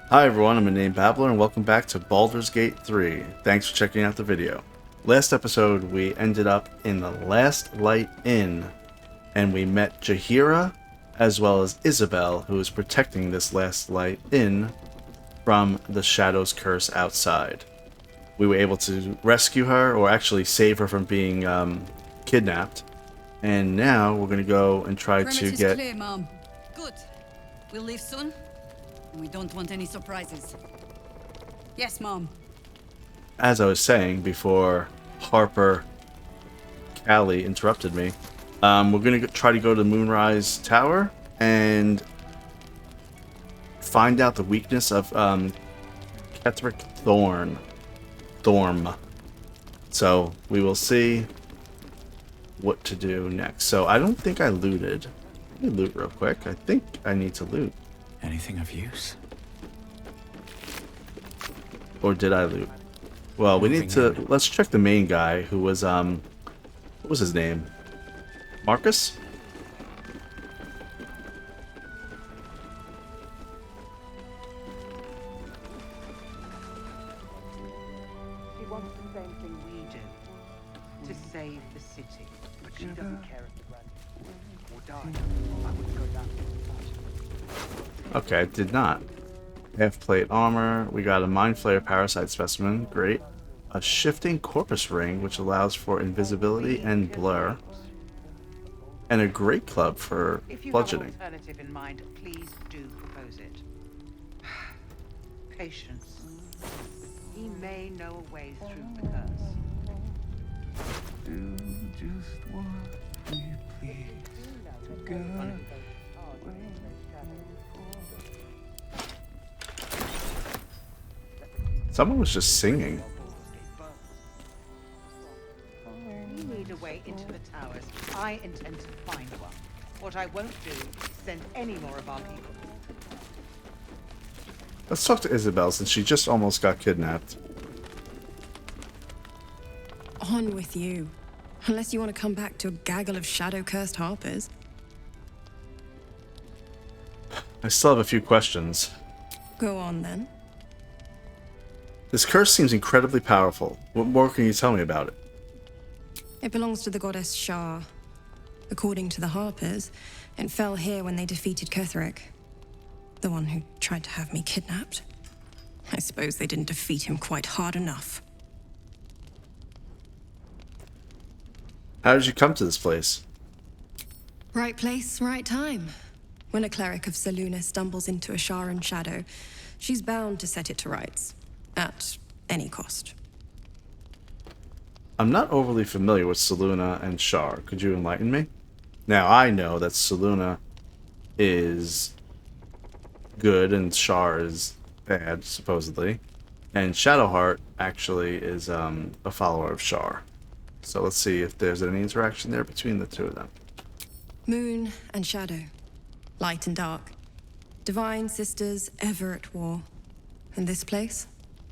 Hi everyone, I'm a named Babbler and welcome back to Baldur's Gate 3. Thanks for checking out the video. Last episode we ended up in the Last Light Inn and we met Jaheira as well as Isabel, who is protecting this Last Light Inn from the Shadow's curse outside. We were able to rescue her, or actually save her from being kidnapped, and now we're going to go and try to get... Clear, Mom. Good. We'll leave soon. We don't want any surprises. Yes, Mom. As I was saying before Harper Callie interrupted me, we're going to try to go to Moonrise Tower and find out the weakness of Ketheric Thorm. So we will see what to do next. So I don't think I looted. Let me loot real quick. I think I need to loot. Anything of use? Or did I loot? Well, we need to... Let's check the main guy who was, what was his name? Marcus? He wants the same thing we do. To save the city. But she doesn't care if the run or die. I wouldn't go down. Okay, I did not. Half plate armor. We got a mind flayer parasite specimen. Great. A shifting corpus ring, which allows for invisibility and blur. And a great club for bludgeoning. If you have an alternative in mind, please do propose it. Patience. He may know a way through the curse. Do just what we please together. Someone was just singing. We need a way into the towers. I intend to find one. What I won't do is send any more of our people. Let's talk to Isabel since she just almost got kidnapped. On with you. Unless you want to come back to a gaggle of shadow-cursed harpers. I still have a few questions. Go on, then. This curse seems incredibly powerful. What more can you tell me about it? It belongs to the goddess Shar. According to the harpers, it fell here when they defeated Ketheric. The one who tried to have me kidnapped. I suppose they didn't defeat him quite hard enough. How did you come to this place? Right place, right time. When a cleric of Selûne stumbles into a Sharan shadow, she's bound to set it to rights. At any cost. I'm not overly familiar with Selûne and Shar. Could you enlighten me? Now, I know that Selûne is good and Shar is bad, supposedly. And Shadowheart actually is a follower of Shar. So let's see if there's any interaction there between the two of them. Moon and shadow. Light and dark. Divine sisters ever at war. And this place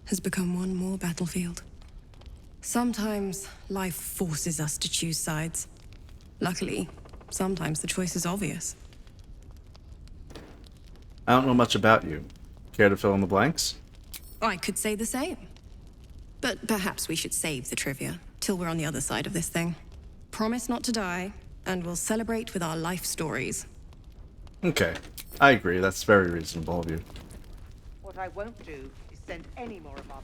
has become one more battlefield. Sometimes life forces us to choose sides. Luckily, sometimes the choice is obvious. I don't know much about you. Care to fill in the blanks? I could say the same. But perhaps we should save the trivia till we're on the other side of this thing. Promise not to die, and we'll celebrate with our life stories. Okay, I agree. That's very reasonable of you. What I won't do is send any more of our...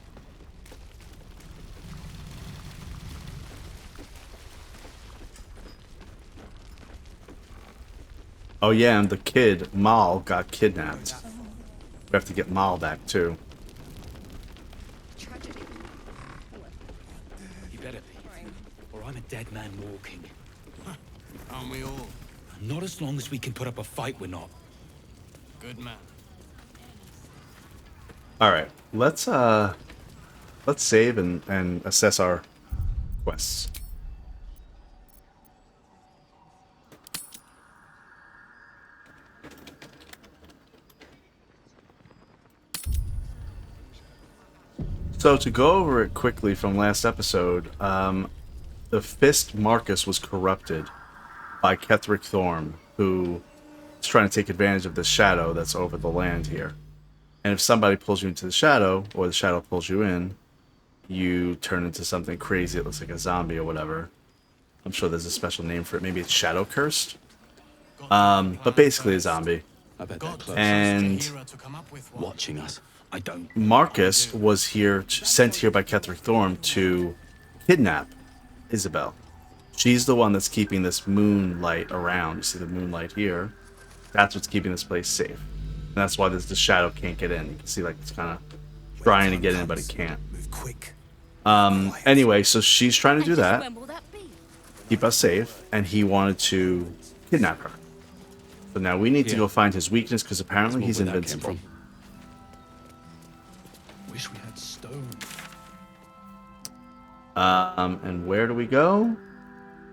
Oh yeah, and the kid, Mal, got kidnapped. We have to get Mal back too. You better be, or I'm a dead man walking. Aren't we all? Not as long as we can put up a fight, we're not. Good man. Alright, let's save and assess our quests. So to go over it quickly from last episode, the Fist Marcus was corrupted by Ketheric Thorm, who is trying to take advantage of the shadow that's over the land here. And if somebody pulls you into the shadow, or the shadow pulls you in, you turn into something crazy. It looks like a zombie or whatever. I'm sure there's a special name for it. Maybe it's shadow cursed. But basically a zombie. I bet they're close. And Watching us. I don't. Marcus was here, sent here by Ketheric Thorm to kidnap Isabel. She's the one that's keeping this moonlight around. You see the moonlight here? That's what's keeping this place safe. And that's why the shadow can't get in. You can see like it's kind of trying to get in, but it can't. Move quick. Anyway, so she's trying to do that, When will that be? keep us safe, and he wanted to kidnap her. So now we need to go find his weakness, because apparently he's invincible. Wish we had stone. And where do we go?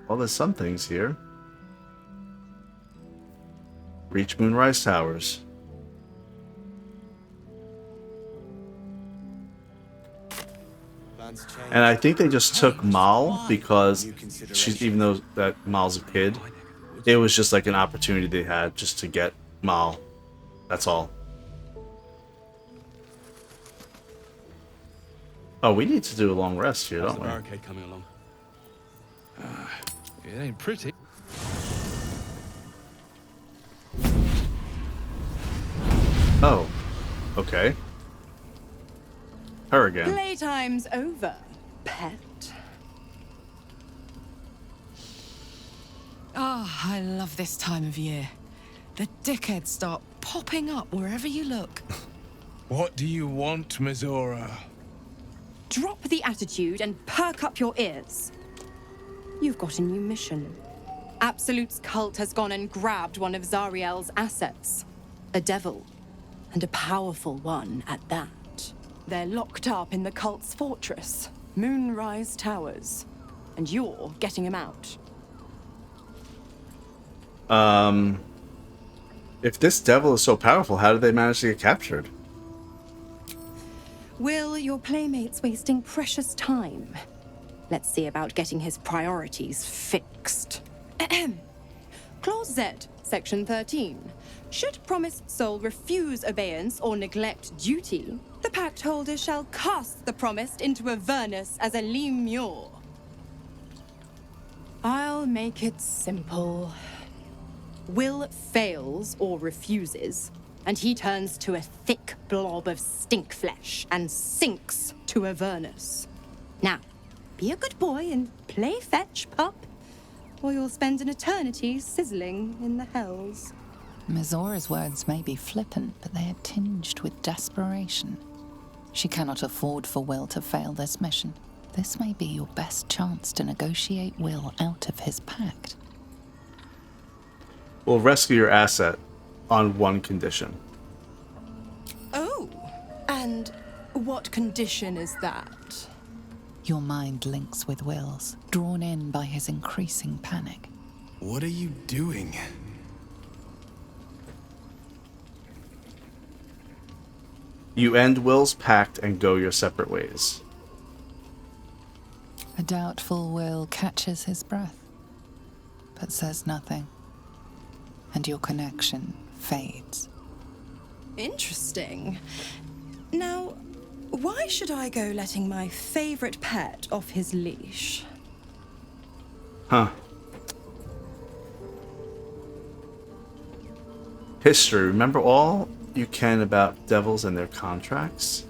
Well, there's some things here. Reach Moonrise Towers. And I think they just took Mal because she's, even though that Mal's a kid, it was just like an opportunity they had just to get Mal. That's all. Oh, we need to do a long rest here, don't we? Barricade coming along. It ain't pretty. Oh, okay. Her again. Playtime's over, pet. Ah, I love this time of year. The dickheads start popping up wherever you look. What do you want, Mizora? Drop the attitude and perk up your ears. You've got a new mission. Absolute's cult has gone and grabbed one of Zariel's assets. A devil. And a powerful one at that. They're locked up in the cult's fortress, Moonrise Towers. And you're getting him out. If this devil is so powerful, how did they manage to get captured? Wyll, your playmate's wasting precious time. Let's see about getting his priorities fixed. Clause Z, Section 13. Should promised soul refuse obeyance or neglect duty, the pact holder shall cast the promised into Avernus as a lemure. I'll make it simple. Wyll fails or refuses, and he turns to a thick blob of stink flesh and sinks to Avernus. Now, be a good boy and play fetch, pup, or you'll spend an eternity sizzling in the hells. Mizora's words may be flippant, but they are tinged with desperation. She cannot afford for Wyll to fail this mission. This may be your best chance to negotiate Wyll out of his pact. We'll rescue your asset on one condition. Oh, and what condition is that? Your mind links with Wyll's, drawn in by his increasing panic. What are you doing? You end Wyll's pact and go your separate ways. A doubtful Wyll catches his breath, but says nothing, and your connection fades. Interesting. Now, why should I go letting my favorite pet off his leash? Huh. History. Remember all you can about devils and their contracts?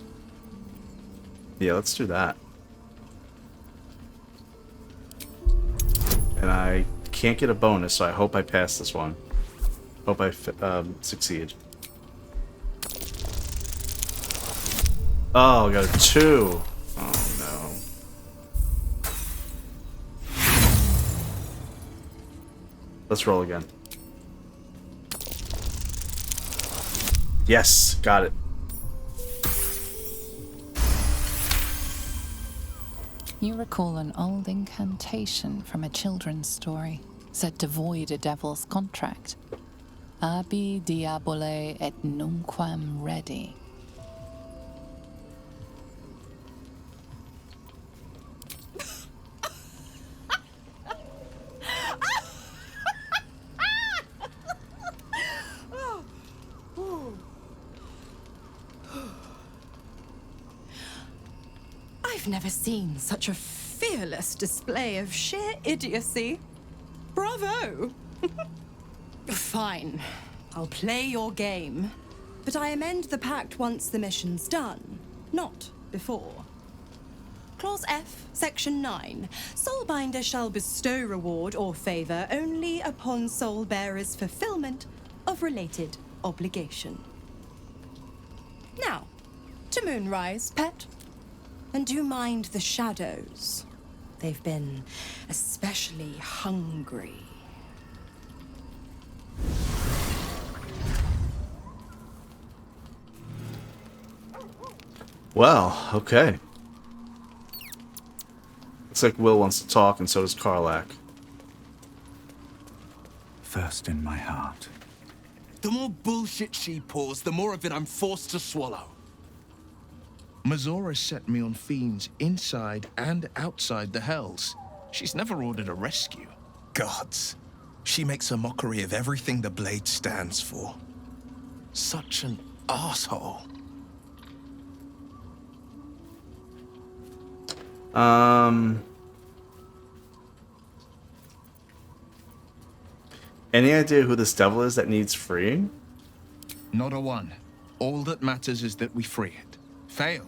Yeah, let's do that. And I can't get a bonus, so I hope I pass this one. Hope I succeed. Oh, I got a 2. Oh, no. Let's roll again. Yes, got it. You recall an old incantation from a children's story, said to void a devil's contract. Abi diabole et nunquam redi. I've never seen such a fearless display of sheer idiocy. Bravo! Fine. I'll play your game. But I amend the pact once the mission's done, not before. Clause F, Section 9. Soulbinder shall bestow reward or favor only upon soul bearer's fulfillment of related obligation. Now, to Moonrise, pet. And do mind the shadows. They've been especially hungry. Well, okay. Looks like Wyll wants to talk, and so does Karlach. First in my heart. The more bullshit she pours, the more of it I'm forced to swallow. Mizora set me on fiends inside and outside the Hells. She's never ordered a rescue. Gods. She makes a mockery of everything the Blade stands for. Such an asshole. Any idea who this devil is that needs freeing? Not a one. All that matters is that we free it. Fail,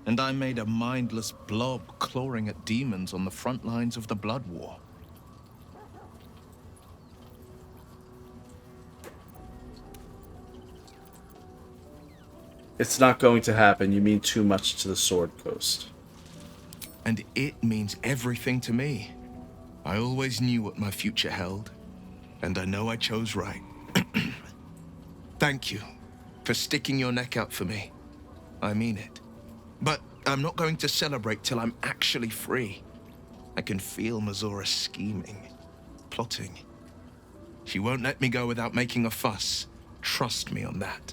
and I'm made a mindless blob clawing at demons on the front lines of the Blood War. It's not going to happen. You mean too much to the Sword Coast. And it means everything to me. I always knew what my future held, and I know I chose right. Thank you for sticking your neck out for me. I mean it. But I'm not going to celebrate till I'm actually free. I can feel Mizora scheming, plotting. She won't let me go without making a fuss. Trust me on that.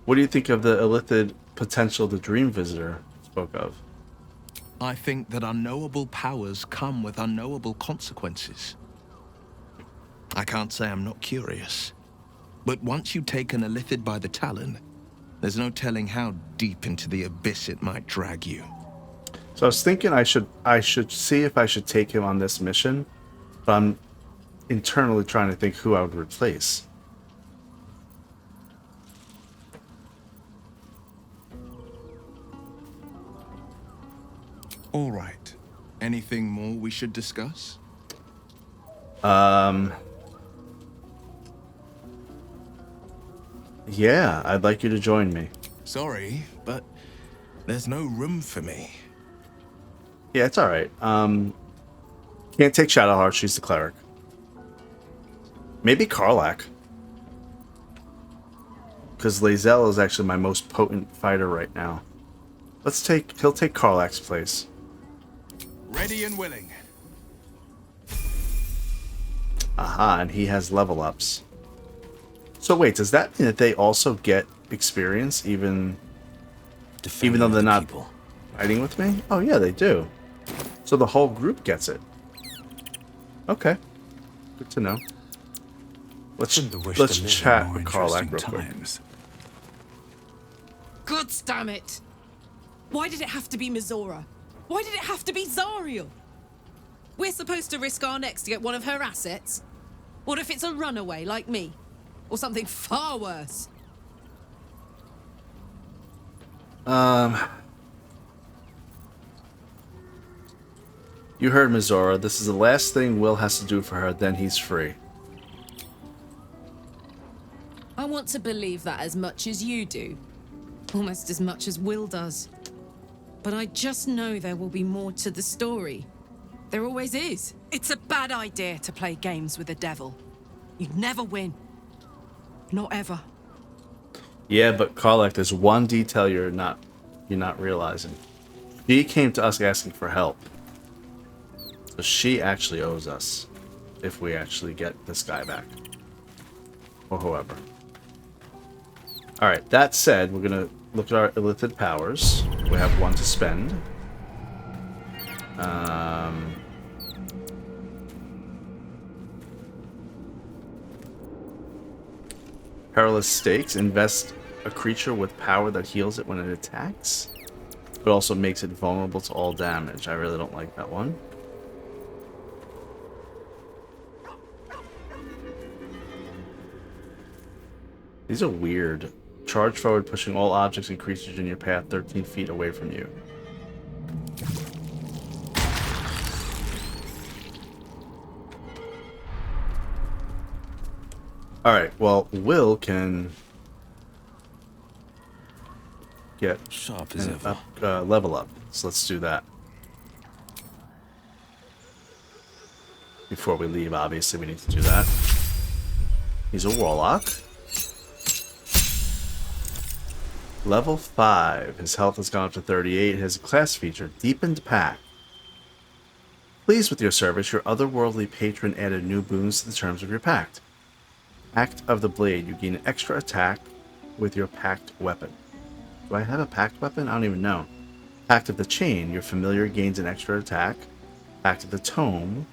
What do you think of the illithid potential the Dream Visitor spoke of? I think that unknowable powers come with unknowable consequences. I can't say I'm not curious. But once you take an illithid by the talon, there's no telling how deep into the abyss it might drag you. So I was thinking I should see if I should take him on this mission, but I'm internally trying to think who I would replace. All right. Anything more we should discuss? Yeah, I'd like you to join me. Sorry, but there's no room for me. Yeah, it's alright. Can't take Shadowheart, she's the cleric. Maybe Karlach. Because Lae'zel is actually my most potent fighter right now. He'll take Karlach's place. Ready and willing. Aha, and he has level ups. So wait, does that mean that they also get experience even though they're not fighting with me? Oh yeah, they do. So the whole group gets it. Okay. Good to know. Let's chat with Karlach real quick. God damn it! Why did it have to be Mizora? Why did it have to be Zariel? We're supposed to risk our necks to get one of her assets? What if it's a runaway like me? Or something far worse? You heard Mizora. This is the last thing Wyll has to do for her, then he's free. I want to believe that as much as you do. Almost as much as Wyll does. But I just know there will be more to the story. There always is. It's a bad idea to play games with the devil. You'd never win. Not ever. Yeah, but Karlach, there's one detail you're not realizing. She came to us asking for help. So she actually owes us if we actually get this guy back. Or whoever. Alright, that said, we're gonna look at our illithid powers. We have one to spend. Perilous Stakes. Invest a creature with power that heals it when it attacks, but also makes it vulnerable to all damage. I really don't like that one. These are weird. Charge forward, pushing all objects and creatures in your path 13 feet away from you. Alright, well, Wyll can get Sharp as ever. level up. So let's do that. Before we leave, obviously, we need to do that. He's a warlock. Level 5. His health has gone up to 38. His class feature, Deepened Pact. Pleased with your service, your otherworldly patron added new boons to the terms of your pact. Pact of the Blade. You gain an extra attack with your pact weapon. Do I have a pact weapon? I don't even know. Pact of the Chain. Your familiar gains an extra attack. Pact of the Tome.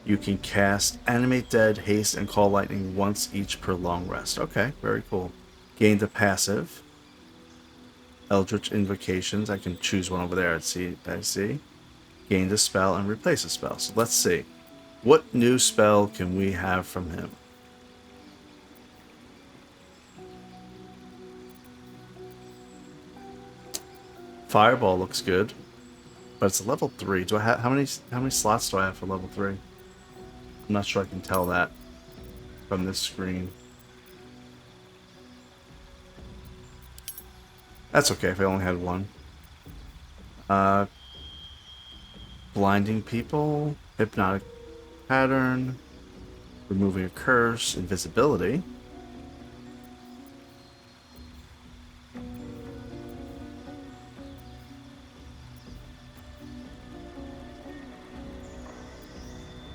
You can cast Animate Dead, Haste, and Call Lightning once each per long rest. Okay, very cool. Gained a passive. Eldritch Invocations. I can choose one over there. I see. Gained a spell and replace a spell. So let's see. What new spell can we have from him? Fireball looks good, but it's a level 3. Do I have how many slots do I have for level 3? I'm not sure I can tell that from this screen. That's okay if I only had one. Blinding people, hypnotic pattern, removing a curse, invisibility.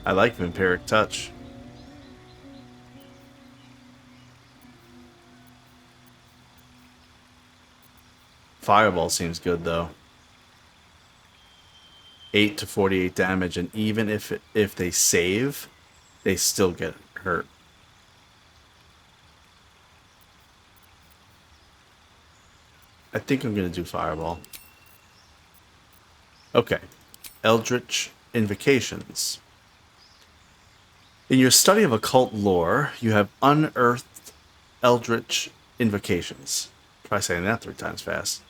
I like Vampiric Touch. Fireball seems good though. 8 to 48 damage, and even if they save, they still get hurt. I think I'm gonna do Fireball. Okay. Eldritch Invocations. In your study of occult lore, you have unearthed Eldritch Invocations. Try saying that 3 times fast.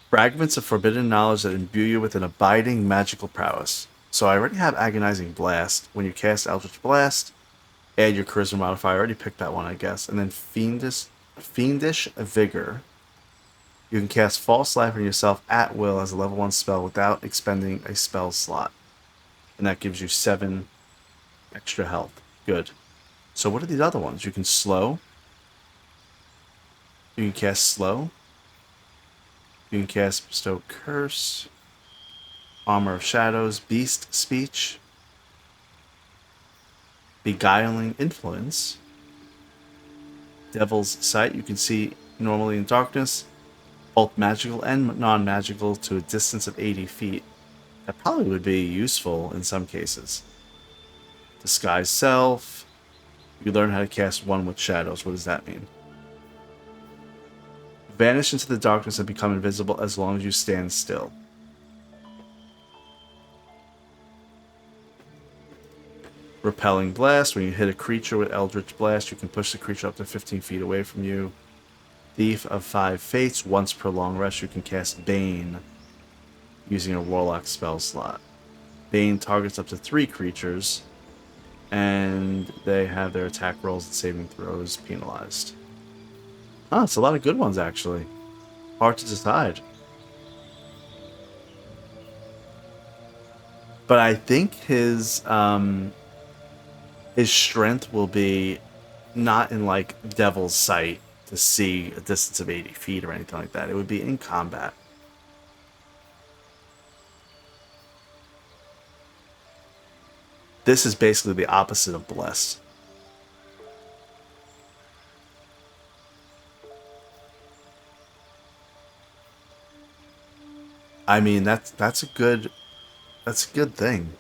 Fragments of forbidden knowledge that imbue you with an abiding magical prowess. So I already have Agonizing Blast. When you cast Eldritch Blast, add your Charisma modifier. I already picked that one, I guess. And then Fiendish Vigor. You can cast False Life on yourself at will as a level 1 spell without expending a spell slot. And that gives you 7 extra health. Good. So what are these other ones? You can slow. You can cast Slow. You can cast Bestow Curse. Armor of Shadows. Beast Speech. Beguiling Influence. Devil's Sight. You can see normally in darkness. Both magical and non-magical to a distance of 80 feet. That probably would be useful in some cases. Disguise Self. You learn how to cast one with shadows. What does that mean? Vanish into the darkness and become invisible as long as you stand still. Repelling Blast. When you hit a creature with Eldritch Blast, you can push the creature up to 15 feet away from you. Thief of 5 Fates. Once per long rest, you can cast Bane using a Warlock spell slot. Bane targets up to 3 creatures, and they have their attack rolls and saving throws penalized. Oh, it's a lot of good ones, actually. Hard to decide. But I think his strength will be not in, like, Devil's Sight to see a distance of 80 feet or anything like that. It would be in combat. This is basically the opposite of Bless. I mean, that's a good thing.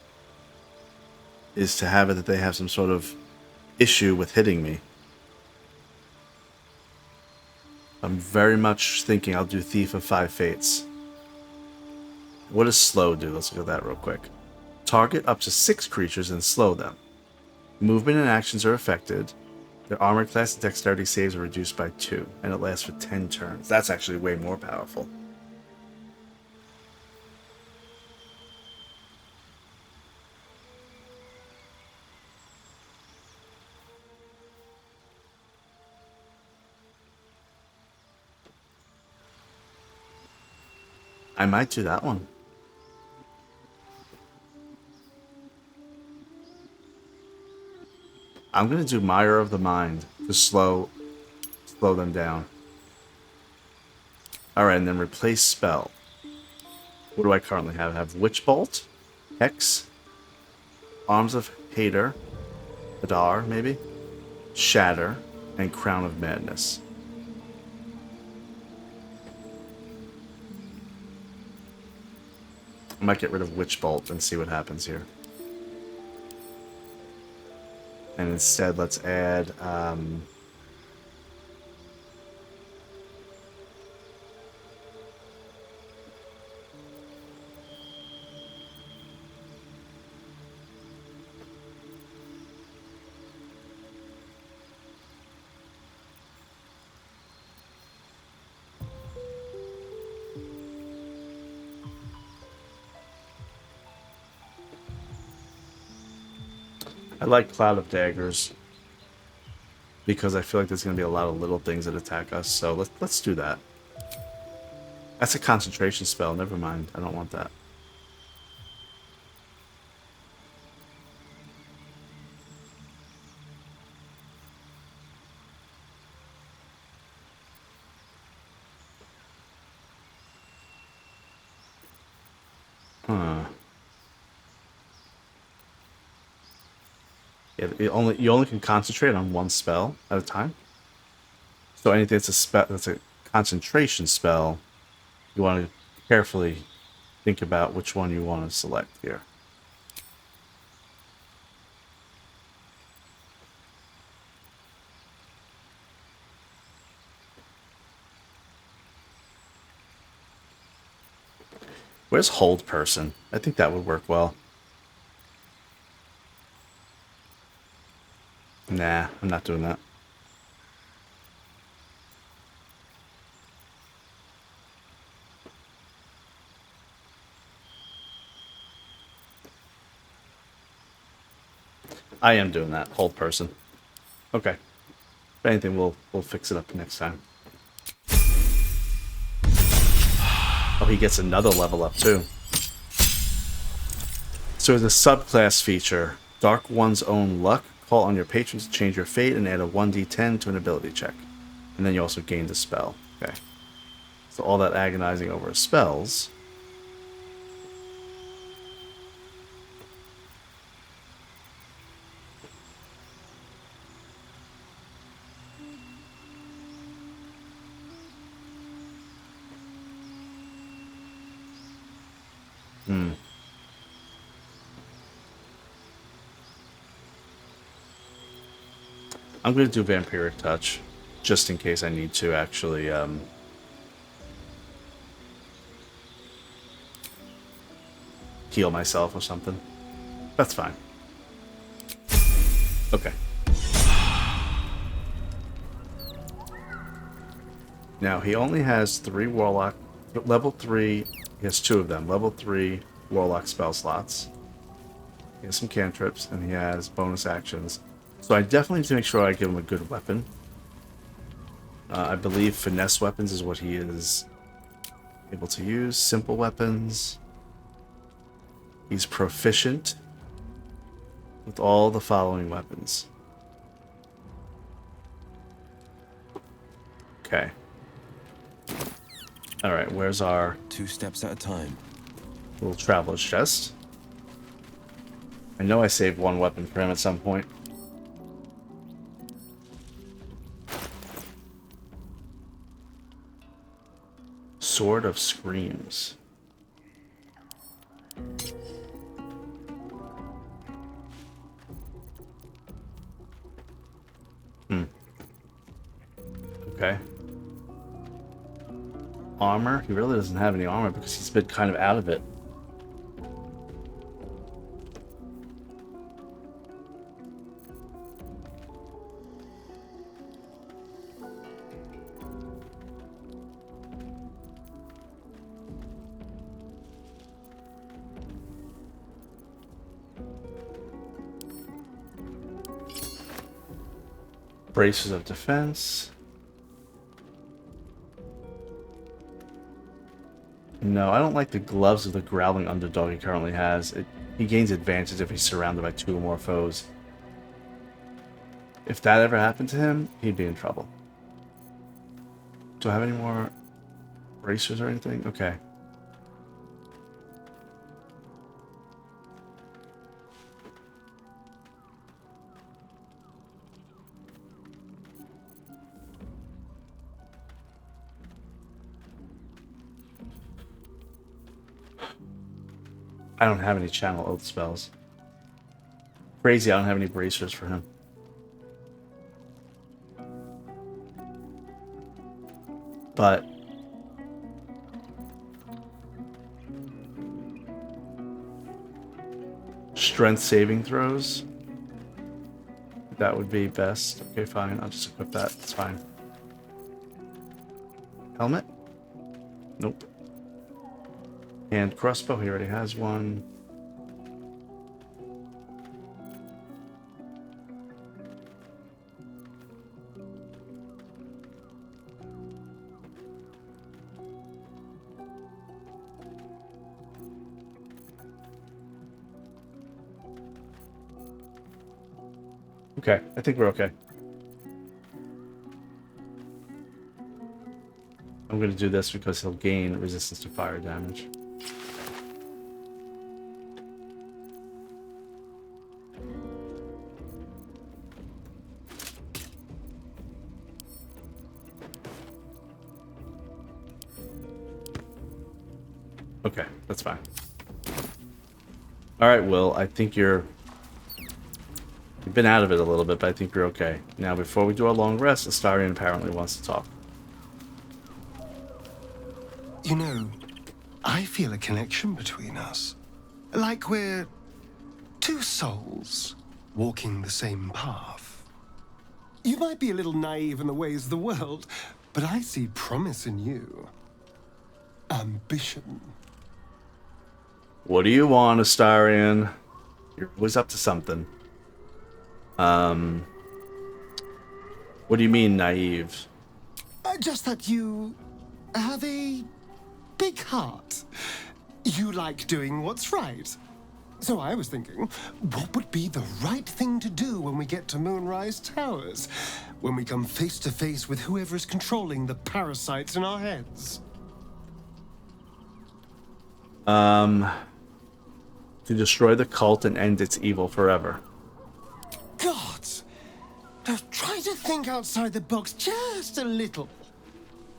Is to have it that they have some sort of issue with hitting me. I'm very much thinking I'll do Thief of Five Fates. What does slow do? Let's look at that real quick. Target up to 6 creatures and slow them. Movement and actions are affected. Their armor class and dexterity saves are reduced by 2, and it lasts for 10 turns. That's actually way more powerful. I might do that one. I'm going to do Mire of the Mind to slow them down. Alright, and then replace spell. What do I currently have? I have Witch Bolt, Hex, Arms of Hater, Hadar, maybe, Shatter, and Crown of Madness. I might get rid of Witch Bolt and see what happens here. And instead, let's add... I like Cloud of Daggers because I feel like there's going to be a lot of little things that attack us, so let's do that. That's a concentration spell, never mind. I don't want that. Huh. Yeah, you only can concentrate on one spell at a time. So anything that's a concentration spell, you want to carefully think about which one you want to select here. Where's Hold Person? I think that would work well. Nah, I'm not doing that. I am doing that. Hold Person. Okay. If anything, we'll fix it up next time. Oh, he gets another level up too. So there's a subclass feature. Dark One's Own Luck. Call on your patrons to change your fate and add a 1d10 to an ability check. And then you also gain the spell. Okay. So all that agonizing over spells. I'm going to do Vampiric Touch, just in case I need to actually, heal myself or something. That's fine. Okay. Now, he only has 3 Warlock, level 3, he has 2 of them, level 3 Warlock spell slots. He has some cantrips, and he has bonus actions. So I definitely need to make sure I give him a good weapon. I believe finesse weapons is what he is able to use. Simple weapons. He's proficient with all the following weapons. Okay. Alright, where's our... 2 steps at a time. Little traveler's chest. I know I saved 1 weapon for him at some point. Sword of Screams. Okay. armor. He really doesn't have any armor because he's been kind of out of it. Braces of defense. No, I don't like the gloves of the growling underdog he currently has. He gains advantage if he's surrounded by 2 or more foes. If that ever happened to him, he'd be in trouble. Do I have any more bracers or anything? Okay. I don't have any channel oath spells. Crazy, I don't have any bracers for him. But strength saving throws. That would be best. Okay, fine. I'll just equip that. It's fine. Helmet? Nope. And crossbow, he already has one. Okay, I think we're okay. I'm going to do this because he'll gain resistance to fire damage. Okay, that's fine. All right, Wyll, I think you've been out of it a little bit, but I think you're okay. Now, before we do our long rest, Astarion apparently wants to talk. You know, I feel a connection between us. Like we're 2 souls walking the same path. You might be a little naive in the ways of the world, but I see promise in you. Ambition. What do you want, Astarion? You're always up to something. What do you mean, naive? Just that you have a big heart. You like doing what's right. So I was thinking, what would be the right thing to do when we get to Moonrise Towers? When we come face to face with whoever is controlling the parasites in our heads? To destroy the cult and end its evil forever. Gods! Now try to think outside the box just a little.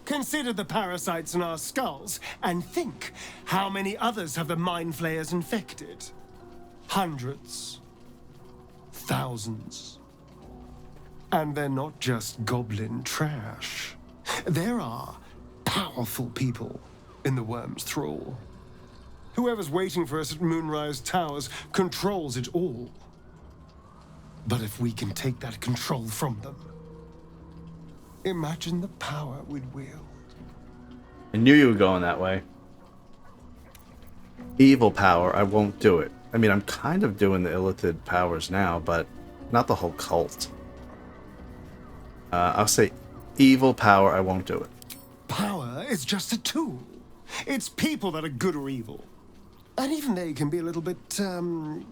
Consider the parasites in our skulls, and think how many others have the mind flayers infected. Hundreds. Thousands. And they're not just goblin trash. There are powerful people in the worm's thrall. Whoever's waiting for us at Moonrise Towers controls it all. But if we can take that control from them, imagine the power we'd wield. I knew you were going that way. Evil power, I won't do it. I mean, I'm kind of doing the illithid powers now, but not the whole cult. I'll say evil power, I won't do it. Power is just a tool. It's people that are good or evil. And even they can be a little bit, I'm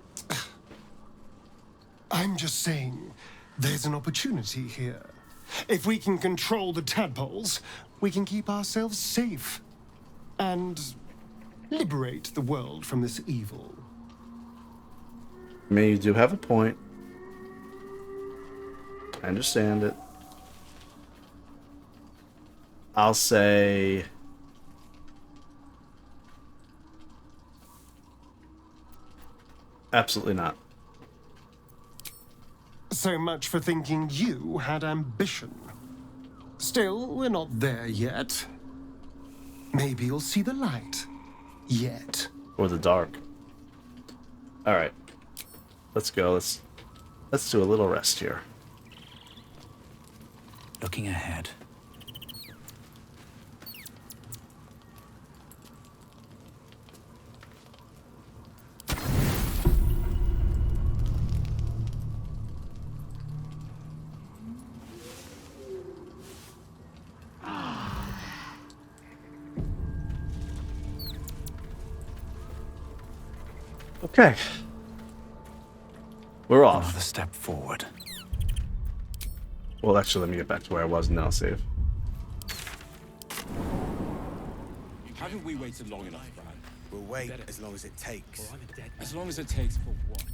just saying, there's an opportunity here. If we can control the tadpoles, we can keep ourselves safe. And liberate the world from this evil. I mean, you do have a point. I understand it. I'll say... absolutely not. So much for thinking you had ambition. Still, we're not there yet. Maybe you'll see the light. Yet. Or the dark. Alright. Let's go. Let's do a little rest here. Looking ahead. Okay. We're off. Another step forward. Well, actually, let me get back to where I was and then I'll save. Haven't we waited long enough, Brad? We'll wait as long as it takes. As long as it takes for what?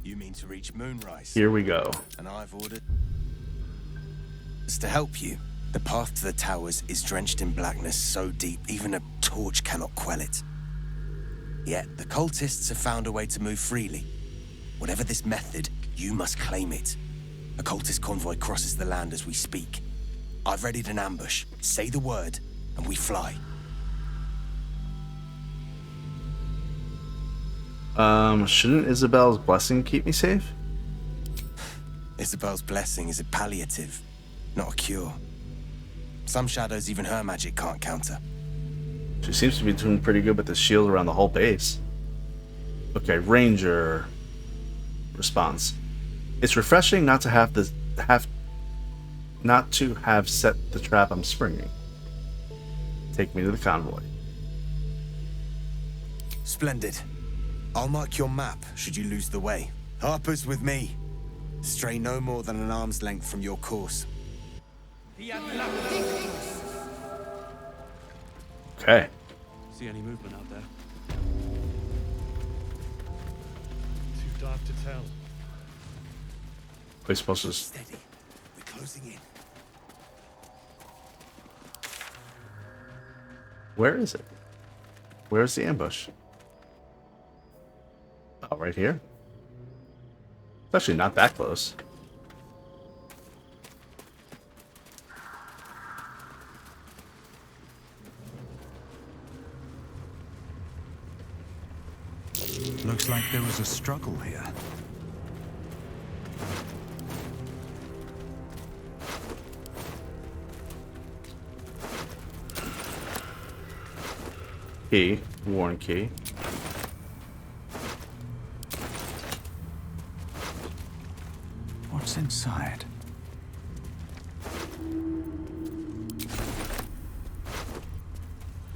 You mean to reach Moonrise? Here we go. And I've ordered to help you. The path to the towers is drenched in blackness so deep even a torch cannot quell it. Yet the cultists have found a way to move freely. Whatever this method, you must claim it. A cultist convoy crosses the land as we speak. I've readied an ambush. Say the word, and we fly. Shouldn't Isabel's blessing keep me safe? Isabel's blessing is a palliative, not a cure. Some shadows even her magic can't counter. She seems to be doing pretty good with the shield around the whole base. Okay, Ranger response. It's refreshing not to have set the trap I'm springing. Take me to the convoy. Splendid. I'll mark your map should you lose the way. Harper's with me. Stray no more than an arm's length from your course. Okay. See any movement out there? Too dark to tell. We're supposed to... Steady. We're closing in. Where is it? Where's the ambush? Oh, right here? It's actually not that close. Looks like there was a struggle here. Key. Warren key. What's inside?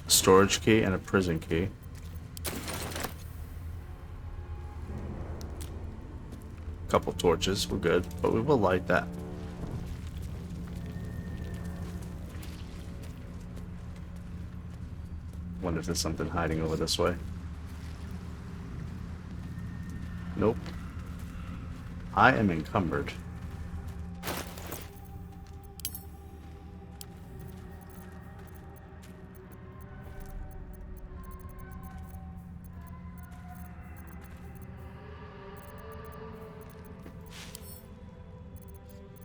A storage key and a prison key. Couple torches, we're good, but we will light that. Wonder if there's something hiding over this way. Nope. I am encumbered.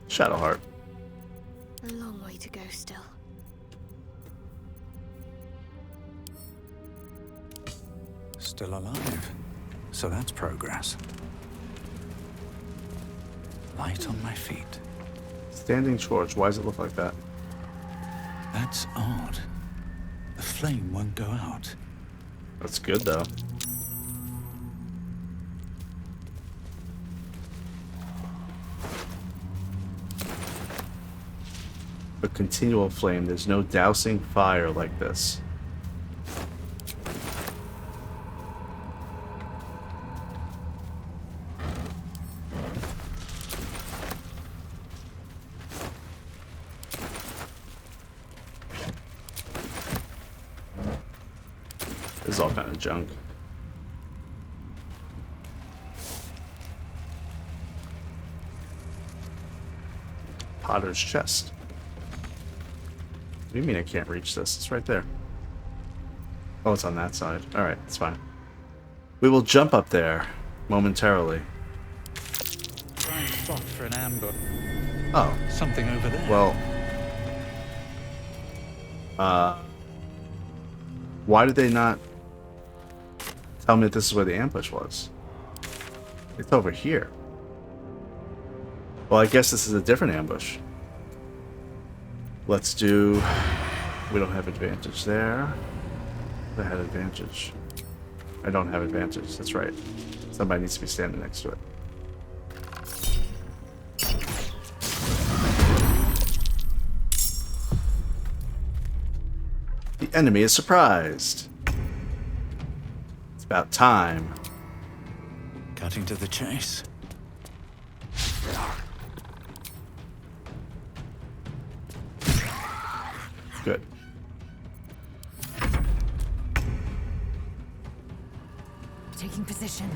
Shadowheart. A long way to go still. Still alive. So that's progress. Light on my feet. Standing torch. Why does it look like that? That's odd. The flame won't go out. That's good though. A continual flame. There's no dousing fire like this. This is all kind of junk. Potter's chest. What do you mean I can't reach this? It's right there. Oh, it's on that side. Alright, it's fine. We will jump up there momentarily. Try and spot for an ambush. Oh. Something over there. Well. Why did they not tell me that this is where the ambush was? It's over here. Well, I guess this is a different ambush. Let's do... We don't have advantage there. I had advantage. I don't have advantage. That's right. Somebody needs to be standing next to it. The enemy is surprised. It's about time. Cutting to the chase. Good. Taking position.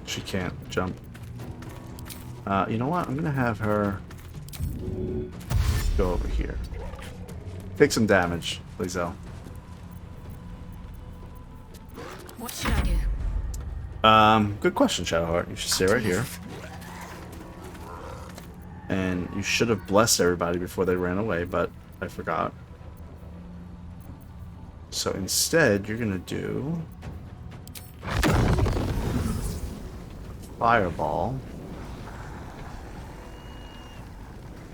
She can't jump. You know what? I'm gonna have her go over here. Take some damage, Lizelle. What should I do? Good question, Shadowheart. You should stay right here. And you should have blessed everybody before they ran away, but I forgot. So instead, you're gonna do fireball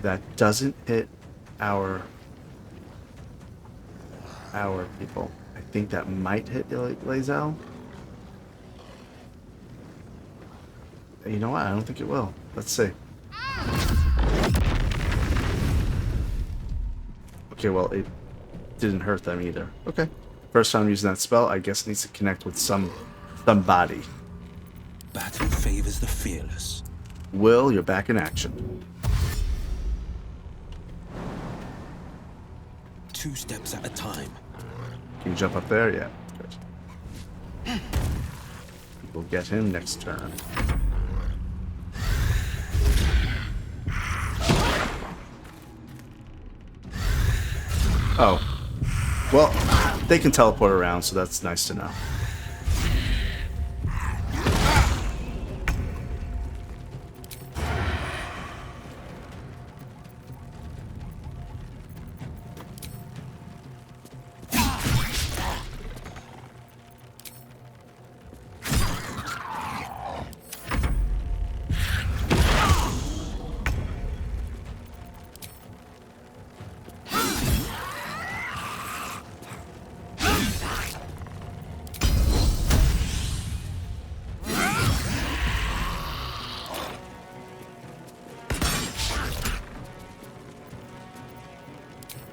that doesn't hit our people. I think that might hit Lizelle. You know what? I don't think it will. Let's see. Okay, well, it didn't hurt them either. Okay. First time using that spell, I guess it needs to connect with somebody. Battle favors the fearless. Wyll, you're back in action. 2 steps at a time. Can you jump up there? Yeah. Good. We'll get him next turn. Oh. Well, they can teleport around, so that's nice to know.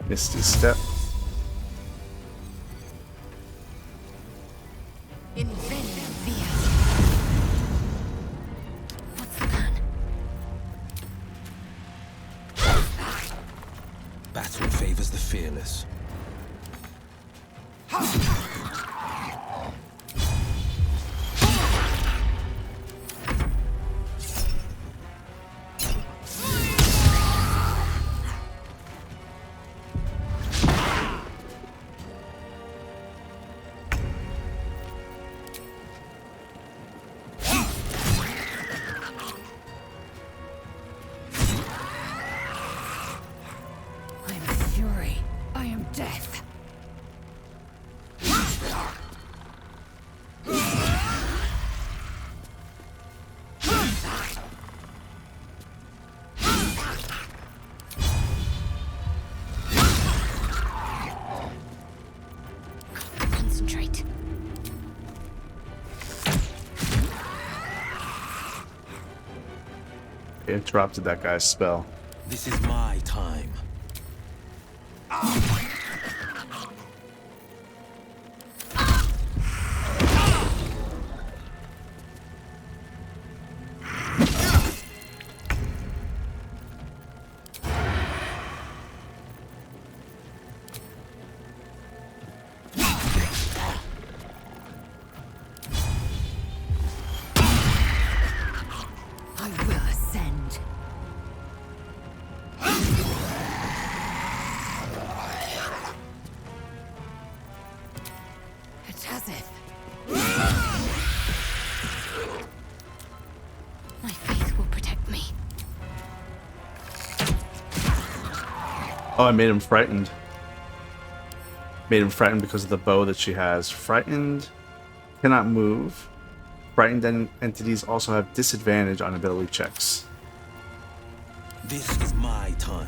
Misty Step. Battle favors the fearless. Concentrate. Interrupted that guy's spell. This is my time. Oh, I made him frightened. Made him frightened because of the bow that she has. Frightened cannot move. Frightened entities also have disadvantage on ability checks. This is my time.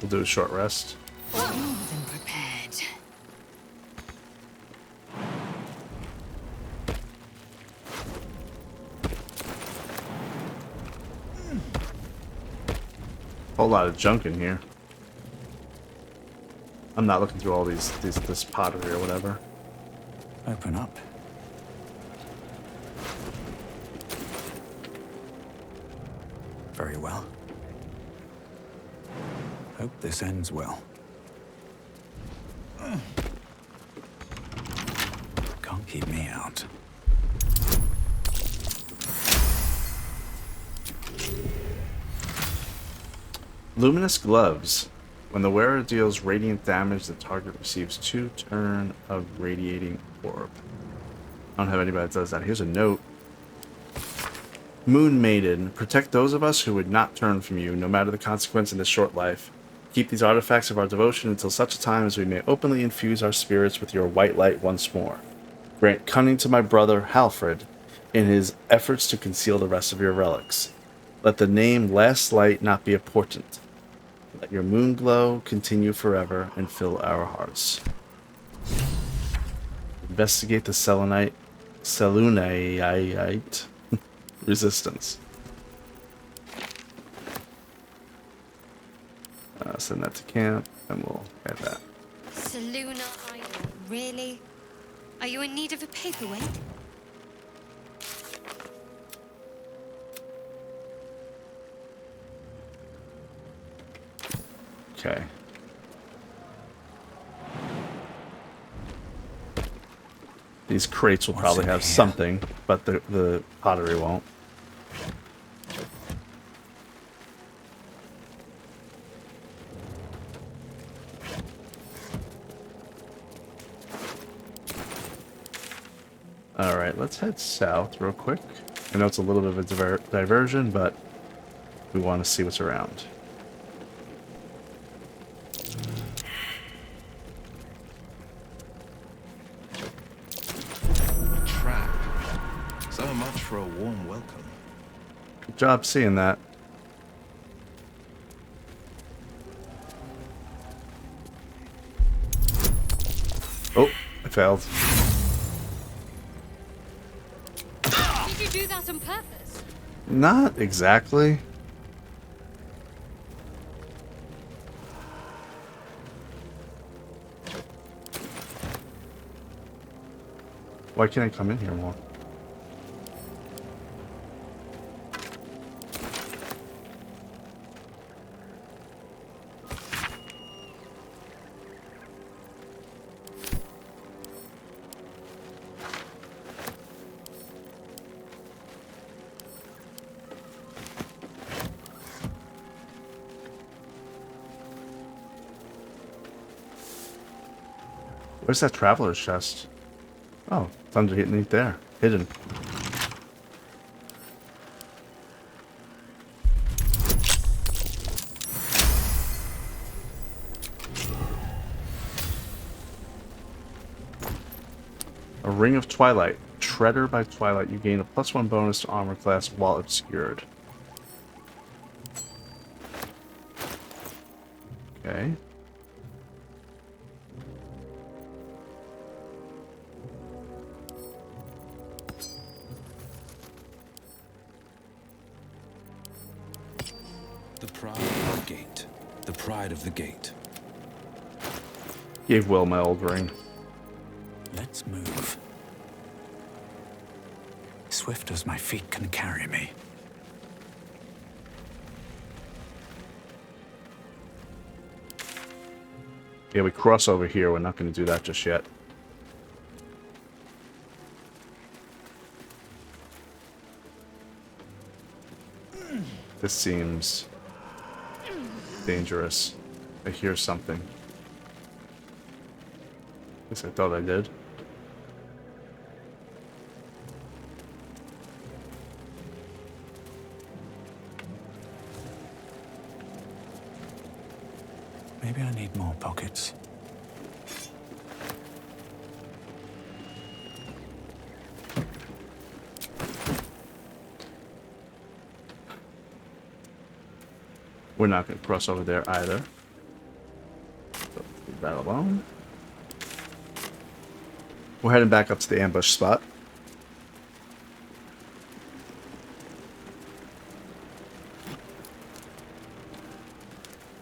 We'll do a short rest. More than prepared. Whole lot of junk in here. I'm not looking through all this pottery or whatever. Open up. Very well. Hope this ends well. Can't keep me out. Luminous gloves. When the wearer deals radiant damage, the target receives 2 turn of radiating orb. I don't have anybody that does that. Here's a note. Moon Maiden, protect those of us who would not turn from you, no matter the consequence in this short life. Keep these artifacts of our devotion until such a time as we may openly infuse our spirits with your white light once more. Grant cunning to my brother, Halfred, in his efforts to conceal the rest of your relics. Let the name Last Light not be a portent. Let your moon glow continue forever and fill our hearts. Investigate the Selunite resistance. Send that to camp, and we'll add that. Saluna Island, really? Are you in need of a paperweight? Okay. These crates will probably have something, but the pottery won't. Alright, let's head south real quick. I know it's a little bit of a diversion, but we want to see what's around. Trap. So much for a warm welcome. Good job seeing that. Oh, I failed. Did you do that on purpose? Not exactly. Why can't I come in here more? Where's that traveler's chest? Oh, it's underneath there. Hidden. A Ring of Twilight. Treader by Twilight. You gain a +1 bonus to armor class while obscured. Okay. The pride of the gate. The pride of the gate. Gave Wyll my old ring. Let's move. Swift as my feet can carry me. Yeah, we cross over here. We're not going to do that just yet. This seems dangerous. I hear something. At least I thought I did. Maybe I need more pockets. We're not going to cross over there either. So leave that alone. We're heading back up to the ambush spot.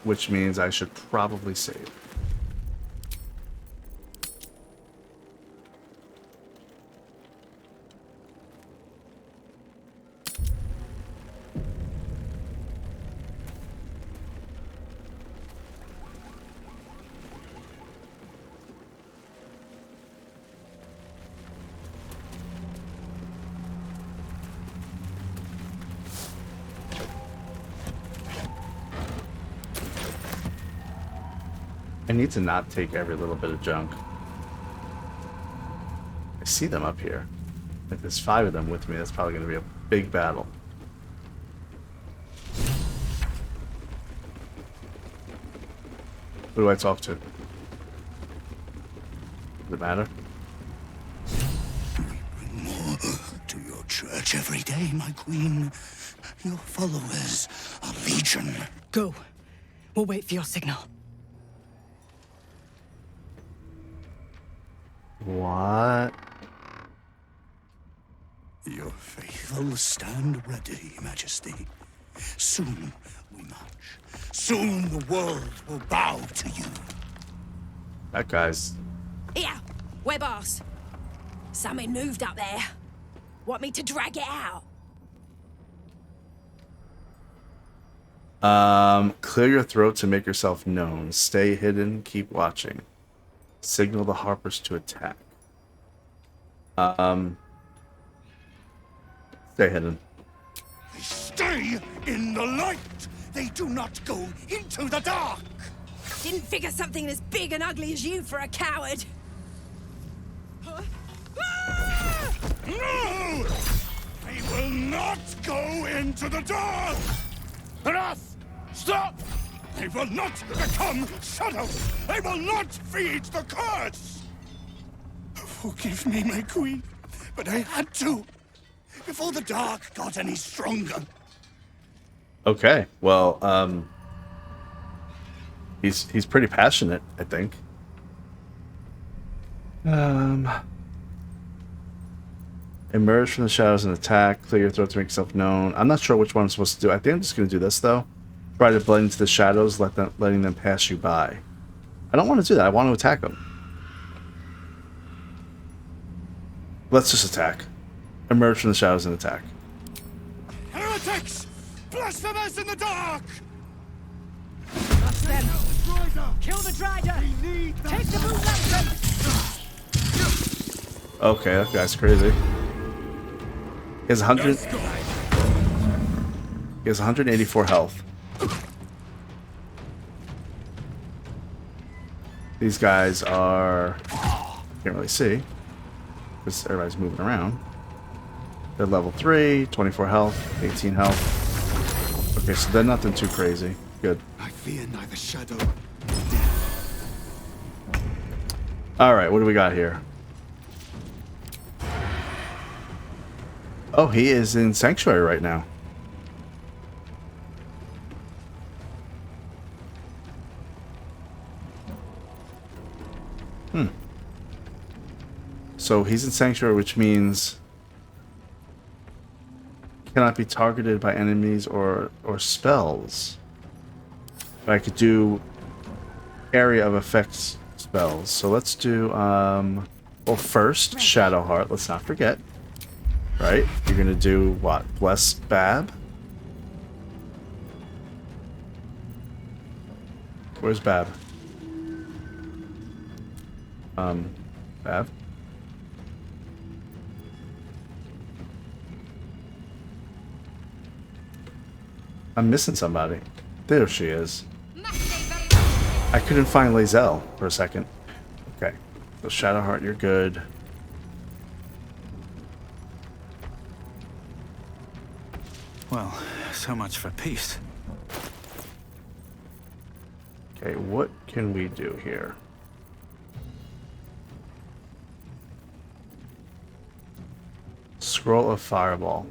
Which means I should probably save. I need to not take every little bit of junk. I see them up here. If there's 5 of them with me, that's probably going to be a big battle. Who do I talk to? Does it matter? We bring more to your church every day, my queen. Your followers are legion. Go. We'll wait for your signal. What? Your faithful stand ready, Majesty. Soon we march. Soon the world will bow to you. That guy's... Here, we're boss. Something moved up there. Want me to drag it out? Clear your throat to make yourself known. Stay hidden, keep watching. Signal the Harpers to attack. Stay hidden. They stay in the light. They do not go into the dark. Didn't figure something as big and ugly as you for a coward. No! They will not go into the dark! Enough! Stop! They will not become shadows! They will not feed the curse! Forgive me, my queen, but I had to. Before the dark got any stronger. Okay, well, he's pretty passionate, I think. Emerge from the shadows and attack. Clear your throat to make yourself known. I'm not sure which one I'm supposed to do. I think I'm just going to do this, though. Try to blend into the shadows, letting them pass you by. I don't want to do that. I want to attack them. Let's just attack. Emerge from the shadows and attack. Heretics! Blasphemers in the dark! That's them. Kill the Drider. Take the Moonlantern. Okay, that guy's crazy. He has 100. He has 184 health. These guys are... Can't really see because everybody's moving around. They're level 3, 24 health, 18 health. Okay, so they're nothing too crazy. Good. I fear neither shadow. Alright, what do we got here? Oh, he is in Sanctuary right now. So he's in Sanctuary, which means cannot be targeted by enemies or spells. But I could do area of effects spells. So let's do well, first Shadowheart. Let's not forget. Right? You're gonna do what? Bless Bab? Where's Bab? Bev? I'm missing somebody. There she is. I couldn't find Lae'zel for a second. Okay. So Shadowheart, you're good. Well, so much for peace. Okay, what can we do here? Scroll of Fireball.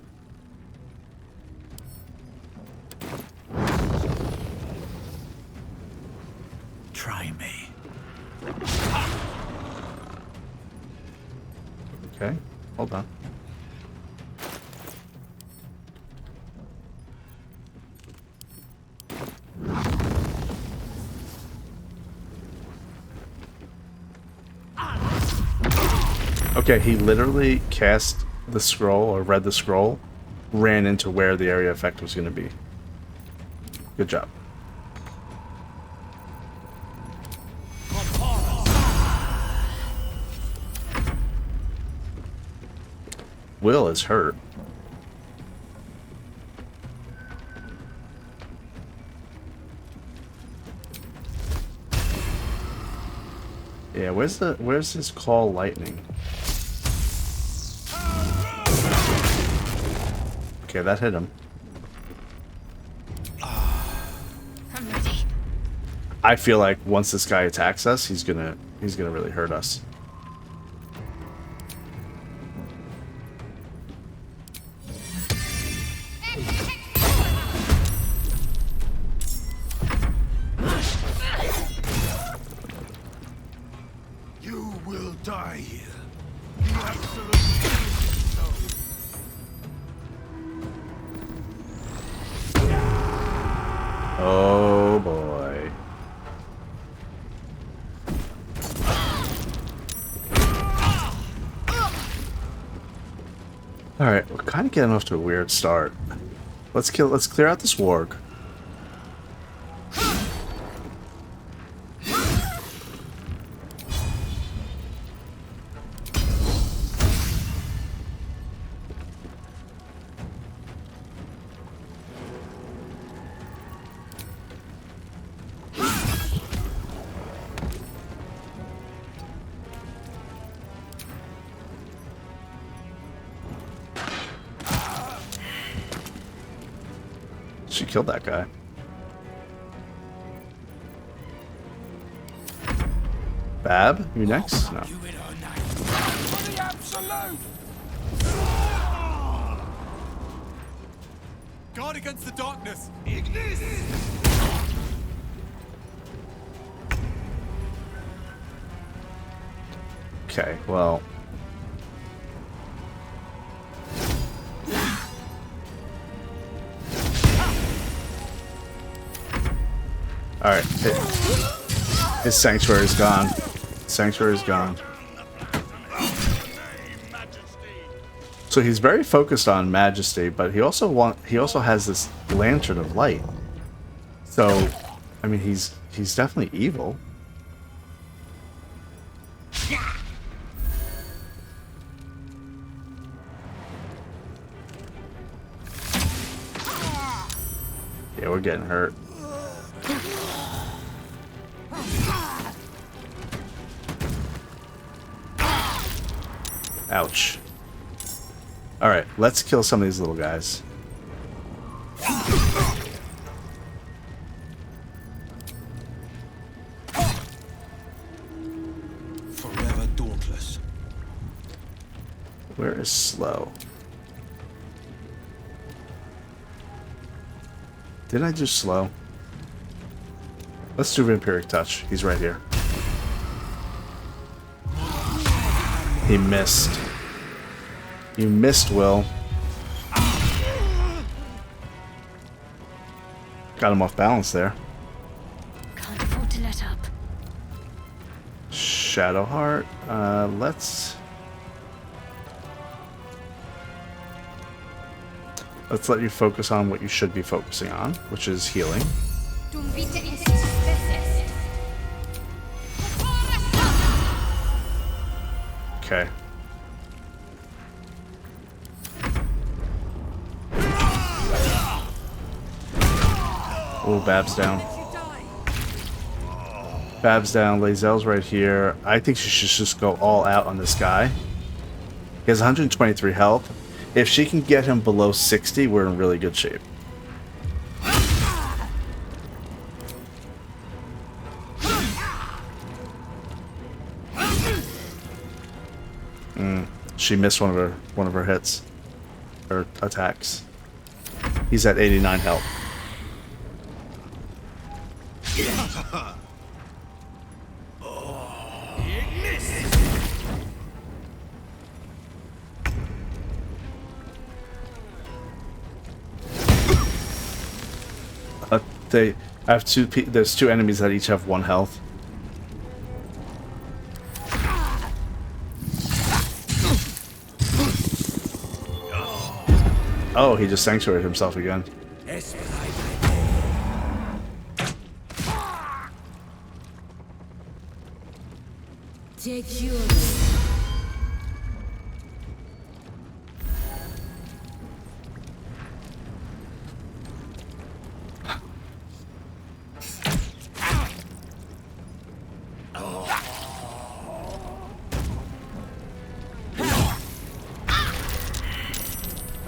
Try me. Okay, hold on. Okay, he literally cast the scroll, or read the scroll, ran into where the area effect was going to be. Good job. Wyll is hurt. Yeah, where's his call lightning? Okay, that hit him. I'm ready. I feel like once this guy attacks us, he's gonna really hurt us. You will die here. You absolutely so. Oh boy. Alright, we're kind of getting off to a weird start. Let's clear out this warg. She killed that guy. Bab, you next? No. Guard against the darkness. Okay, well. Alright, his sanctuary's gone. Sanctuary's gone. So he's very focused on majesty, but he also has this lantern of light. So, I mean, he's definitely evil. Yeah, we're getting hurt. Ouch. Alright, let's kill some of these little guys. Forever dauntless. Where is Slow? Did I do Slow? Let's do Vampiric Touch. He's right here. He missed. You missed, Wyll. Got him off balance there. Can't afford to let up. Shadowheart. Let's let you focus on what you should be focusing on, which is healing. Okay. Oh, Bab's down. Bab's down. Lae'zel's right here. I think she should just go all out on this guy. He has 123 health. If she can get him below 60, we're in really good shape. She missed one of her hits or attacks. He's at 89 health. I have there's two enemies that each have 1 health. Oh, he just sanctuaried himself again. Take you.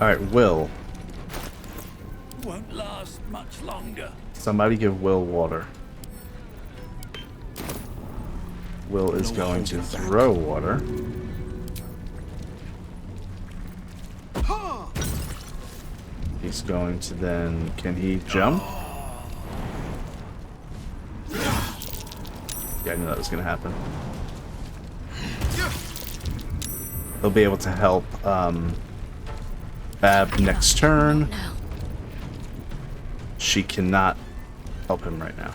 Alright, Wyll. Won't last much longer. Somebody give Wyll water. Wyll is going to throw water. He's going to then... Can he jump? Yeah, I knew that was going to happen. He'll be able to help Bab next turn. She cannot help him right now.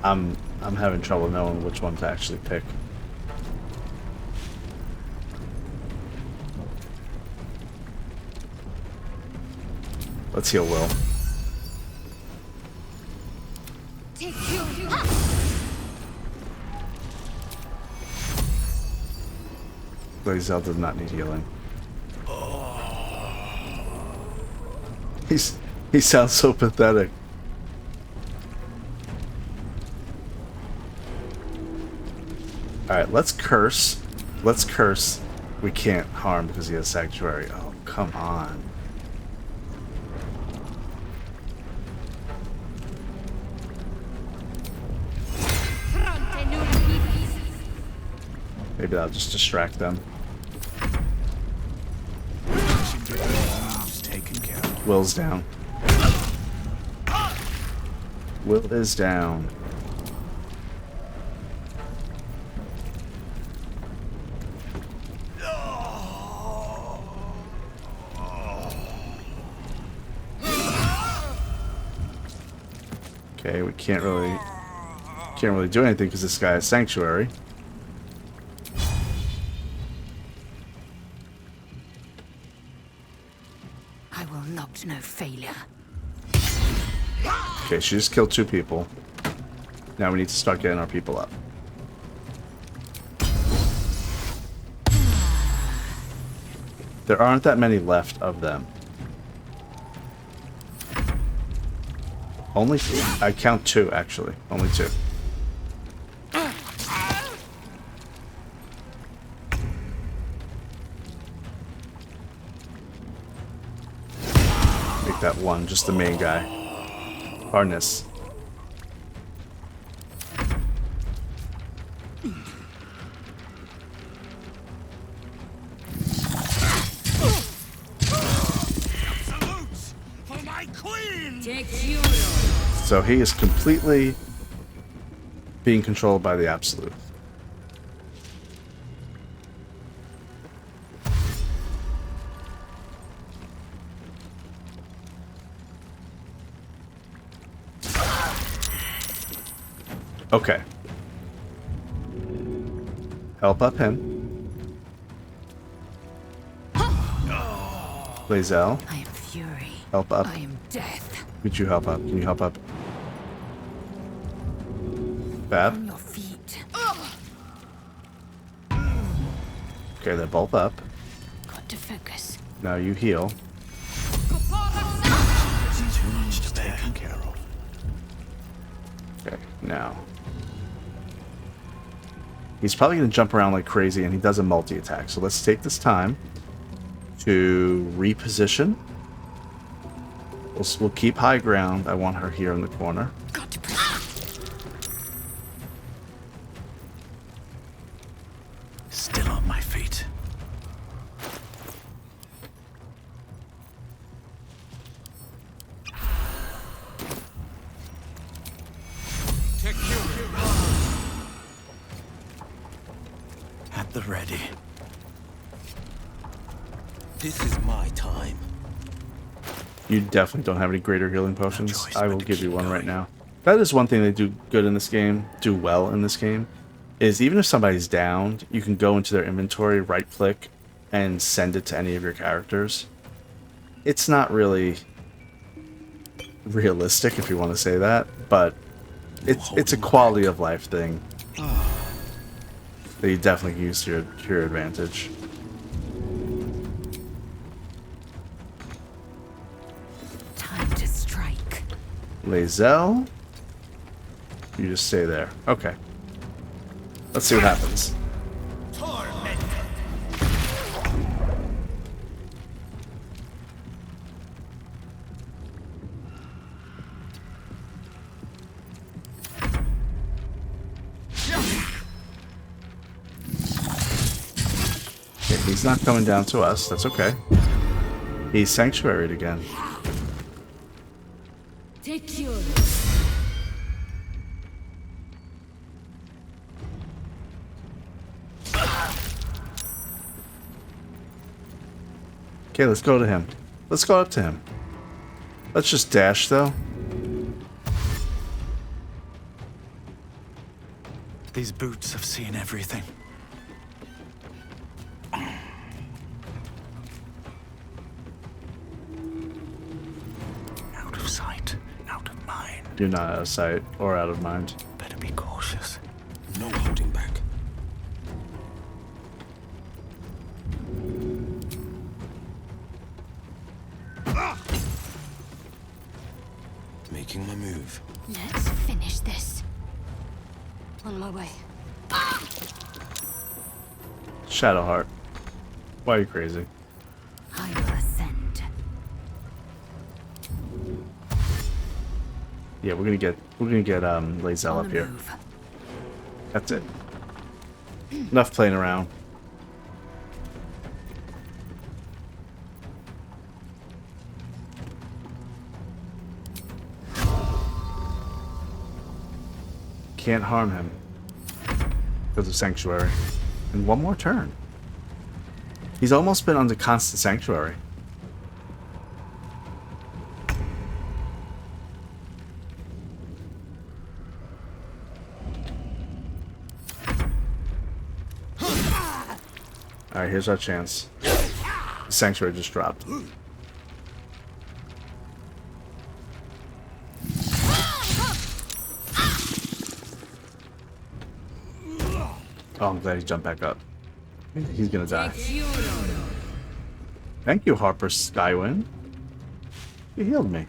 I'm having trouble knowing which one to actually pick. Let's heal Wyll. Lae'zel does not need healing. He sounds so pathetic. Alright, let's curse. Let's curse. We can't harm because he has sanctuary. Oh, come on. Maybe that'll just distract them. Wyll's down. Wyll is down. Okay, we can't really do anything because this guy has sanctuary. I will not know failure. Okay, she just killed 2 people. Now we need to start getting our people up. There aren't that many left of them. Only, I count 2 actually. Only 2. Make that 1, just the main guy. Harness. So he is completely being controlled by the Absolute. Okay. Help up him. I Lae'zel. am fury. Help up. I am death. Could you help up? Can you help up? Fab. On your feet. Okay, they're both up. Got to focus. Now you heal. Taken care of. Okay, now. He's probably going to jump around like crazy, and he does a multi-attack. So let's take this time to reposition. We'll keep high ground. I want her here in the corner. Got to Still on my feet. At the ready. This is my time. You definitely don't have any greater healing potions. I will give you one right now. That is one thing they do good in this game, do well in this game, is even if somebody's downed, you can go into their inventory, right-click, and send it to any of your characters. It's not really realistic, if you want to say that, but it's a quality of life thing that you definitely use to your advantage. time to strike. Lae'zel, you just stay there. Okay. Let's see what happens. Okay, he's not coming down to us. That's okay. He's sanctuaried again. Take you. Okay, let's go to him. Let's go up to him. Let's just dash, though. These boots have seen everything. Out of sight, out of mind. You're not out of sight or out of mind. Better be cautious. No holding back. Making my move. Let's finish this. On my way. Shadowheart. Why are you crazy? I will ascend. Yeah, we're gonna get Lae'zel up here. Move. That's it. Enough playing around. Can't harm him because of Sanctuary. And one more turn. He's almost been under constant Sanctuary. Alright, here's our chance. Sanctuary just dropped. Oh, I'm glad he jumped back up. He's gonna die. Thank you, Harper Skywind. You healed me.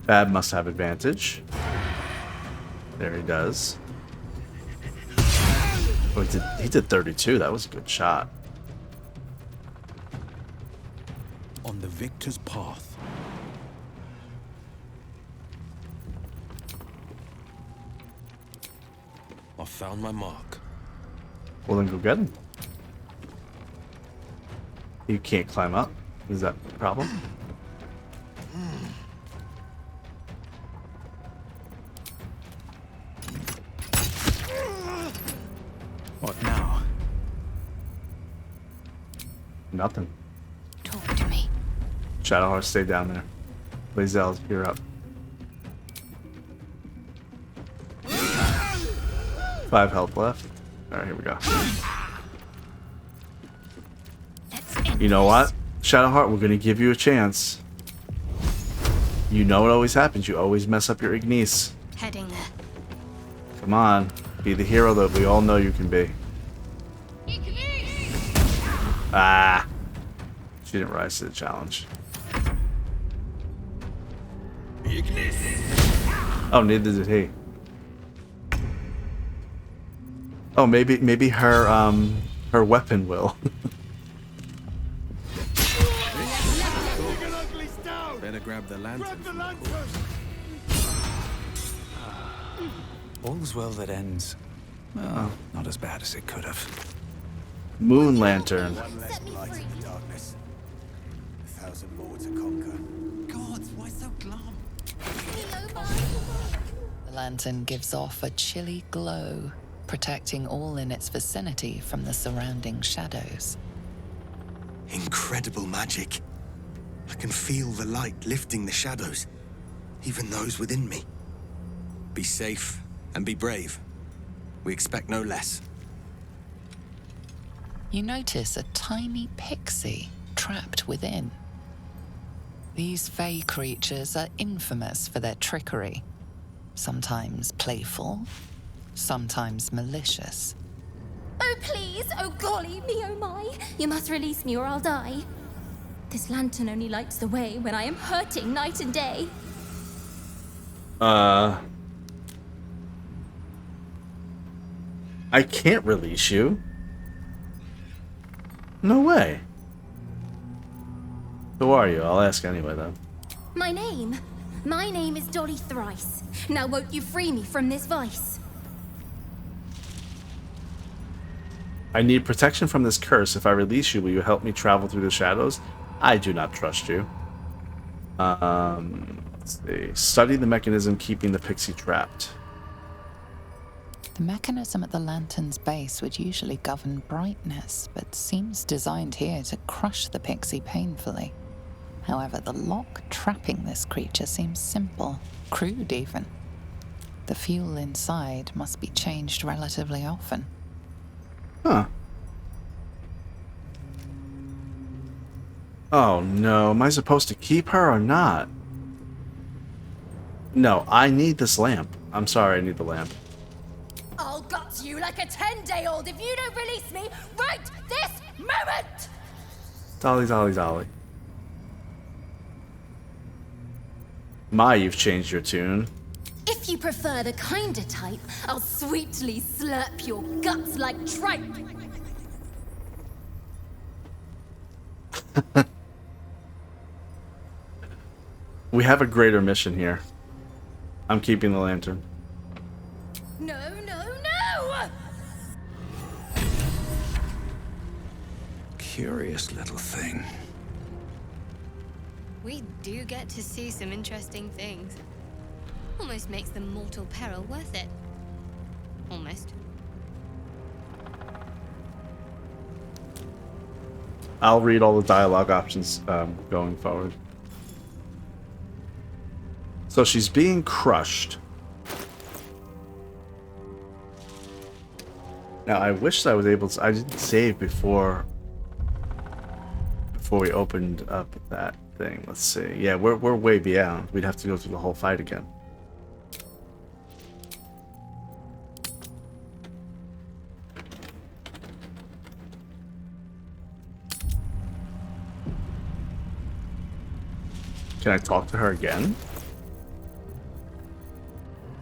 Bab must have advantage. There he does. Oh, he did 32. That was a good shot. On the victor's path. I found my mark. Well, then go get him. You can't climb up. Is that a problem? What now? Nothing. Talk to me. Shadowheart, stay down there. Lae'zel, you're up. 5 health left. Alright, here we go. You know what? Shadowheart, we're gonna give you a chance. You know it always happens. You always mess up your Ignis. Heading there. Come on. Be the hero that we all know you can be. Ah. She didn't rise to the challenge. Oh, neither did he. Oh, maybe her weapon will. Better grab the lantern. All's well that ends. Well, not as bad as it could have. Moonlantern. One less light in the darkness. 1,000 more to conquer. God, why so glum? The lantern gives off a chilly glow, protecting all in its vicinity from the surrounding shadows. Incredible magic. I can feel the light lifting the shadows, even those within me. Be safe and be brave. We expect no less. You notice a tiny pixie trapped within. These fey creatures are infamous for their trickery. Sometimes playful, sometimes malicious. Oh, please! Oh, golly me, oh my! You must release me or I'll die. This lantern only lights the way when I am hurting night and day. I can't release you. No way. Who are you? I'll ask anyway, though. My name is Dolly Thrice. Now won't you free me from this vice? I need protection from this curse. If I release you, will you help me travel through the shadows? I do not trust you. Let's see. Study the mechanism keeping the pixie trapped. The mechanism at the lantern's base would usually govern brightness, but seems designed here to crush the pixie painfully. However, the lock trapping this creature seems simple, crude even. The fuel inside must be changed relatively often. Huh. Oh no, am I supposed to keep her or not? No, I need this lamp. I'm sorry, I need the lamp. I'll gut you like a 10-day-old if you don't release me right this moment! Dolly, Dolly, Dolly. My, you've changed your tune. If you prefer the kinder type, I'll sweetly slurp your guts like tripe. We have a greater mission here. I'm keeping the lantern. No, no, no! Curious little thing. We do get to see some interesting things. Almost makes the mortal peril worth it. Almost. I'll read all the dialogue options going forward. So she's being crushed. Now I wish I was able to. I didn't save before we opened up that thing. Let's see. Yeah, we're way beyond. We'd have to go through the whole fight again. Can I talk to her again?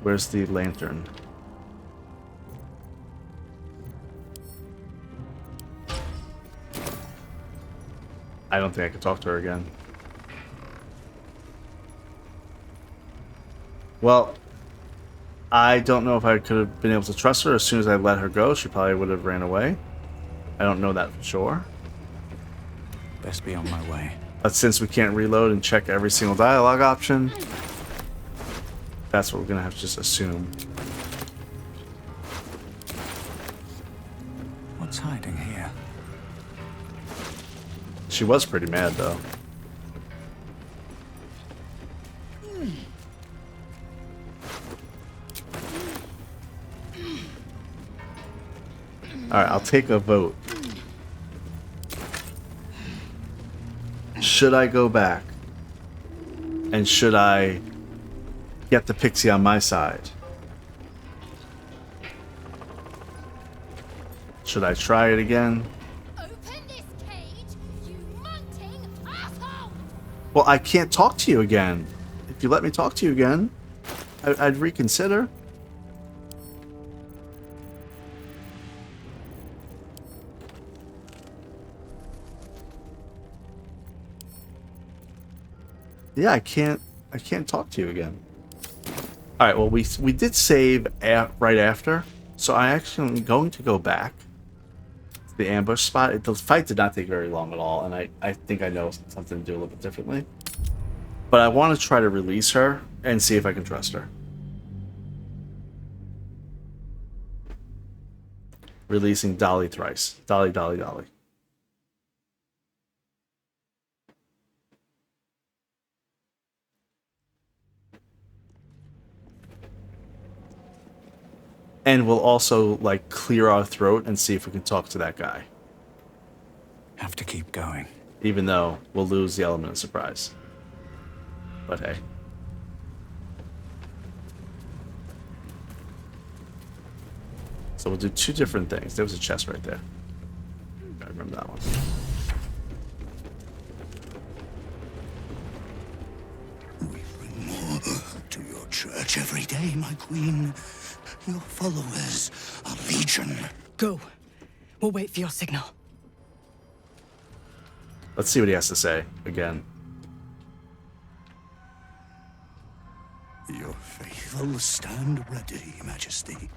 Where's the lantern? I don't think I can talk to her again. Well, I don't know if I could have been able to trust her. As soon as I let her go, she probably would have ran away. I don't know that for sure. Best be on my way. But since we can't reload and check every single dialogue option, that's what we're gonna have to just assume. What's hiding here? She was pretty mad, though. Alright, I'll take a vote. should I go back? And should I get the Pixie on my side? Should I try it again? Well, I can't talk to you again. If you let me talk to you again, I'd reconsider. Yeah, I can't talk to you again. All right, well, we did save right after, so I actually am going to go back to the ambush spot. The fight did not take very long at all, and I think I know something to do a little bit differently. But I want to try to release her and see if I can trust her. Releasing Dolly thrice. Dolly, Dolly, Dolly. And we'll also, like, clear our throat and see if we can talk to that guy. Have to keep going. Even though we'll lose the element of surprise. But hey. So we'll do two different things. There was a chest right there. I remember that one. We bring more to your church every day, my queen. Your followers are legion. Go. We'll wait for your signal. Let's see what he has to say again. Your faithful stand ready, Majesty.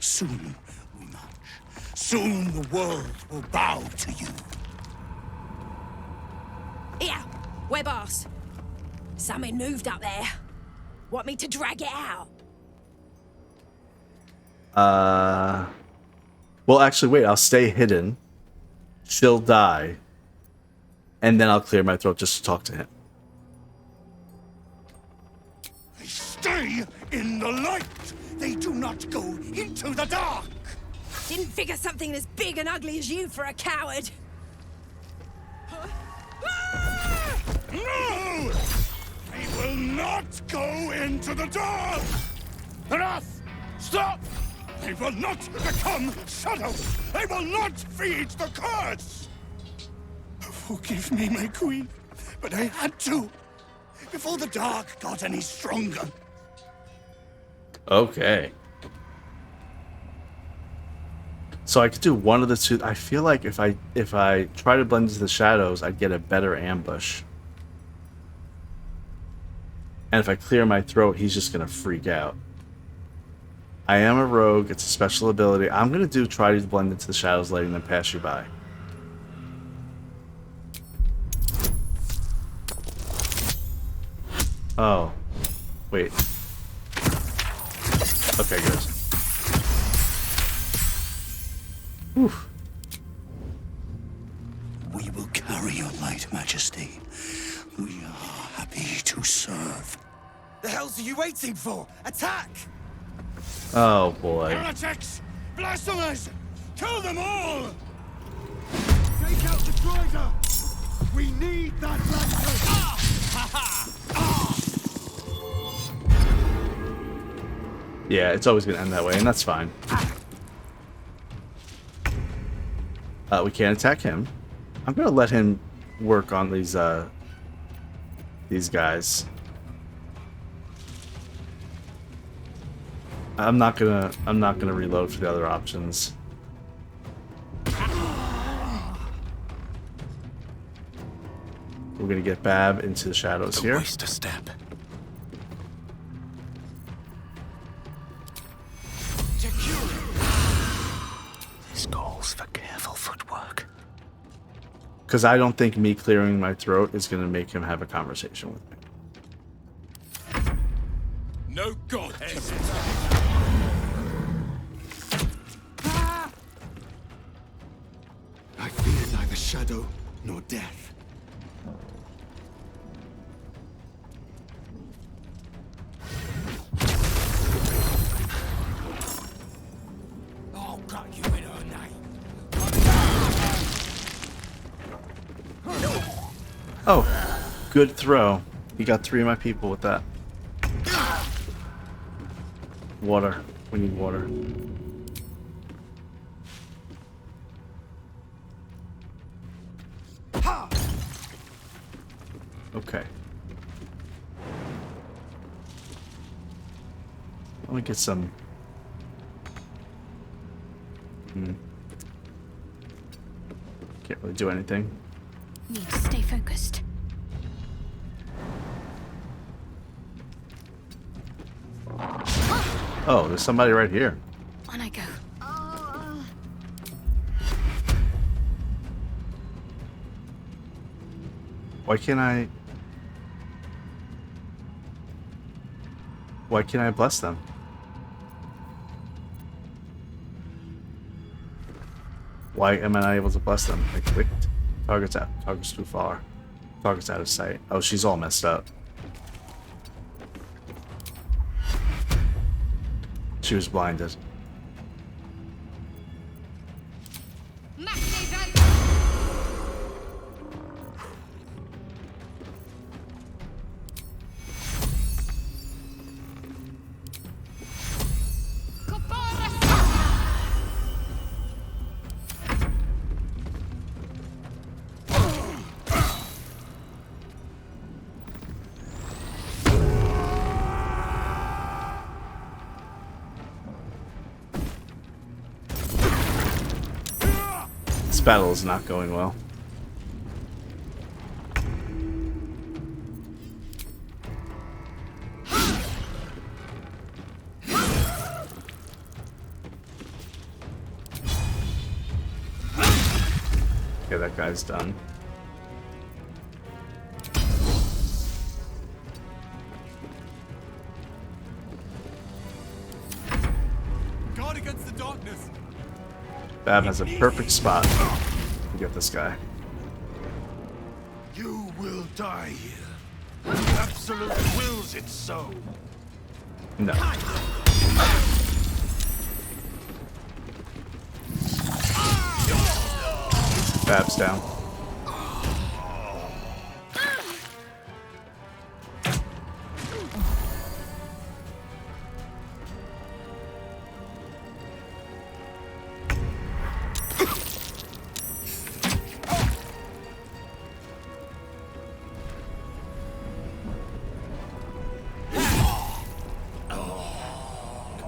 Soon we march. Soon the world will bow to you. Here, we're boss. Something moved up there. Want me to drag it out? Well, actually, wait. I'll stay hidden. She'll die. And then I'll clear my throat just to talk to him. Stay in the light! They do not go into the dark! Didn't figure something as big and ugly as you for a coward. No! They will not go into the dark! Enough! Stop! They will not become shadows! They will not feed the curse! Forgive me, my queen, but I had to. Before the dark got any stronger. Okay. So I could do one of the two. I feel like if I try to blend into the shadows, I'd get a better ambush. And if I clear my throat, he's just gonna freak out. I am a rogue. It's a special ability. I'm gonna try to blend into the shadows, letting them pass you by. Oh, wait. Okay, good. Oof. We will carry your light, Majesty. We are happy to serve. The hell's are you waiting for? Attack! Oh boy. Heretics! Blasphemers! Kill them all! Take out the droider! We need that lantern! Ha ha! Yeah, it's always gonna end that way, and that's fine. We can't attack him. I'm gonna let him work on these guys. I'm not gonna reload for the other options. We're gonna get Bab into the shadows here. Waste a step. This calls for careful footwork. Because I don't think me clearing my throat is gonna make him have a conversation with me. No god! I fear neither shadow nor death. I'll cut you in her name. Oh, good throw. You got 3 of my people with that. Water. We need water. Okay. Let me get some. Can't really do anything. Need to stay focused. Oh, there's somebody right here. On I go. Why can't I? Why can't I bless them? Why am I not able to bless them? I clicked. Target's out. Target's too far. Target's out of sight. Oh, she's all messed up. She was blinded. This battle is not going well. Okay, that guy's done. Guard against the darkness. Bab has a perfect spot to get this guy. You will die here. Absolute wills it so. No. Bab's down.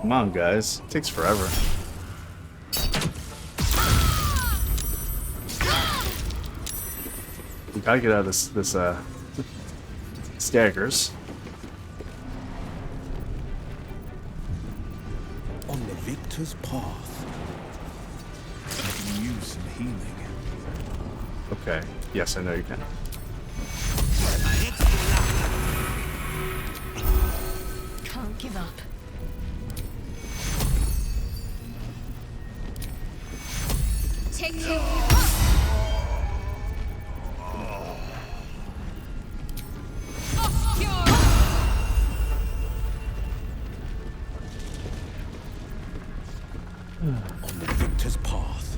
Come on, guys. It takes forever. We gotta get out of this staggers. On the victor's path. I can use some healing. Okay. Yes, I know you can. Can't give up. Take you. On the victor's path.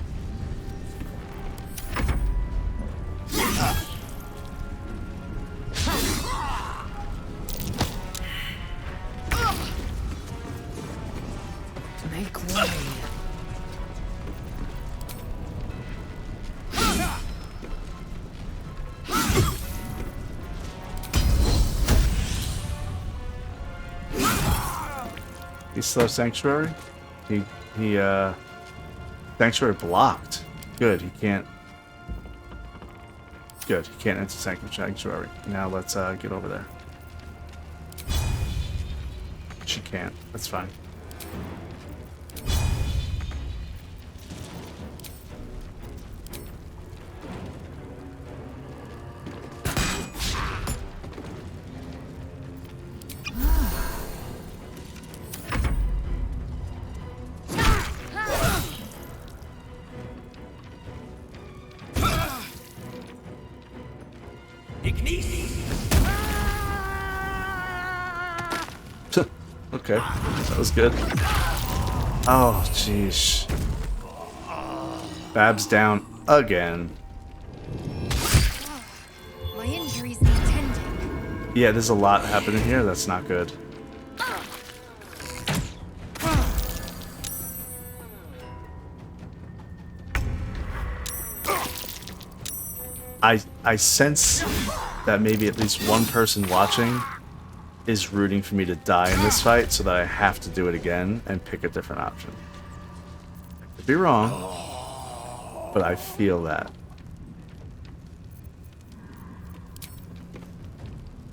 Make way. He still have Sanctuary? Sanctuary blocked. Good, he can't. Good, he can't enter Sanctuary. Now let's get over there. She can't. That's fine. Okay, that was good. Oh, jeez. Bab's down again. My injuries Yeah, there's a lot happening here. That's not good. I sense that maybe at least one person watching is rooting for me to die in this fight so that I have to do it again and pick a different option. Could be wrong, but I feel that.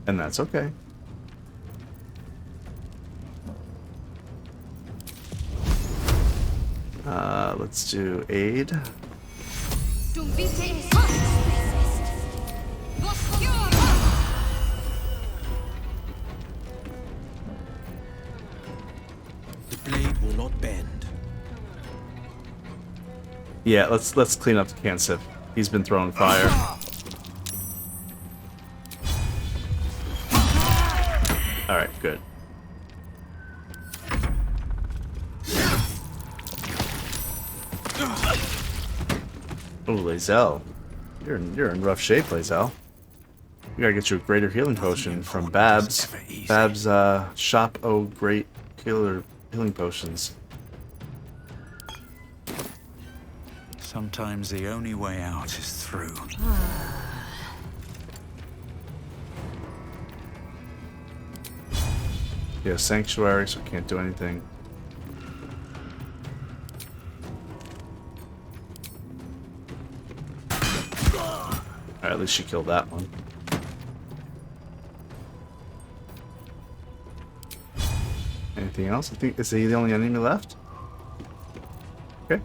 And that's okay. Let's do aid. The blade will not bend. Yeah, let's clean up the Cansip. He's been throwing fire. Alright, good. Oh, Lae'zel. You're in rough shape, Lae'zel. We gotta get you a greater healing potion from Babs. Babs, shop great healing potions. Sometimes the only way out is through. Yeah, sanctuary, so can't do anything. Alright, at least she killed that one. Anything else? I think, is he the only enemy left? Okay.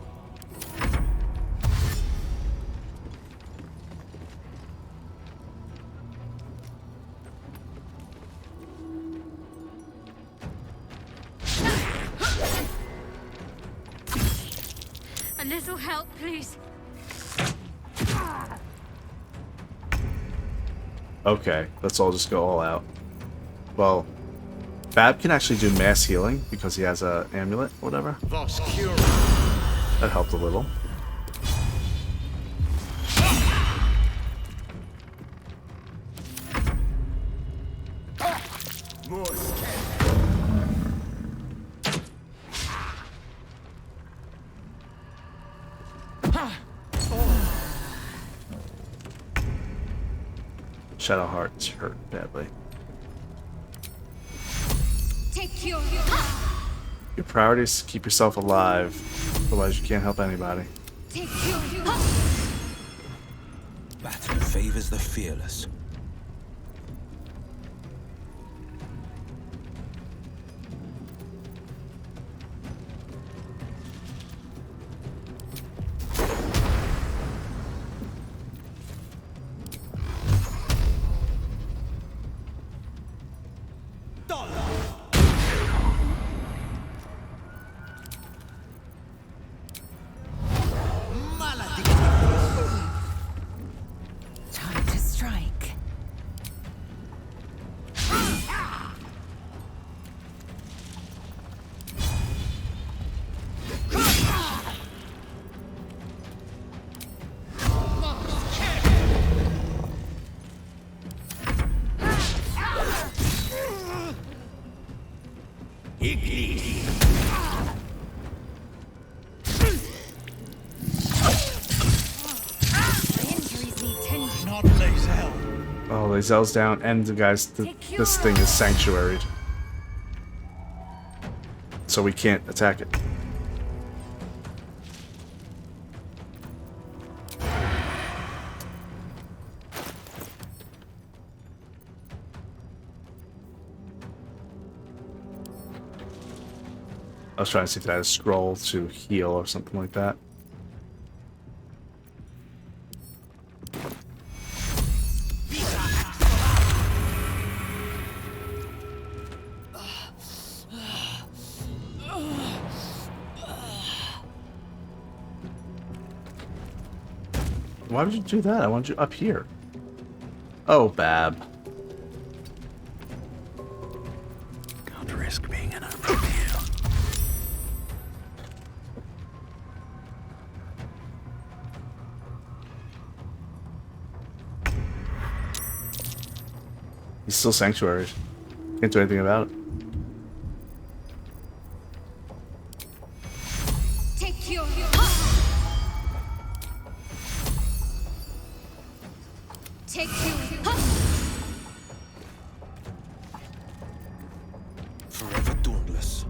A little help, please. Okay, let's all just go all out. Well, Bab can actually do mass healing because he has a amulet, whatever. That helped a little. Shadowheart's hurt badly. Take your Your priority is to keep yourself alive, otherwise you can't help anybody. Battle favors the fearless. Time to strike. Oh, Lae'zel's down, and the guys, this thing is sanctuaried. So we can't attack it. I was trying to see if I had a scroll to heal or something like that. Why would you do that? I want you up here. Oh, Bab. Can't risk being inappropriate. He's still sanctuary. Can't do anything about it. Take your... Take your... Forever dauntless.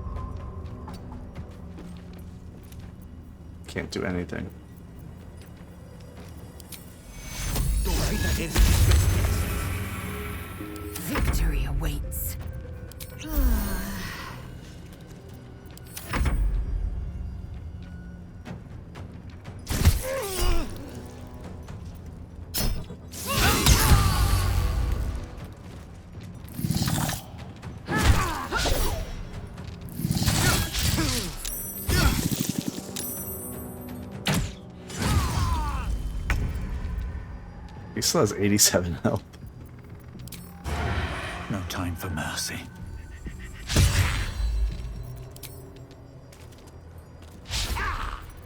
Can't do anything. Victory awaits. He still has 87 health. No time for mercy.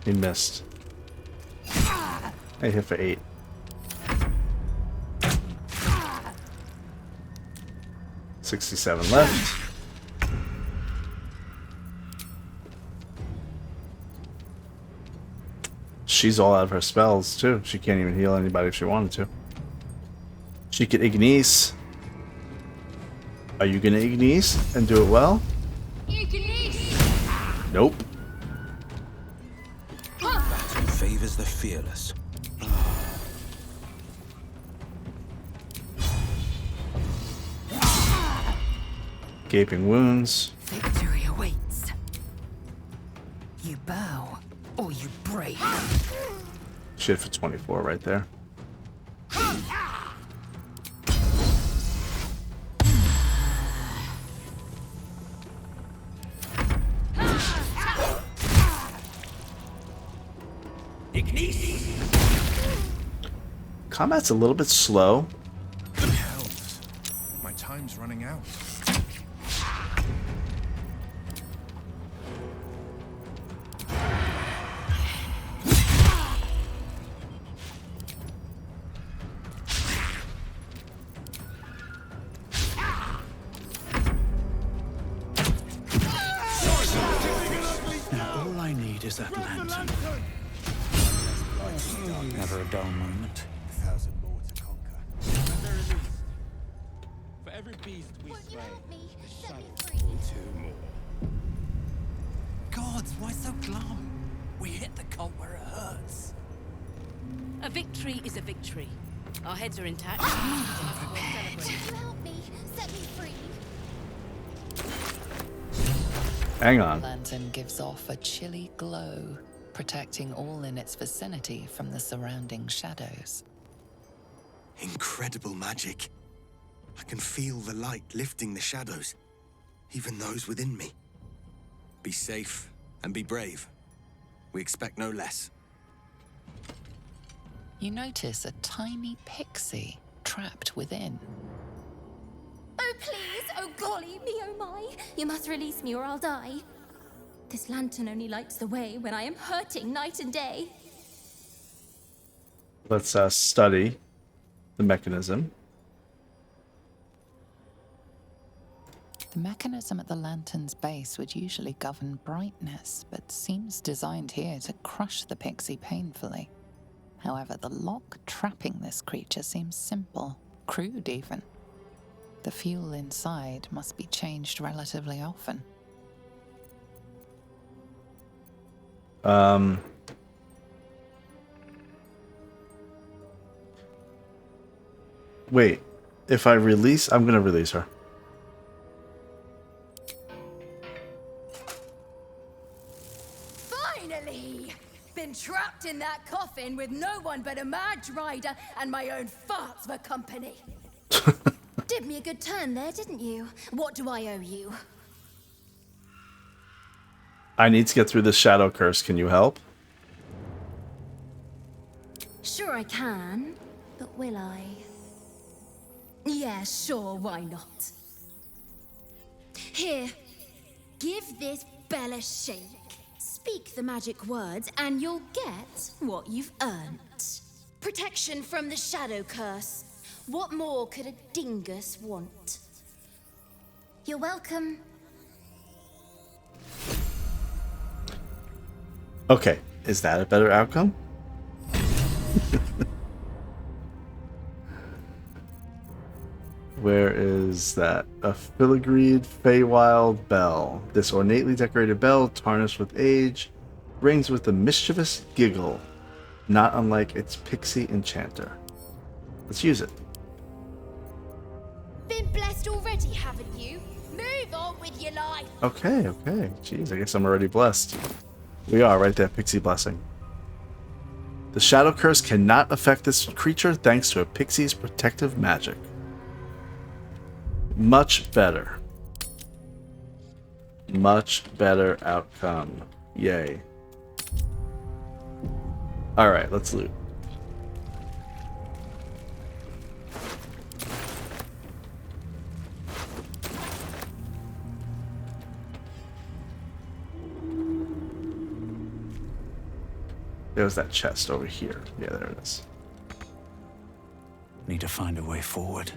He missed. I hit for 8. $67 left. She's all out of her spells too. She can't even heal anybody if she wanted to. She could Ignis. Are you gonna Ignis and do it well? Nope. Battle favors the fearless. Gaping wounds. Victory awaits. You bow or you break. Shit for 24 right there. Combat's a little bit slow. Hells. My time's running out. Now all I need is that lantern. Never a dull moment. 1,000 more to conquer. And they're released. For every beast we slay, the shadow will 2 more. Gods, why so glum? We hit the cult where it hurts. A victory is a victory. Our heads are intact. Help me. Set me free. Hang on. The lantern gives off a chilly glow, protecting all in its vicinity from the surrounding shadows. Incredible magic. I can feel the light lifting the shadows, even those within me. Be safe and be brave. We expect no less. You notice a tiny pixie trapped within. Oh, please! Oh, golly, me oh my! You must release me or I'll die. This lantern only lights the way when I am hurting night and day. Let's study the mechanism. The mechanism at the lantern's base would usually govern brightness, but seems designed here to crush the pixie painfully. However, the lock trapping this creature seems simple, crude even. The fuel inside must be changed relatively often. Wait. If I release, I'm gonna release her. Finally! Been trapped in that coffin with no one but a mad rider and my own farts for company. Did me a good turn there, didn't you? What do I owe you? I need to get through this shadow curse. Can you help? Sure I can, but will I? Yeah, sure, why not? Here, give this bell a shake. Speak the magic words and you'll get what you've earned. Protection from the shadow curse. What more could a dingus want? You're welcome. Okay, is that a better outcome? Where is that? A filigreed Feywild bell. This ornately decorated bell, tarnished with age, rings with a mischievous giggle, not unlike its pixie enchanter. Let's use it. Been blessed already, haven't you? Move on with your life. Okay, okay. Jeez, I guess I'm already blessed. We are right there, pixie blessing. The shadow curse cannot affect this creature thanks to a pixie's protective magic. Much better. Much better outcome. Yay. Alright, let's loot. There's that chest over here. Yeah, there it is. Need to find a way forward.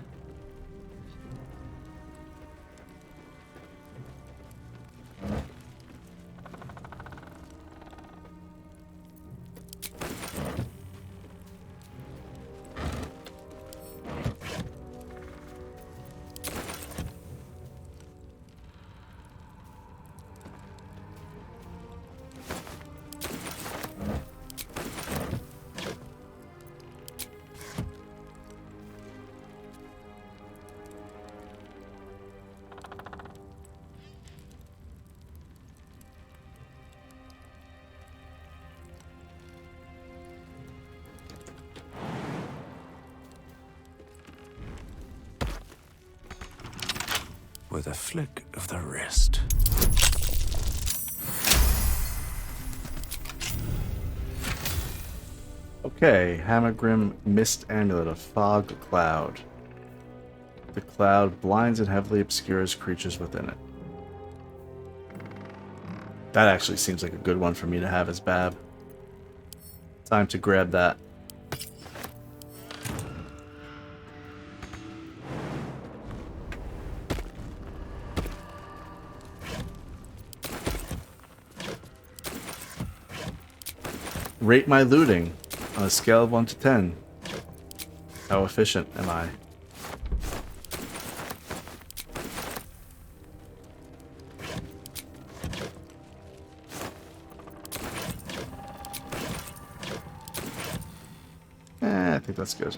With a flick of the wrist. Okay, Hammergrim Mist Amulet, a fog cloud. The cloud blinds and heavily obscures creatures within it. That actually seems like a good one for me to have as Bab. Time to grab that. Rate my looting on a scale of 1 to 10. How efficient am I? I think that's good.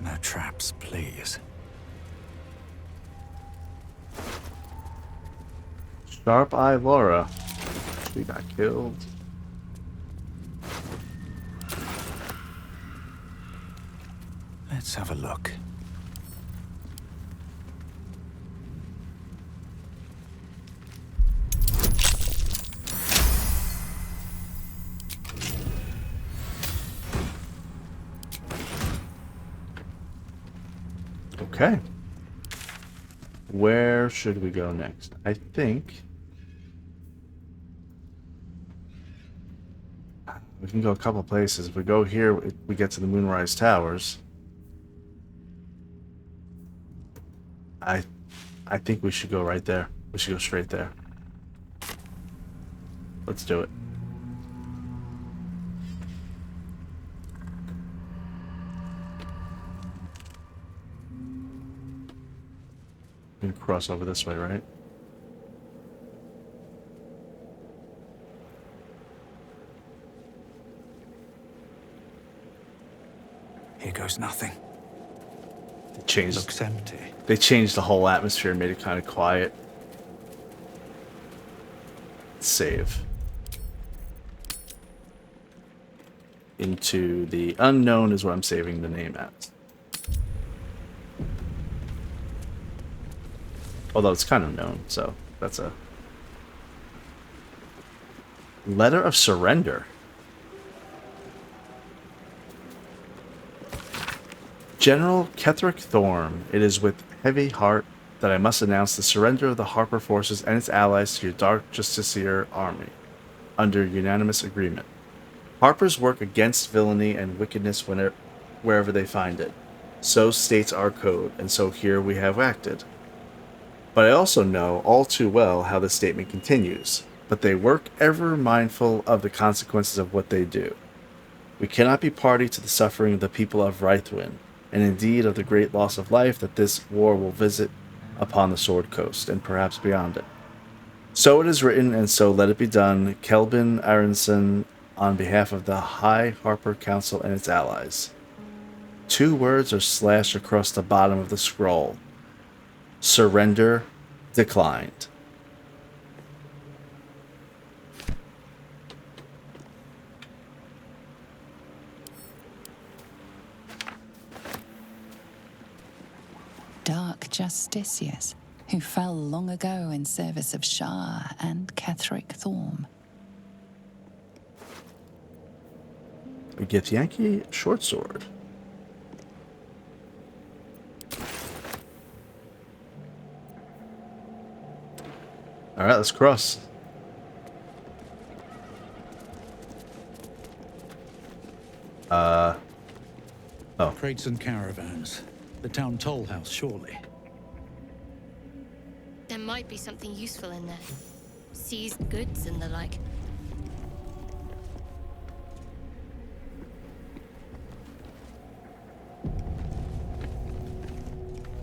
No traps, please. Sharp Eye Laura. She got killed. Let's have a look. Okay. Where should we go next? I think we can go a couple places. If we go here, we get to the Moonrise Towers. I think we should go right there. We should go straight there. Let's do it. We can cross over this way, right? Here goes nothing. They changed. Looks empty. They changed the whole atmosphere and made it kind of quiet. Save. Into the unknown is where I'm saving the name at. Although it's kind of known, so that's a... Letter of surrender. General Ketherick Thorm, it is with heavy heart that I must announce the surrender of the Harper forces and its allies to your Dark Justiciar army, under unanimous agreement. Harpers work against villainy and wickedness wherever they find it. So states our code, and so here we have acted. But I also know all too well how the statement continues, but they work ever mindful of the consequences of what they do. We cannot be party to the suffering of the people of Reithwin, and indeed of the great loss of life that this war will visit upon the Sword Coast, and perhaps beyond it. So it is written, and so let it be done, Kelvin Aronson, on behalf of the High Harper Council and its allies. 2 words are slashed across the bottom of the scroll. Surrender declined. Dark justiciars who fell long ago in service of Shah and Ketherick Thorm. A Githyanki short sword. Alright, let's cross. Oh. Crates and caravans. The town tollhouse, surely. There might be something useful in there. Seized goods and the like.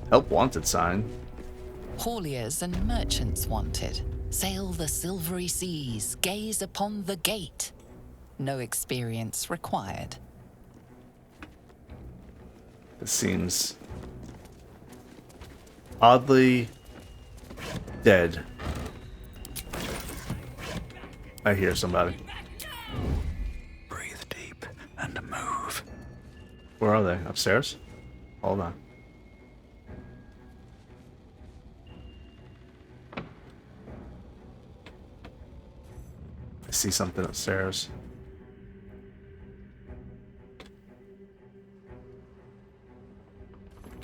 Help wanted sign. Hauliers and merchants wanted. Sail the silvery seas, gaze upon the gate. No experience required. This seems oddly dead. I hear somebody. Breathe deep and move. Where are they? Upstairs? Hold on. I see something upstairs.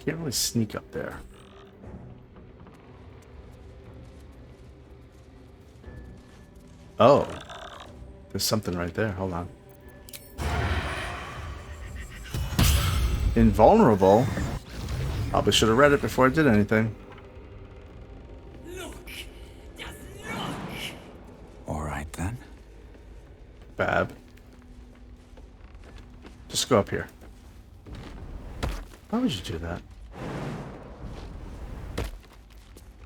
Can't really sneak up there. Oh. There's something right there. Hold on. Invulnerable? Probably should have read it before I did anything. Alright then. Bab. Just go up here. Why would you do that?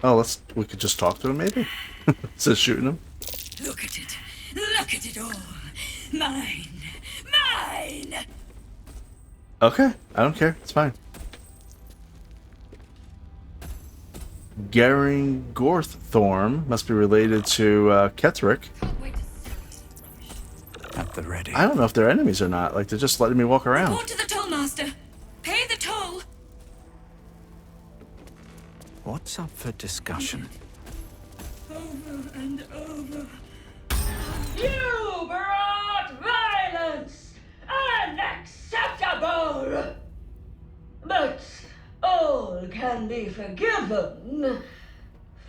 Oh, we could just talk to him, maybe? Instead of shooting him? Look at it. Look at it all. Mine. Mine! Okay, I don't care. It's fine. Gorththorm must be related to Ketherick. At the ready. I don't know if they're enemies or not. Like, they're just letting me walk around. Report to the tollmaster. Pay the toll. What's up for discussion? Over and over. You brought violence! Unacceptable! But all can be forgiven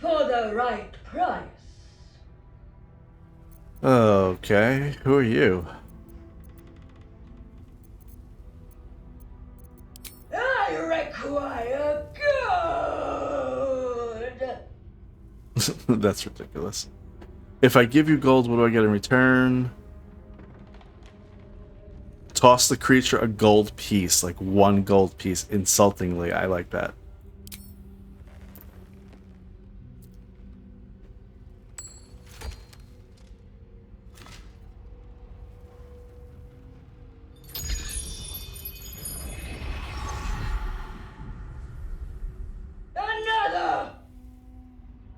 for the right price. Okay, who are you? I require good! That's ridiculous. If I give you gold, what do I get in return? Toss the creature a gold piece, like 1 gold piece, insultingly. I like that.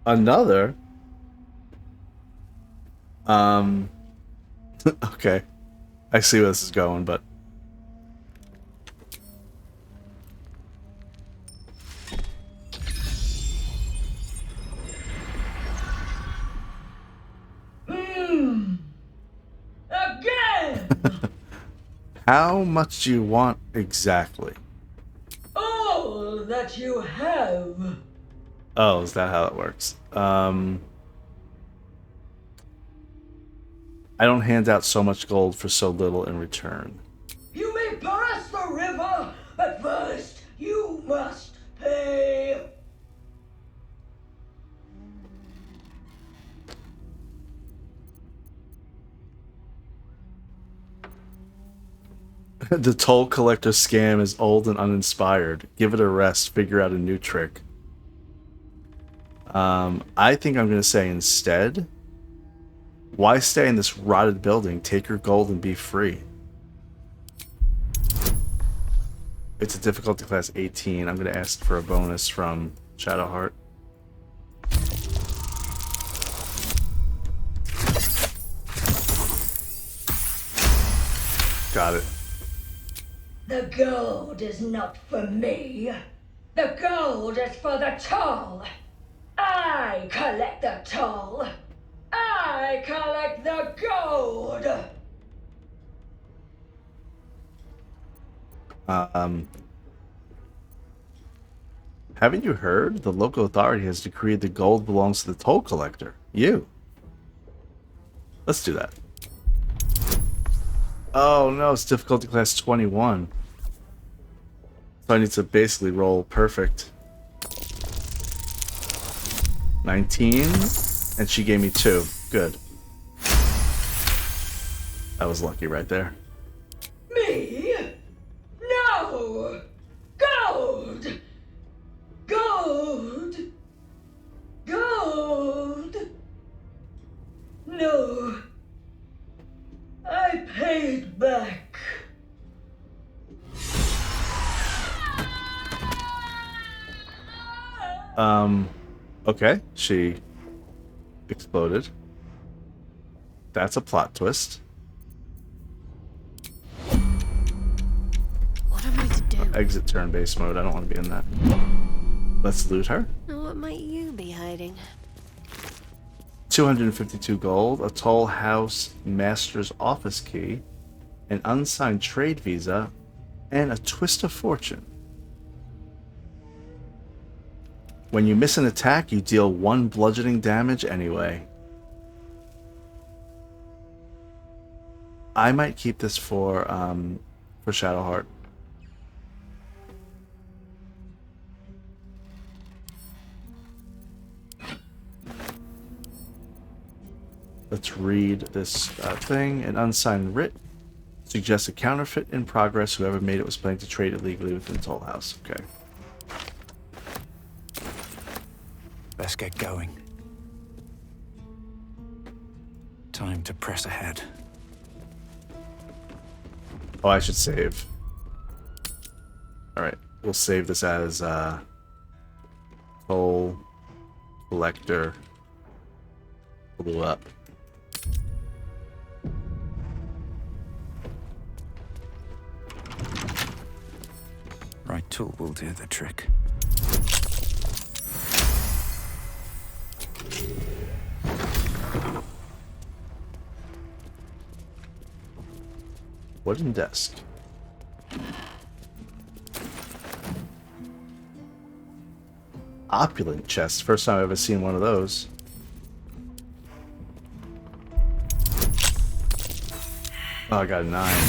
Another? Okay. I see where this is going, but... How much do you want exactly? All that you have. Oh, is that how it works? I don't hand out so much gold for so little in return. You may pass the river, but first you must pay. The toll collector scam is old and uninspired. Give it a rest. Figure out a new trick. I think I'm going to say instead, why stay in this rotted building? Take your gold and be free. It's a difficulty class 18. I'm going to ask for a bonus from Shadowheart. Got it. The gold is not for me. The gold is for the toll. I collect the toll. I collect the gold. Haven't you heard? The local authority has decreed the gold belongs to the toll collector. You. Let's do that. Oh no, it's difficulty class 21. So I need to basically roll perfect. 19, and she gave me 2. Good. That was lucky right there. Me? No! Gold! Gold! Gold! No. I paid back. Okay, she exploded. That's a plot twist. What am I to do? Exit turn-based mode. I don't want to be in that. Let's loot her. What might you be hiding? 252 gold, a toll house master's office key, an unsigned trade visa, and a twist of fortune. When you miss an attack, you deal 1 bludgeoning damage anyway. I might keep this for Shadowheart. Let's read this thing. An unsigned writ suggests a counterfeit in progress. Whoever made it was planning to trade illegally within Tollhouse. Okay. Let's get going. Time to press ahead. Oh, I should save. Alright, we'll save this as toll collector blew up. Right tool will do the trick. Wooden desk. Opulent chest. First time I've ever seen one of those. Oh, I got a 9.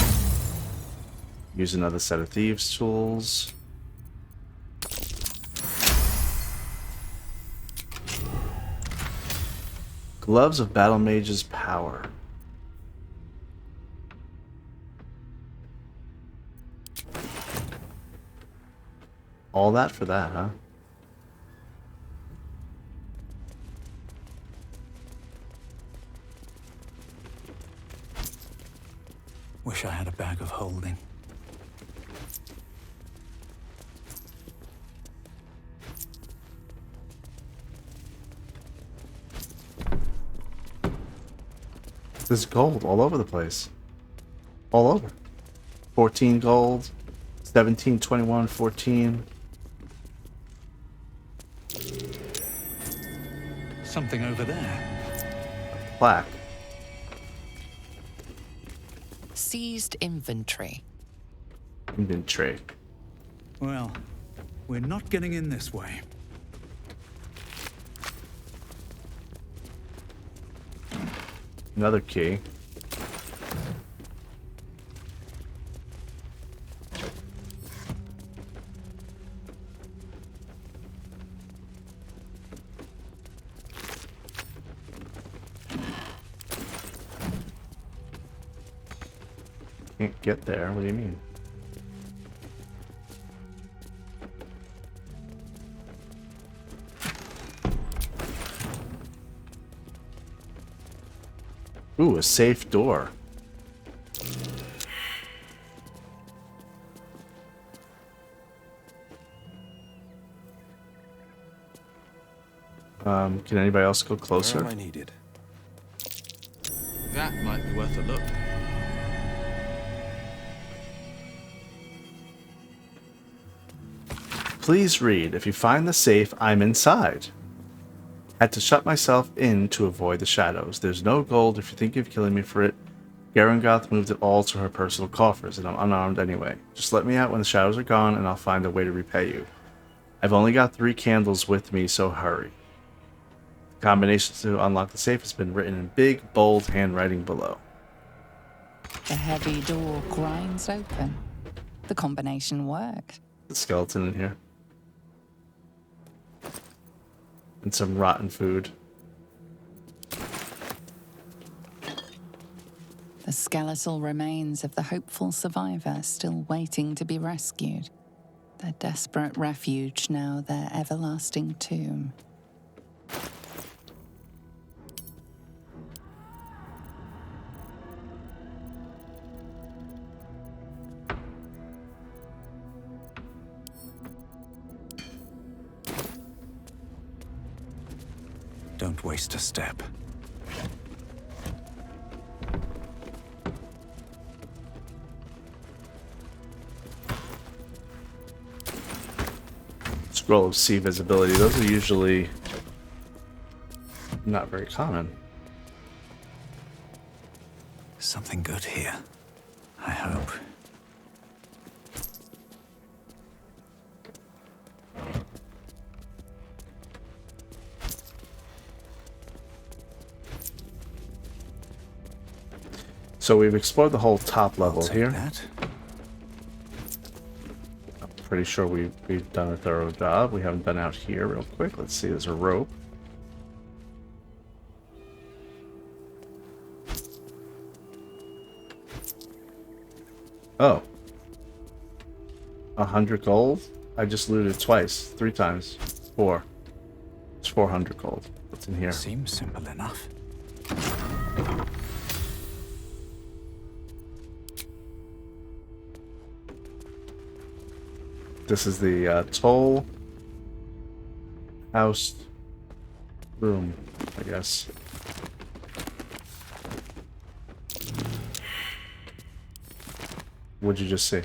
Use another set of thieves' tools. Gloves of Battle Mage's Power. All that for that, huh? Wish I had a bag of holding. There's gold all over the place. All over. 14 gold, 17, 21, 14. Something over there. Plaque. Seized inventory. Inventory. Well, we're not getting in this way. Another key. Can't get there. What do you mean? Ooh, a safe door. Can anybody else go closer? Where am I needed? That might be worth a look. Please read. If you find the safe, I'm inside. Had to shut myself in to avoid the shadows. There's no gold if you think of killing me for it. Garangoth moved it all to her personal coffers, and I'm unarmed anyway. Just let me out when the shadows are gone, and I'll find a way to repay you. I've only got 3 candles with me, so hurry. The combination to unlock the safe has been written in big, bold handwriting below. The heavy door grinds open. The combination worked. The skeleton in here. And some rotten food. The skeletal remains of the hopeful survivor still waiting to be rescued. Their desperate refuge now their everlasting tomb. Don't waste a step. Scroll of sea visibility. Those are usually not very common. Something good here, I hope. So we've explored the whole top level here. I'm pretty sure we've done a thorough job. We haven't been out here real quick. Let's see, there's a rope. Oh. 100 gold? I just looted twice. 3 times. 4. It's 400 gold. What's in here? Seems simple enough. This is the toll house room, I guess. What'd you just say?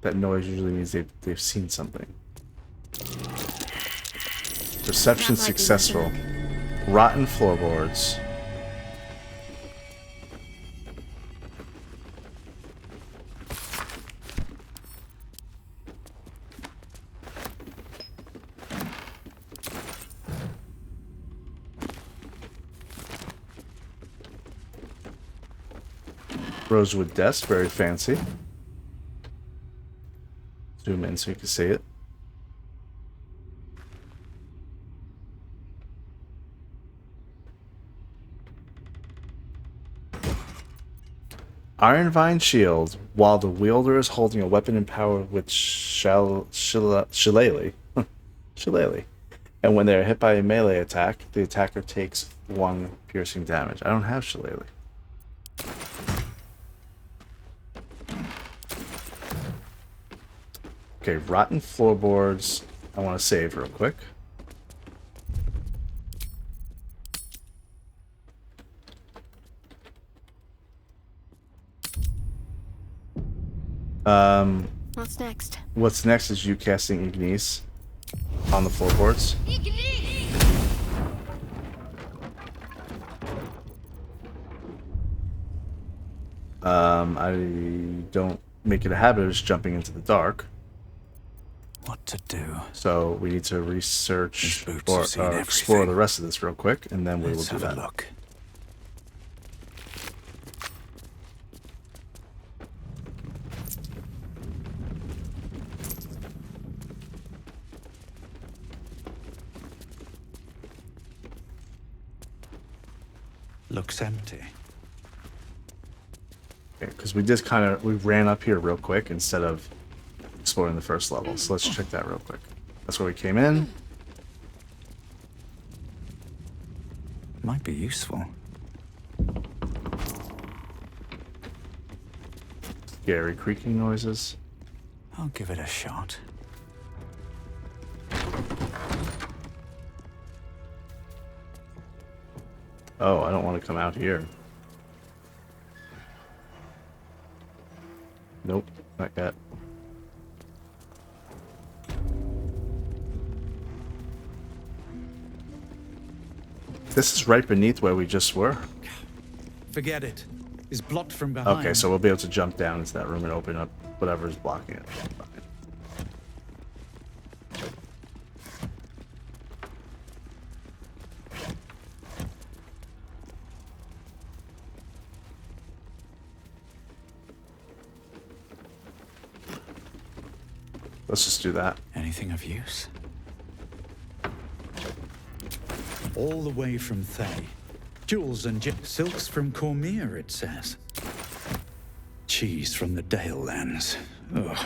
That noise usually means they've seen something. Perception successful. Rotten floorboards. Rosewood desk, very fancy. Zoom in so you can see it. Iron Vine shield, while the wielder is holding a weapon empowered with shillelagh. Shillelagh. And when they are hit by a melee attack, the attacker takes 1 piercing damage. I don't have shillelagh. Okay, rotten floorboards. I want to save real quick. What's next? What's next is you casting Ignis on the floorboards. I don't make it a habit of just jumping into the dark. What to do? So we need to research or seen explore everything. the rest of this real quick, and then we will Let's do have a that. look. Looks empty. Because we just we ran up here real quick instead of exploring the first level. So let's check that real quick. That's where we came in. Might be useful. Scary creaking noises. I'll give it a shot. Oh, I don't want to come out here. Nope, not yet. This is right beneath where we just were. Forget it. It's blocked from behind. Okay, so we'll be able to jump down into that room and open up whatever is blocking it. Let's just do that. Anything of use? All the way from Thay. Jewels and silks from Cormier, it says. Cheese from the Dale lands. Ugh.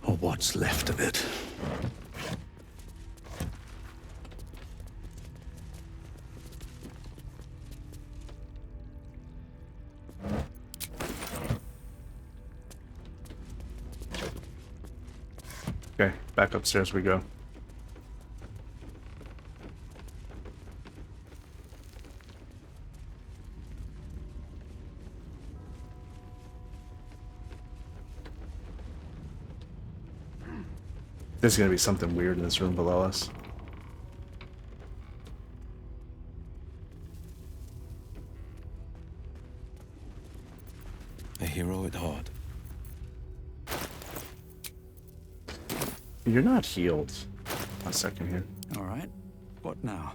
Or what's left of it. Okay, back upstairs we go. There's gonna be something weird in this room below us. A hero at heart. You're not healed. 1 second here. All right. What now?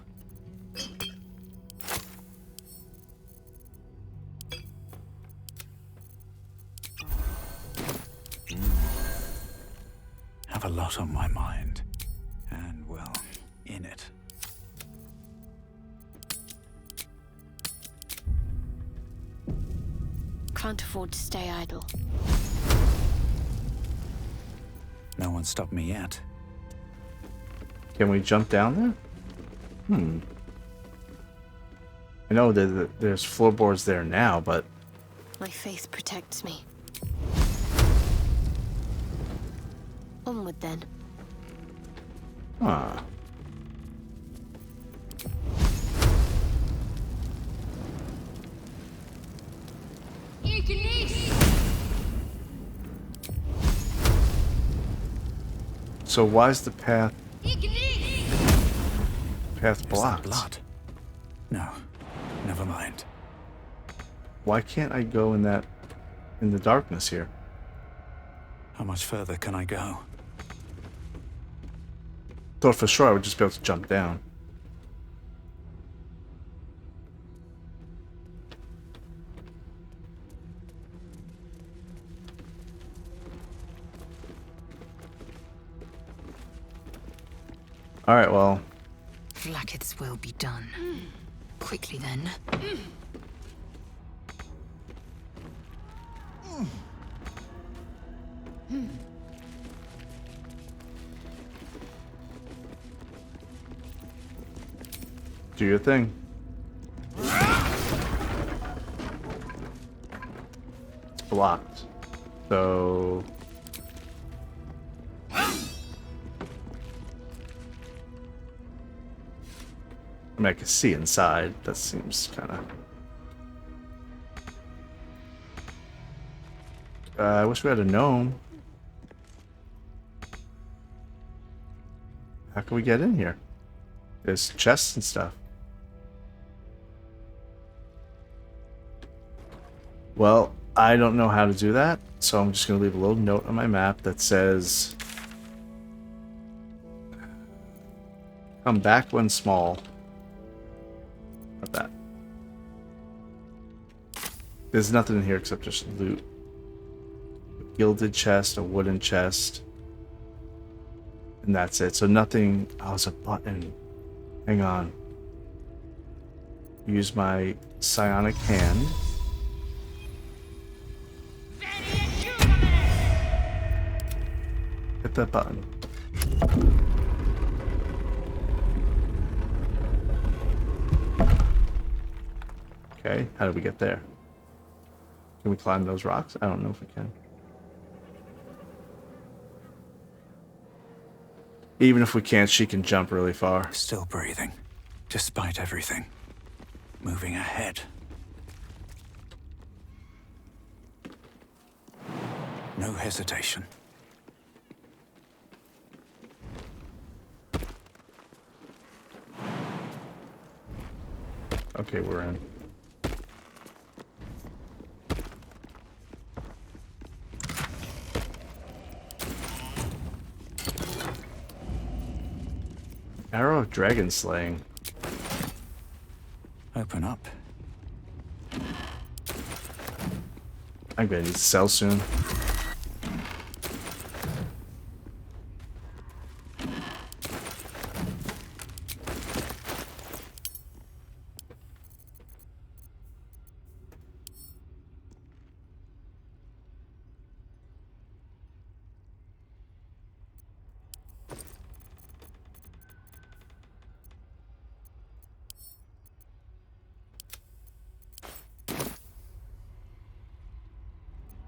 Have a lot on my mind. And, well, in it. Can't afford to stay idle. No one stopped me yet. Can we jump down there? I know that there's floorboards there now, but... My faith protects me. Onward then. Ah. So why is the path blocked? Blood? No, never mind. Why can't I go in the darkness here? How much further can I go? Thought for sure I would just be able to jump down. Alright, well. Vlaakith's will be done. Quickly then. Do your thing. It's blocked. So... I mean, I can see inside. That seems kind of... I wish we had a gnome. How can we get in here? There's chests and stuff. Well, I don't know how to do that, so I'm just going to leave a little note on my map that says, come back when small. Like that. There's nothing in here except just loot. A gilded chest, a wooden chest, and that's it. So nothing. Oh, there's a button. Hang on. Use my psionic hand. Hit that button. Okay, how did we get there? Can we climb those rocks? I don't know if we can. Even if we can't, she can jump really far. Still breathing, despite everything. Moving ahead. No hesitation. Okay, we're in. Arrow of dragon slaying. Open up. I'm gonna need to sell soon.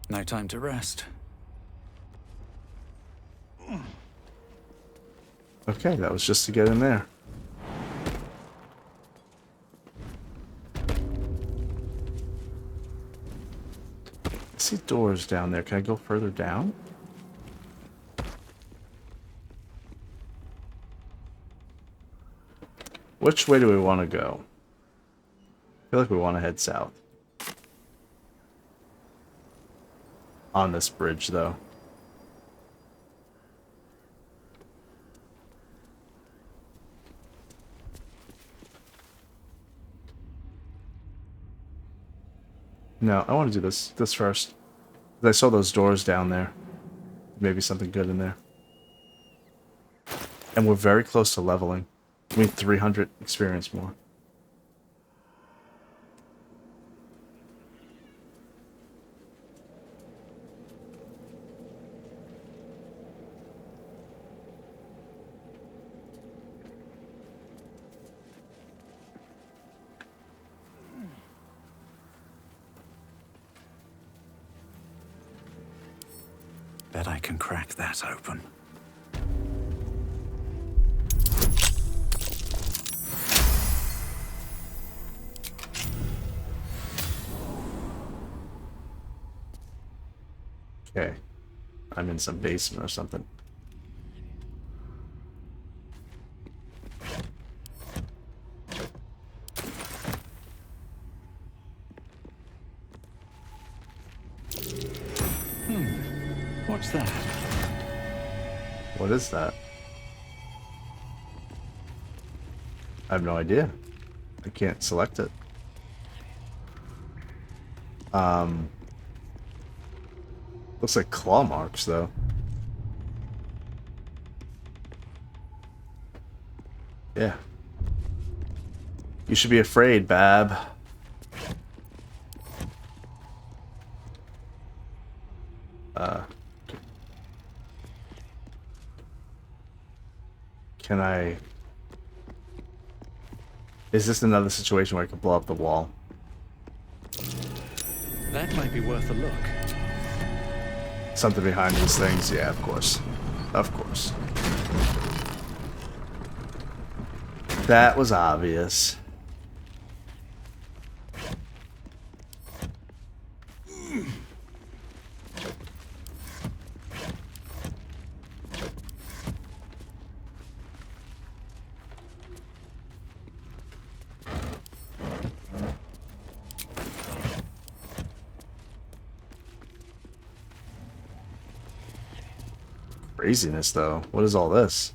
No time to rest. Okay, that was just to get in there. I see doors down there. Can I go further down? Which way do we want to go? I feel like we want to head south. On this bridge, though. No, I want to do this first. I saw those doors down there. Maybe something good in there. And we're very close to leveling. We need 300 experience more. Bet I can crack that open. Okay. I'm in some basement or something. What's that? What is that? I have no idea. I can't select it. Looks like claw marks, though. Yeah. You should be afraid, Bab. Can I... Is this another situation where I can blow up the wall? That might be worth a look. Something behind these things? Yeah, of course. Of course. That was obvious. Craziness, though. What is all this?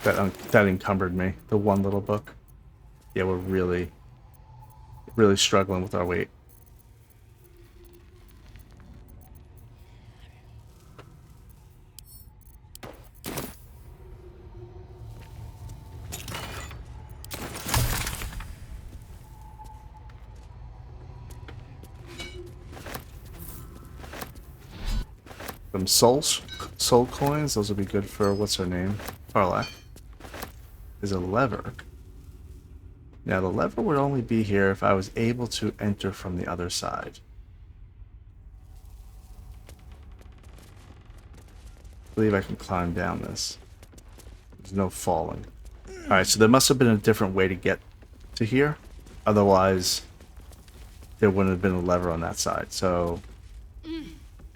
That encumbered me. The one little book. Yeah, we're really struggling with our weight. Some soul coins. Those will be good for what's her name? Parlak. Is a lever. Now the lever would only be here if I was able to enter from the other side. I believe I can climb down this. There's no falling. Alright, so there must have been a different way to get to here. Otherwise, there wouldn't have been a lever on that side. So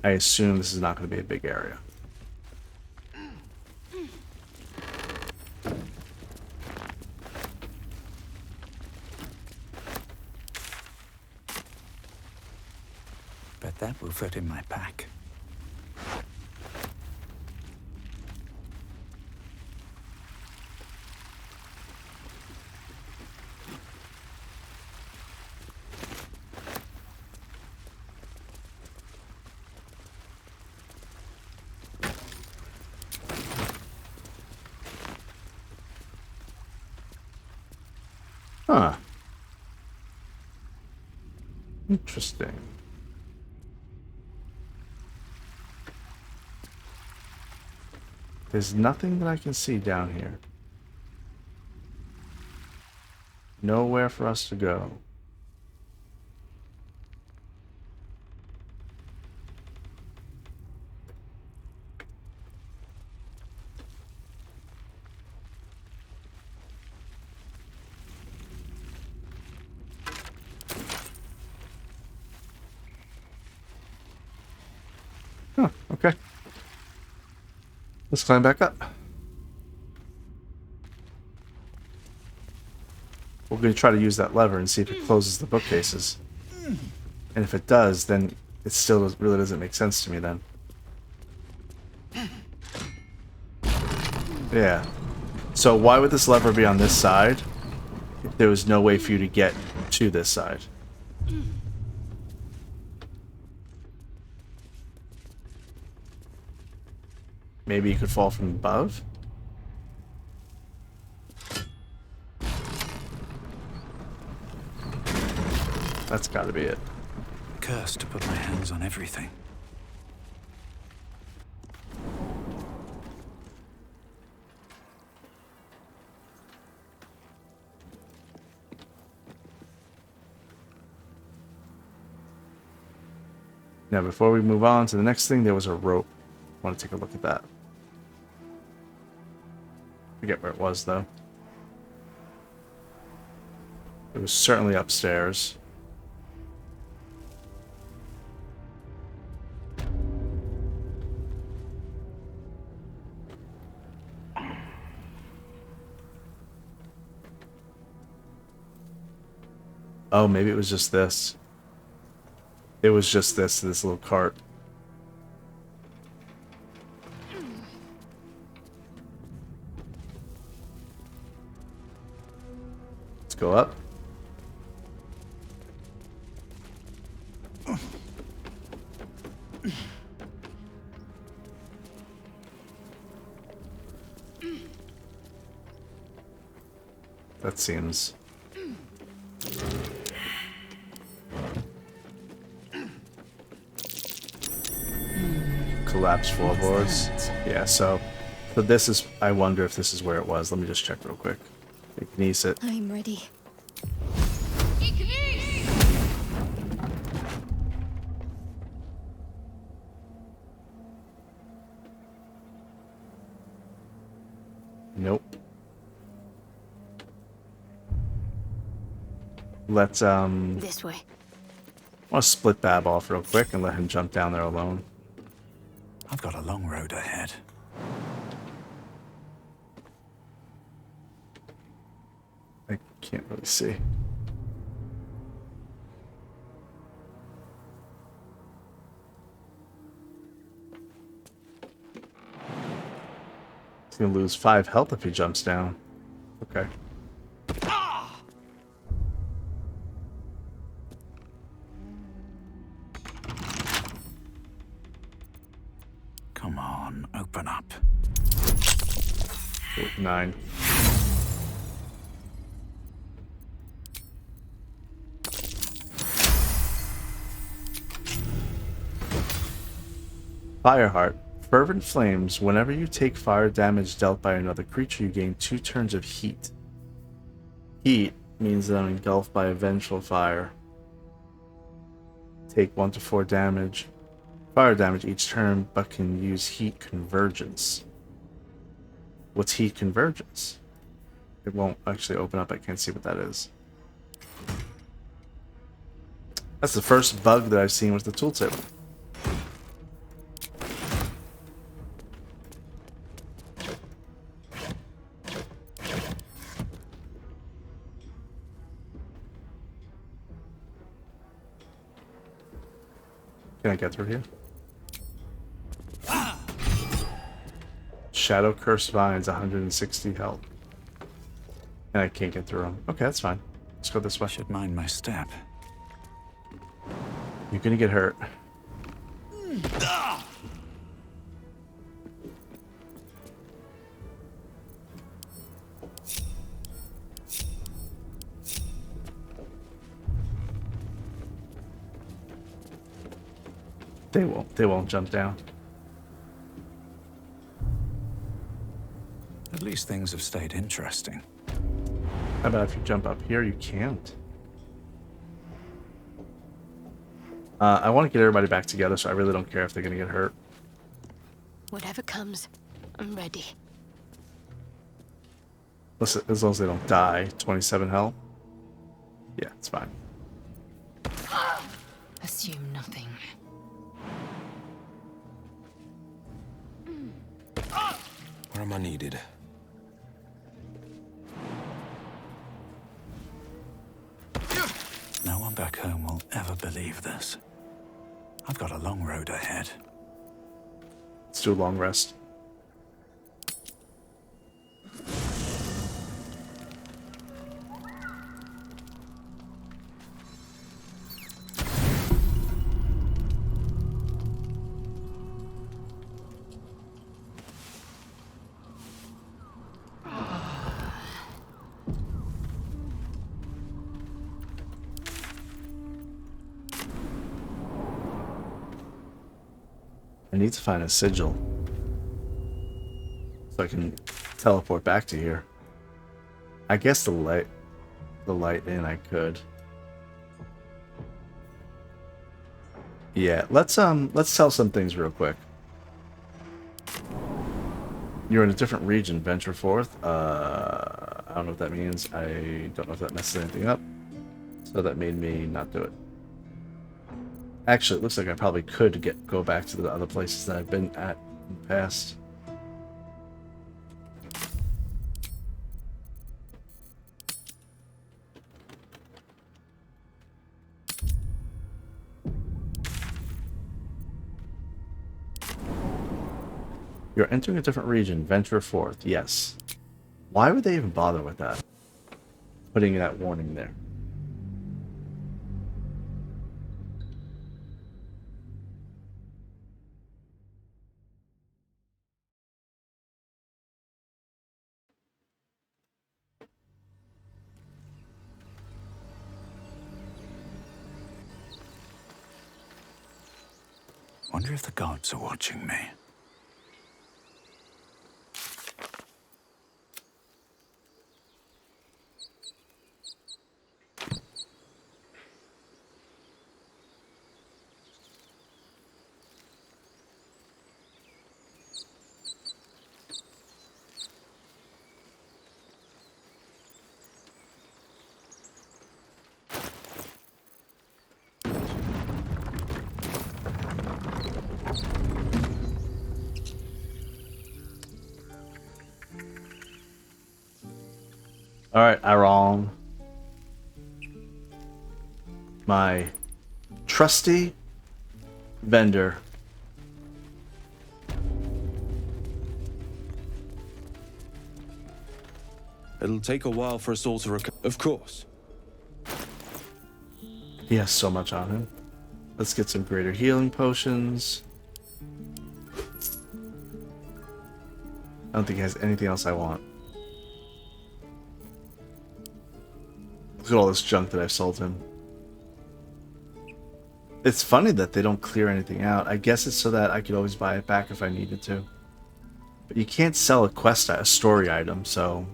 I assume this is not going to be a big area. Bet that will fit in my pack. Huh. Interesting. There's nothing that I can see down here. Nowhere for us to go. Huh, okay. Let's climb back up. We're going to try to use that lever and see if it closes the bookcases. And if it does, then it still really doesn't make sense to me then. Yeah. So why would this lever be on this side if there was no way for you to get to this side? Maybe you could fall from above? That's gotta be it. Cursed to put my hands on everything. Now, before we move on to the next thing, there was a rope. I want to take a look at that. Forget where it was, though. It was certainly upstairs. Oh, maybe it was just this. It was just this little cart. Let's go up. That seems... Collapsed floorboards. Yeah, so this is... I wonder if this is where it was. Let me just check real quick. Ignise it. I'm ready. Nope. Let's This way. I want to split Bab off real quick and let him jump down there alone. I've got a long road ahead. I can't really see. He's gonna lose 5 health if he jumps down. Okay. Come on, open up. 9. Fireheart. Fervent flames. Whenever you take fire damage dealt by another creature, you gain 2 turns of heat. Heat means that I'm engulfed by a vengeful fire. Take 1 to 4 damage. Fire damage each turn, but can use heat convergence. What's heat convergence? It won't actually open up. I can't see what that is. That's the first bug that I've seen with the tooltip. Can I get through here? Shadow Curse Vines, 160 health. And I can't get through them. Okay, that's fine. Let's go this way. Should mind my step. You're gonna get hurt. They won't jump down. At least things have stayed interesting. How about if you jump up here? You can't. I want to get everybody back together, so I really don't care if they're gonna get hurt. Whatever comes, I'm ready. Listen, as long as they don't die. 27 health. Yeah, it's fine. Assume nothing. Where am I needed? No one back home will ever believe this. I've got a long road ahead. Let's do a long rest. I need to find a sigil so I can teleport back to here. I guess the light in I could. Yeah, let's tell some things real quick. You're in a different region, venture forth. I don't know what that means. I don't know if that messes anything up. So that made me not do it. Actually, it looks like I probably could go back to the other places that I've been at in the past. You're entering a different region. Venture forth. Yes. Why would they even bother with that? Putting that warning there. Wonder if the gods are watching me. Alright, Arron. My trusty vendor. It'll take a while for us all to recover. Of course. He has so much on him. Let's get some greater healing potions. I don't think he has anything else I want. Look at all this junk that I've sold him. It's funny that they don't clear anything out. I guess it's so that I could always buy it back if I needed to. But you can't sell a quest, a story item, so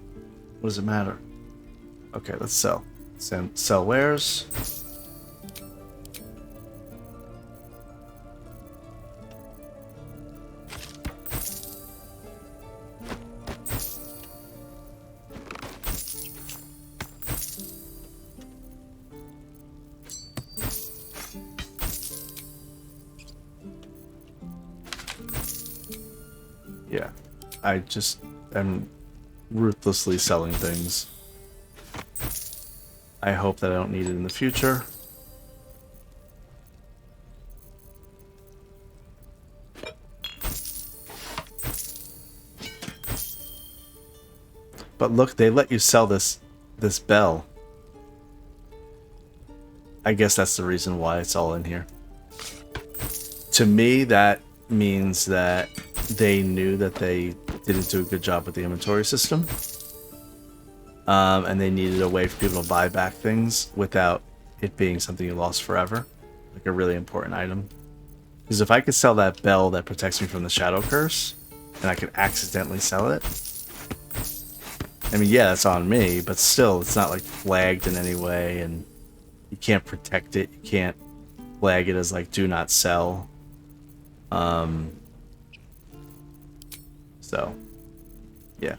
what does it matter? Okay, let's sell. Sell wares. Yeah, I just am ruthlessly selling things. I hope that I don't need it in the future. But look, they let you sell this bell. I guess that's the reason why it's all in here. To me, that means that they knew that they didn't do a good job with the inventory system. And they needed a way for people to buy back things without it being something you lost forever. Like a really important item. Because if I could sell that bell that protects me from the Shadow Curse, and I could accidentally sell it, I mean, yeah, that's on me, but still, it's not like flagged in any way, and you can't protect it. You can't flag it as like, do not sell. So, yeah.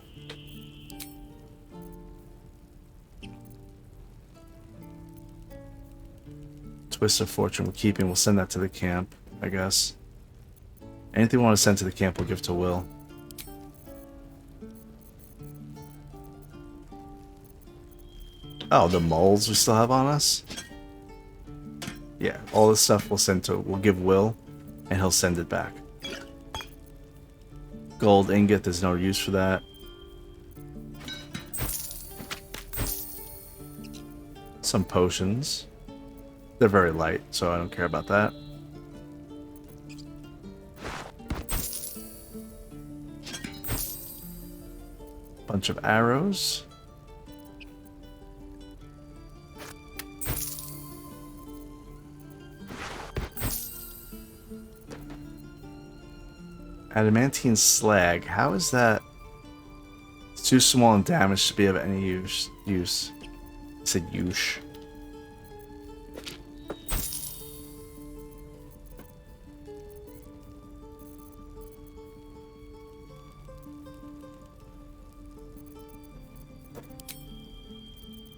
Twist of Fortune we're keeping. We'll send that to the camp, I guess. Anything we want to send to the camp, we'll give to Wyll. Oh, the moles we still have on us? Yeah, all this stuff we'll give Wyll, and he'll send it back. Gold ingot, there's no use for that. Some potions. They're very light, so I don't care about that. Bunch of arrows. Adamantine slag. How is that? It's too small in damage to be of any use. I said use.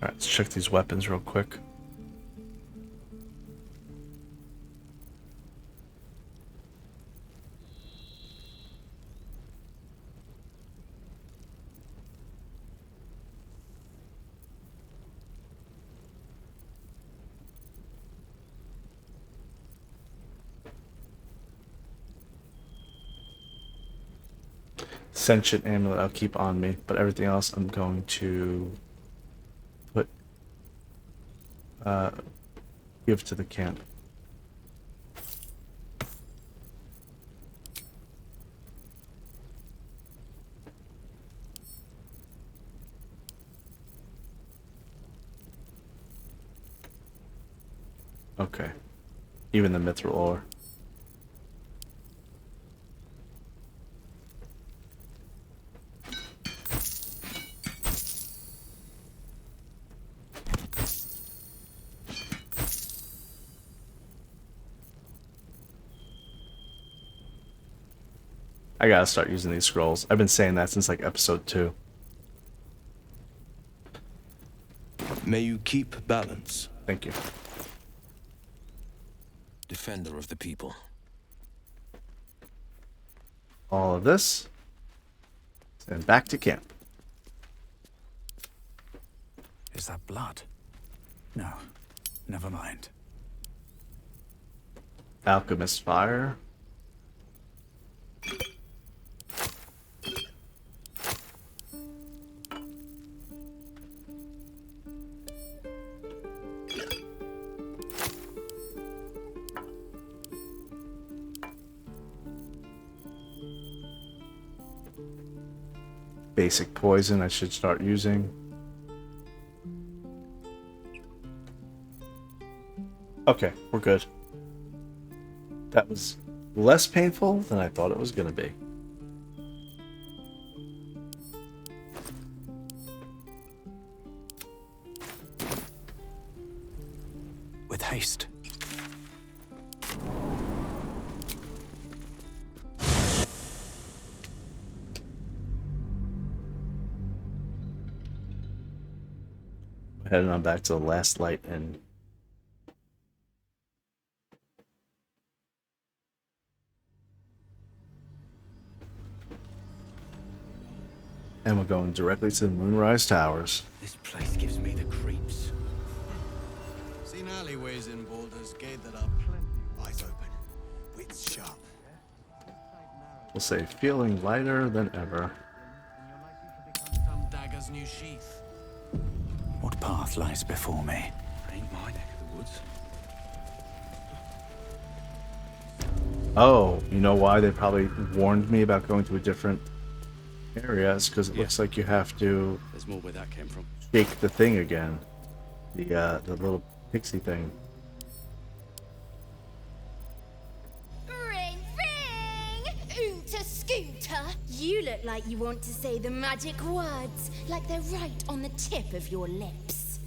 Alright, let's check these weapons real quick. Sentient amulet I'll keep on me, but everything else I'm going to put give to the camp. Okay. Even the mithril ore. I gotta start using these scrolls. I've been saying that since like episode 2. May you keep balance. Thank you. Defender of the people. All of this. And back to camp. Is that blood? No. Never mind. Alchemist fire. basic poison I should start using. Okay, we're good. That was less painful than I thought it was going to be. With haste. Heading on back to the last light and we're going directly to the Moonrise Towers. This place gives me the creeps. Seen alleyways in Baldur's Gate that are eyes open, wits sharp. We'll say feeling lighter than ever. Some dagger's new sheath. What path lies before me? Ain't my neck of the woods. Oh, you know why they probably warned me about going to a different area? It's because it looks like you have to There's more where that came from. shake the thing again. The little pixie thing. Ring, ring! Oonta scooter! You look like you want to say the magic words, like they're right on the tip of your lips.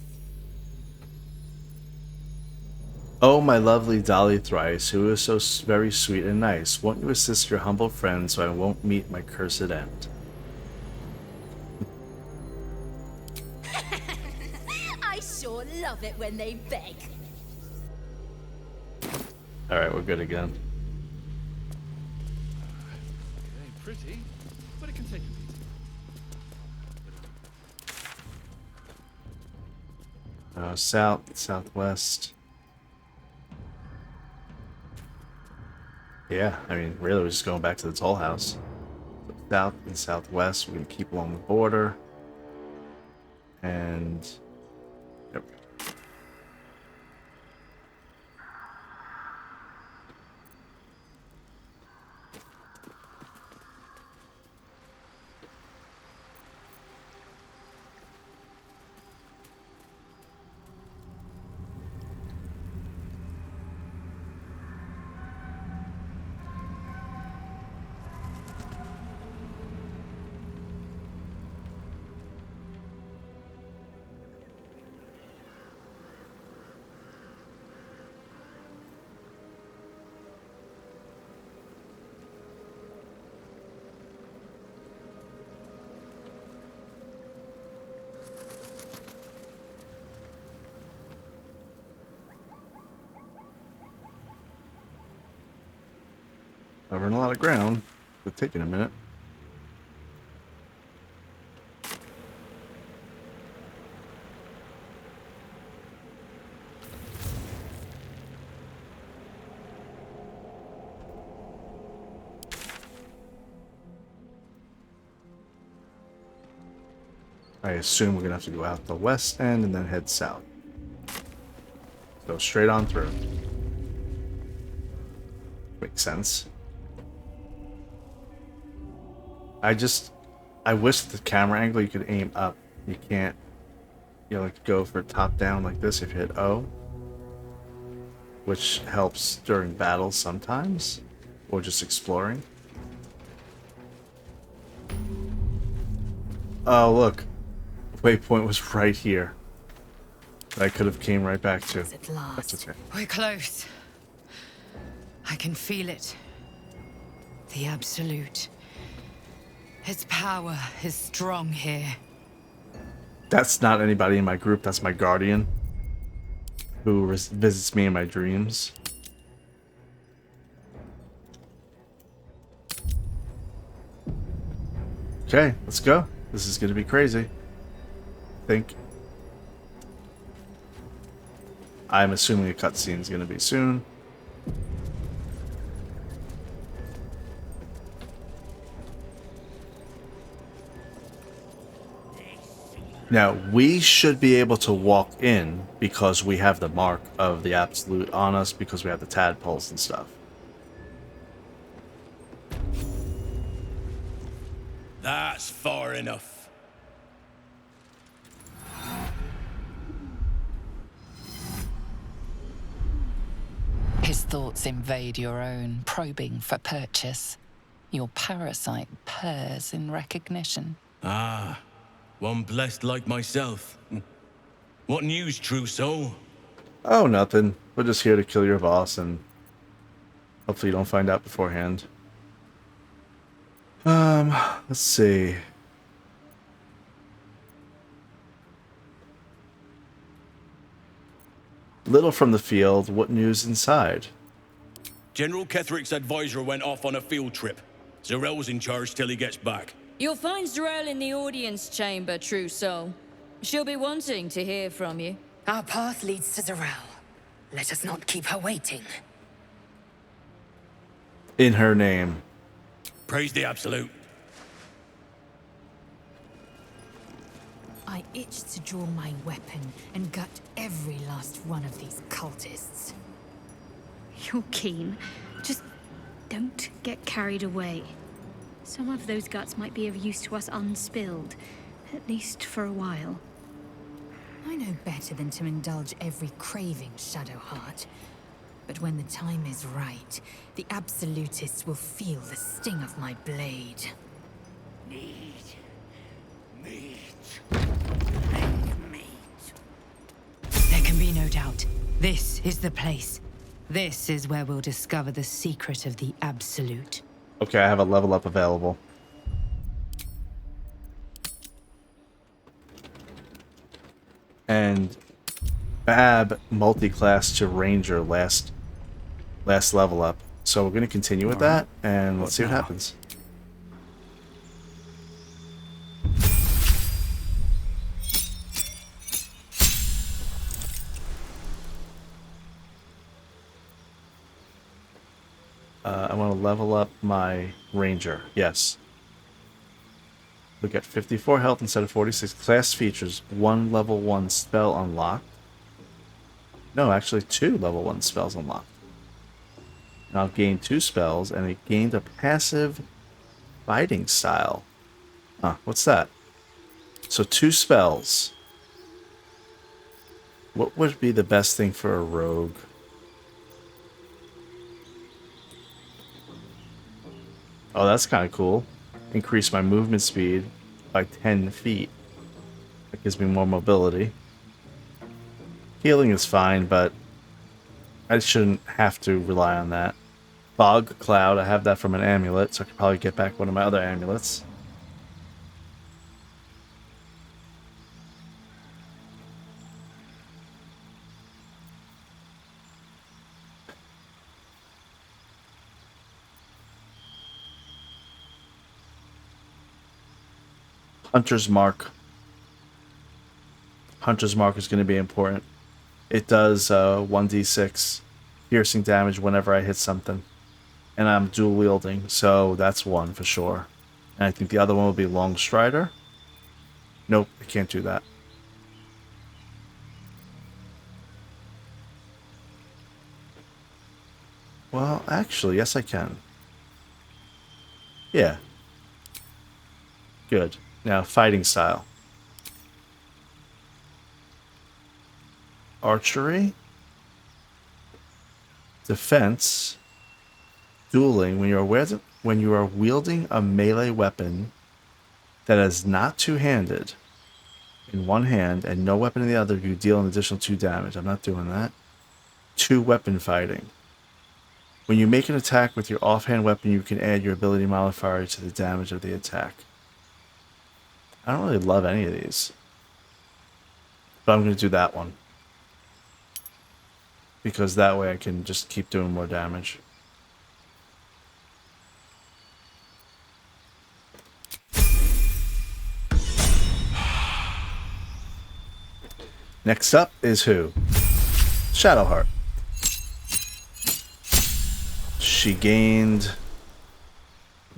Oh, my lovely Dolly Thrice, who is so very sweet and nice, won't you assist your humble friend so I won't meet my cursed end? I sure love it when they beg. Alright, we're good again. It ain't pretty, but it can take a beat. South, southwest. Yeah, I mean, really, we're just going back to the Tollhouse. So south and southwest, we're going to keep along the border. And... Yep. Covering a lot of ground, but taking a minute. I assume we're gonna have to go out the west end and then head south. Go straight on through. Makes sense. I wish the camera angle you could aim up. You can't, like go for top down like this if you hit O, which helps during battles sometimes, or just exploring. Oh look, waypoint was right here. I could have came right back to. At last. That's okay. We're close. I can feel it. The Absolute. Its power is strong here. That's not anybody in my group. That's my guardian, who visits me in my dreams. Okay, let's go. This is gonna be crazy. I think. I'm assuming a cutscene is gonna be soon. Now, we should be able to walk in because we have the mark of the Absolute on us because we have the tadpoles and stuff. That's far enough. His thoughts invade your own, probing for purchase. Your parasite purrs in recognition. Ah, one blessed like myself. What news, true soul? Oh, nothing. We're just here to kill your boss, and hopefully you don't find out beforehand. Let's see. Little from the field. What news inside? General Ketherick's advisor went off on a field trip. Zarell's in charge till he gets back. You'll find Zarell in the audience chamber, true soul. She'll be wanting to hear from you. Our path leads to Zarell. Let us not keep her waiting. In her name. Praise the Absolute. I itch to draw my weapon and gut every last one of these cultists. You're keen. Just don't get carried away. Some of those guts might be of use to us unspilled, at least for a while. I know better than to indulge every craving, Shadowheart. But when the time is right, the Absolutists will feel the sting of my blade. Meat. There can be no doubt. This is the place. This is where we'll discover the secret of the Absolute. Okay, I have a level up available. And Bab multi-class to Ranger last level up. So we're going to continue with that, and let's see what happens. I want to level up my Ranger. Yes. We got 54 health instead of 46. Class features. 1 level 1 spell unlocked. No, actually 2 level 1 spells unlocked. Now I've gained 2 spells, and it gained a passive fighting style. Huh, what's that? So 2 spells. What would be the best thing for a rogue? Oh, that's kind of cool. Increase my movement speed by 10 feet. That gives me more mobility. Healing is fine, but I shouldn't have to rely on that. Fog Cloud, I have that from an amulet, so I could probably get back one of my other amulets. Hunter's Mark. Hunter's Mark is going to be important. It does 1d6 piercing damage whenever I hit something. And I'm dual wielding, so that's one for sure. And I think the other one will be Long Strider. Nope, I can't do that. Well, actually, yes I can. Yeah. Good. Now, fighting style. Archery. Defense. Dueling. When you are wielding a melee weapon that is not two-handed in one hand and no weapon in the other, you deal an additional 2 damage. I'm not doing that. 2 weapon fighting. When you make an attack with your offhand weapon, you can add your ability modifier to the damage of the attack. I don't really love any of these. But I'm going to do that one. Because that way I can just keep doing more damage. Next up is who? Shadowheart. She gained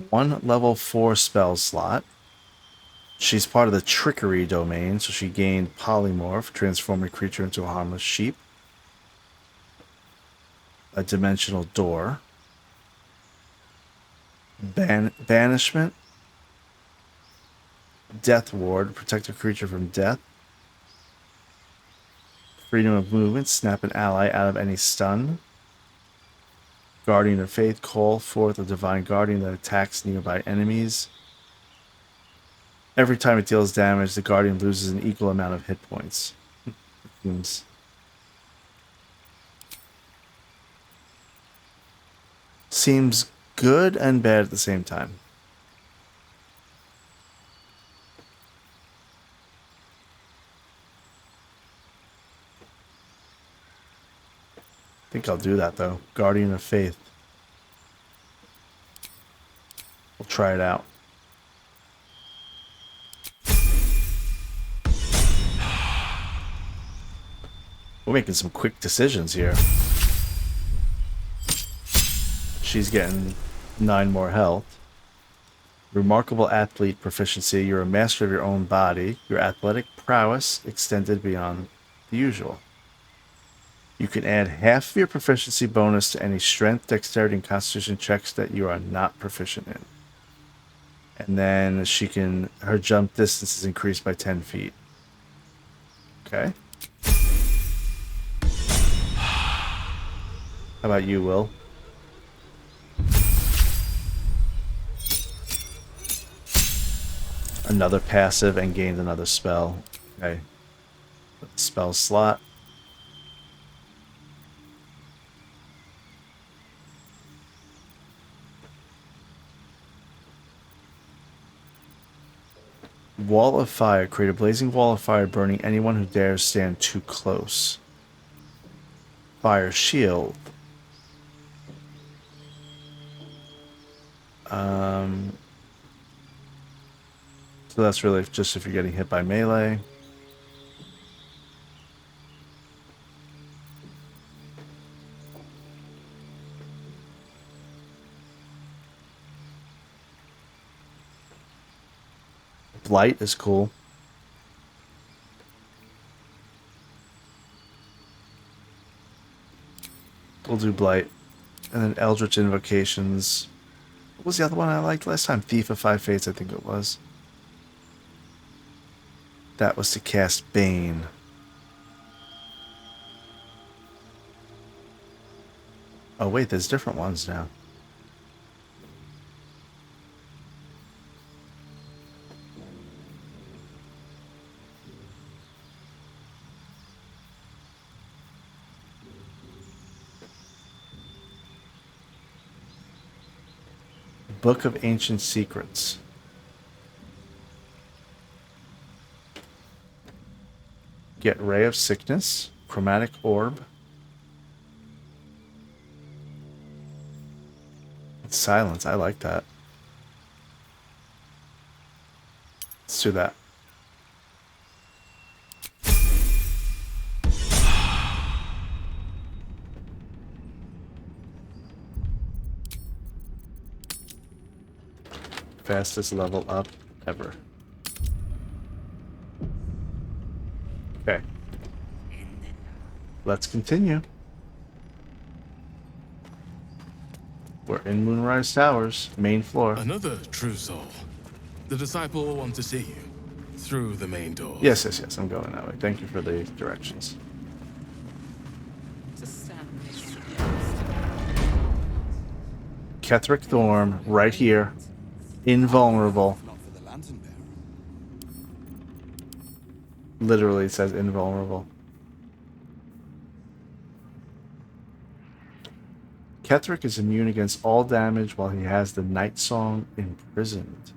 1 level 4 spell slot. She's part of the trickery domain, so she gained polymorph, transform a creature into a harmless sheep. A dimensional door. Banishment. Death Ward, protect a creature from death. Freedom of movement, snap an ally out of any stun. Guardian of Faith, call forth a divine guardian that attacks nearby enemies. Every time it deals damage, the guardian loses an equal amount of hit points. Seems good and bad at the same time. I think I'll do that though. Guardian of Faith. We'll try it out. We're making some quick decisions here. She's getting 9 more health. Remarkable athlete proficiency. You're a master of your own body. Your athletic prowess extended beyond the usual. You can add half of your proficiency bonus to any strength, dexterity, and constitution checks that you are not proficient in. And then her jump distance is increased by 10 feet. Okay. How about you, Wyll? Another passive and gained another spell. Okay. Spell slot. Wall of fire. Create a blazing wall of fire burning anyone who dares stand too close. Fire shield. So that's really just if you're getting hit by melee. Blight is cool. We'll do Blight. And then Eldritch Invocations. What was the other one I liked last time? Thief of Five Fates, I think it was. That was to cast Bane. Oh wait, there's different ones now. Book of Ancient Secrets. Get Ray of Sickness, Chromatic Orb. Silence, I like that. Let's do that. Fastest level up ever. Okay. Let's continue. We're in Moonrise Towers, main floor. Another true soul. The disciple will want to see you through the main door. Yes, I'm going that way. Thank you for the directions. Ketheric Thorm, right here. Invulnerable. Literally, it says invulnerable. Ketheric is immune against all damage while he has the Night Song imprisoned.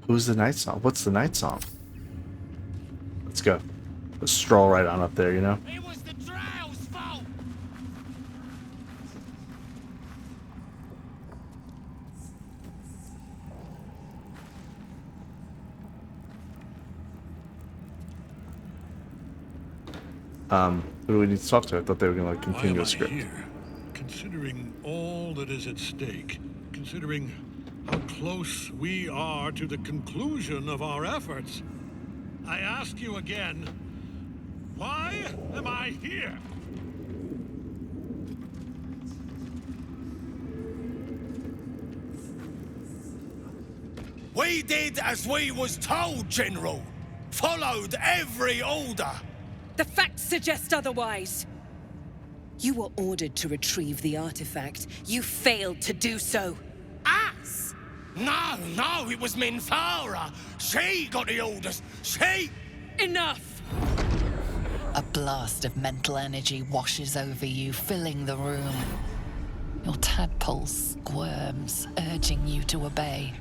Who's the Night Song? What's the Night Song? Let's go. Let's stroll right on up there, you know? It was the Drow's fault! Who do we need to talk to? I thought they were going to like continue a script. Here, considering all that is at stake, considering how close we are to the conclusion of our efforts, I ask you again, why am I here? We did as we was told, General. Followed every order. The facts suggest otherwise. You were ordered to retrieve the artifact. You failed to do so. Us? No, it was Minthara. She got the orders. She... Enough! A blast of mental energy washes over you, filling the room. Your tadpole squirms, urging you to obey.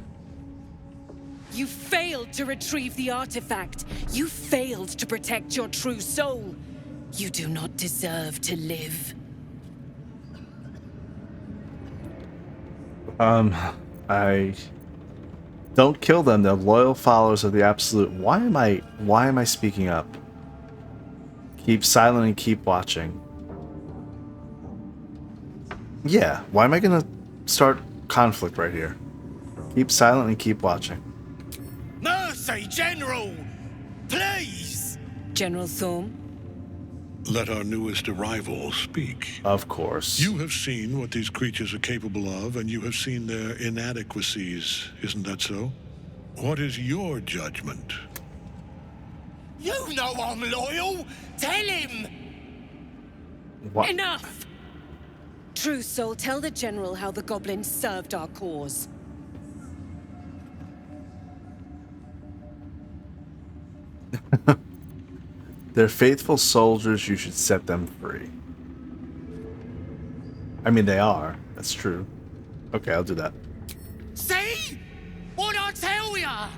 You failed to retrieve the artifact. You failed to protect your true soul. You do not deserve to live. I don't kill them. They're loyal followers of the Absolute. Why am I speaking up? Keep silent and keep watching. Yeah, why am I gonna start conflict right here? Keep silent and keep watching. Mercy, General! Please! General Thorm? Let our newest arrival speak. Of course. You have seen what these creatures are capable of, and you have seen their inadequacies. Isn't that so? What is your judgment? You know I'm loyal! Tell him! What? Enough! True Soul, tell the General how the goblins served our cause. They're faithful soldiers. You should set them free. I mean, they are. That's true. Okay, I'll do that. See? What'd I tell ya?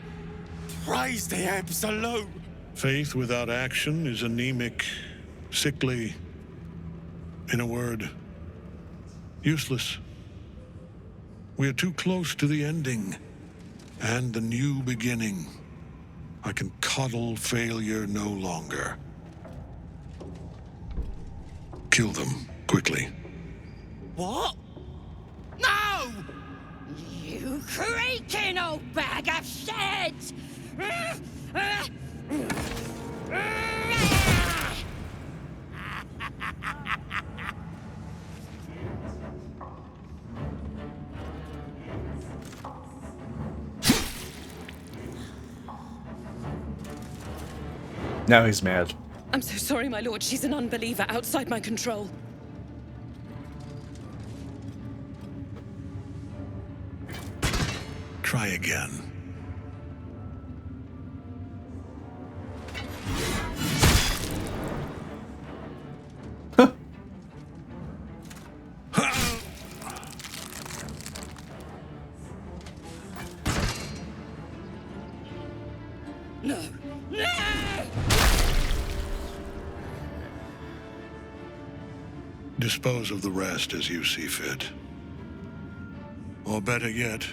Praise the Absolute. Faith without action is anemic, sickly, in a word, useless. We are too close to the ending and the new beginning. I can coddle failure no longer. Kill them, quickly. What? No! You creaking old bag of shit! Now he's mad. I'm so sorry, my lord. She's an unbeliever outside my control. Try again. No. No! Dispose of the rest as you see fit. Or better yet,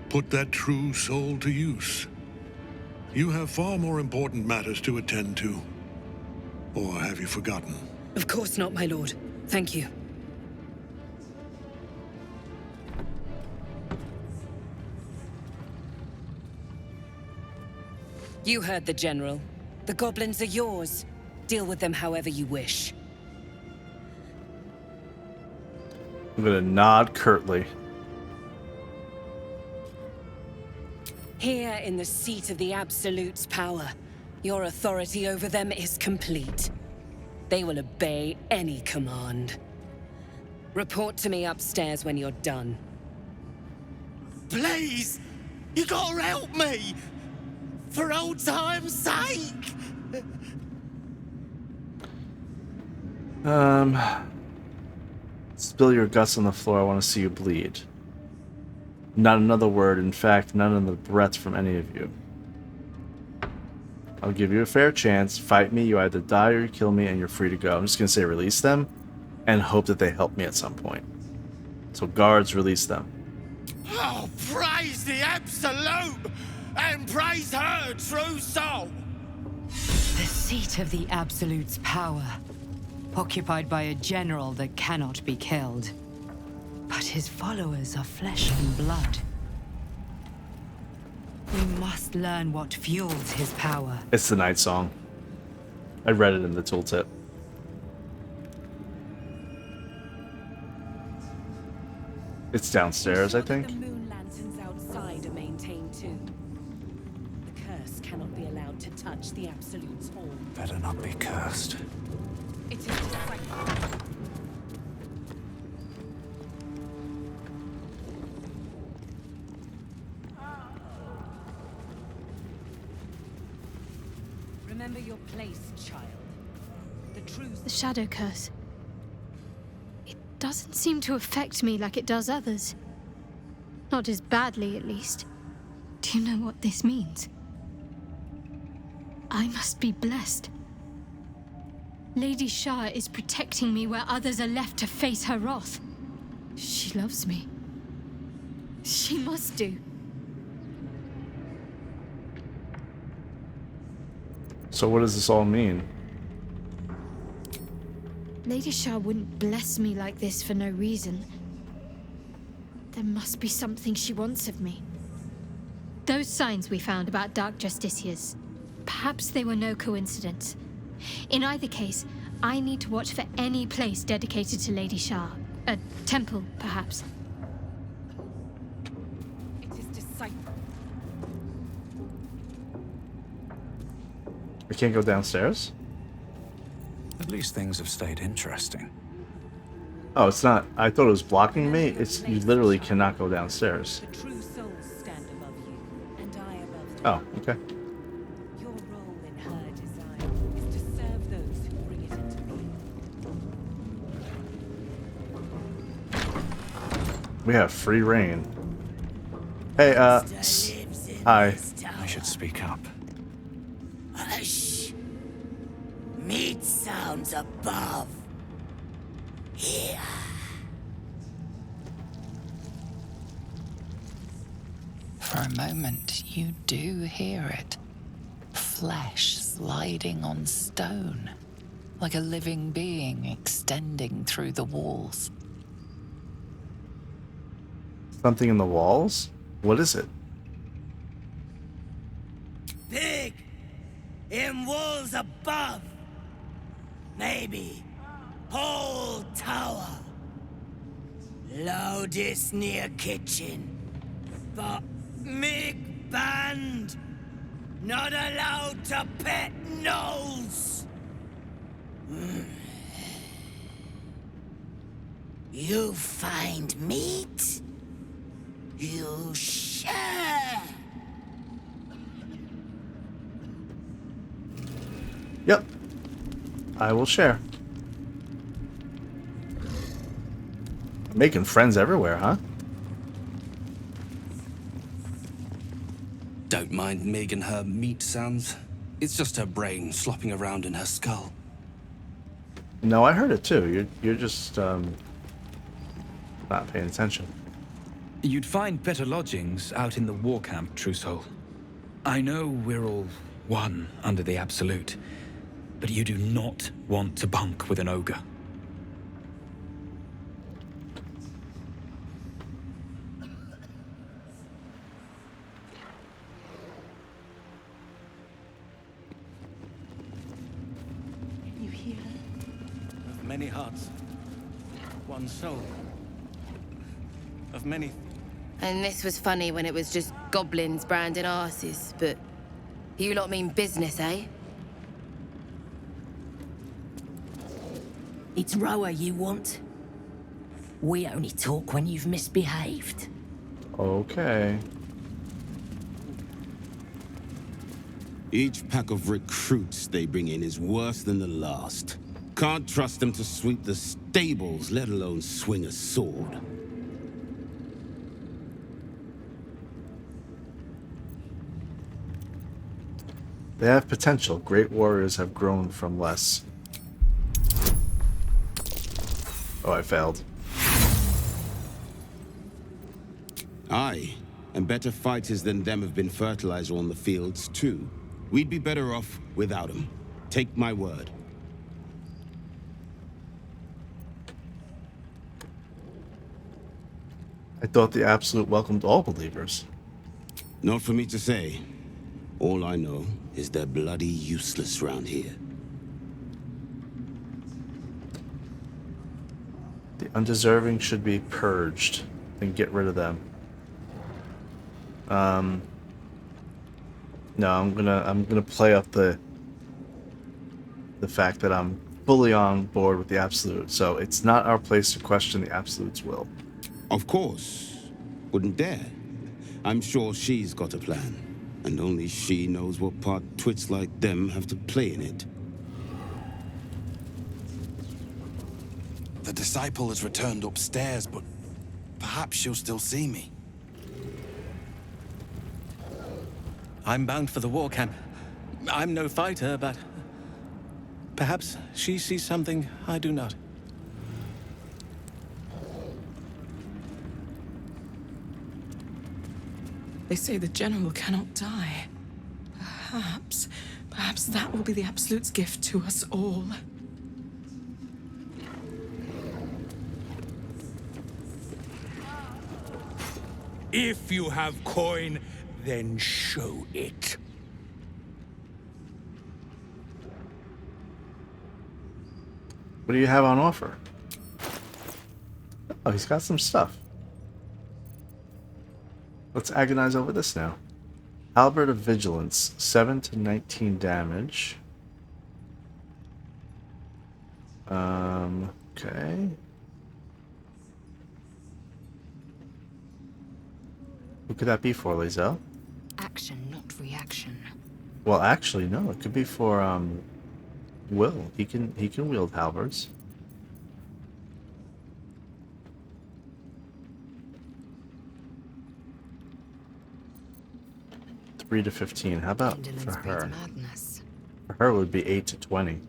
put that true soul to use. You have far more important matters to attend to. Or have you forgotten? Of course not, my lord. Thank you. You heard the General. The goblins are yours. Deal with them however you wish. I'm gonna nod curtly. Here in the seat of the Absolute's power, your authority over them is complete. They will obey any command. Report to me upstairs when you're done. Please! You gotta help me! For old time's sake! Spill your guts on the floor. I want to see you bleed. Not another word. In fact, none of the threats from any of you. I'll give you a fair chance. Fight me. You either die or you kill me, and you're free to go. I'm just going to say release them and hope that they help me at some point. So guards, release them. Oh, praise the Absolute! And praise her true soul! The seat of the Absolute's power, occupied by a general that cannot be killed. But his followers are flesh and blood. We must learn what fuels his power. It's the night song. I read it in the tooltip. It's downstairs, I think. The Moonlanterns outside are maintained too. to touch the Absolute's horn. Better not be cursed. It is disciple. Remember your place, child. The truth. The shadow curse. It doesn't seem to affect me like it does others. Not as badly, at least. Do you know what this means? I must be blessed. Lady Shah is protecting me where others are left to face her wrath. She loves me. She must do. So what does this all mean? Lady Shah wouldn't bless me like this for no reason. There must be something she wants of me. Those signs we found about Dark Justiciars, perhaps they were no coincidence. In either case, I need to watch for any place dedicated to Lady Shah. A temple, perhaps. It is disciple. I can't go downstairs? At least things have stayed interesting. Oh, it's not. I thought it was blocking me. It's you literally cannot go downstairs. The true souls stand above you, and I above them. Oh, okay. Your role in her design is to serve those who bring it into being. We have free reign. Hey, hi. I should speak up. Hush! Meat sounds above. Here. For a moment, you do hear it. Flesh sliding on stone, like a living being extending through the walls. Something in the walls? What is it? Big! In walls above! Maybe whole tower. Loudest near kitchen. But Mig banned. Not allowed to pet nose. You find meat? You share. Yep. I will share. Making friends everywhere, huh? Don't mind Mig and her meat sounds. It's just her brain slopping around in her skull. No, I heard it too. You're just not paying attention. You'd find better lodgings out in the war camp, True Soul. I know we're all one under the Absolute, but you do not want to bunk with an ogre. You hear? Of many hearts, one soul. Of many. And this was funny when it was just goblins branding arses, but you lot mean business, eh? It's Roa you want? We only talk when you've misbehaved. Okay. Each pack of recruits they bring in is worse than the last. Can't trust them to sweep the stables, let alone swing a sword. They have potential. Great warriors have grown from less. Oh, I failed. Aye, and better fighters than them have been fertilizer on the fields, too. We'd be better off without them. Take my word. I thought the Absolute welcomed all believers. Not for me to say. All I know is they're bloody useless round here. The undeserving should be purged. Then get rid of them. No, I'm gonna play up the fact that I'm fully on board with the Absolute. So it's not our place to question the Absolute's will. Of course. Wouldn't dare. I'm sure she's got a plan. And only she knows what part twits like them have to play in it. The disciple has returned upstairs, but perhaps she'll still see me. I'm bound for the war camp. I'm no fighter, but perhaps she sees something I do not. They say the general cannot die. Perhaps that will be the Absolute's gift to us all. If you have coin, then show it. What do you have on offer? Oh, he's got some stuff. Let's agonize over this now. Halberd of Vigilance, 7 to 19 damage. Okay. Who could that be for, Lizelle? Action, not reaction. Well, actually, no. It could be for Wyll. He can wield halberds. (3 to 15). How about for her? For her, it would be 8 to 20.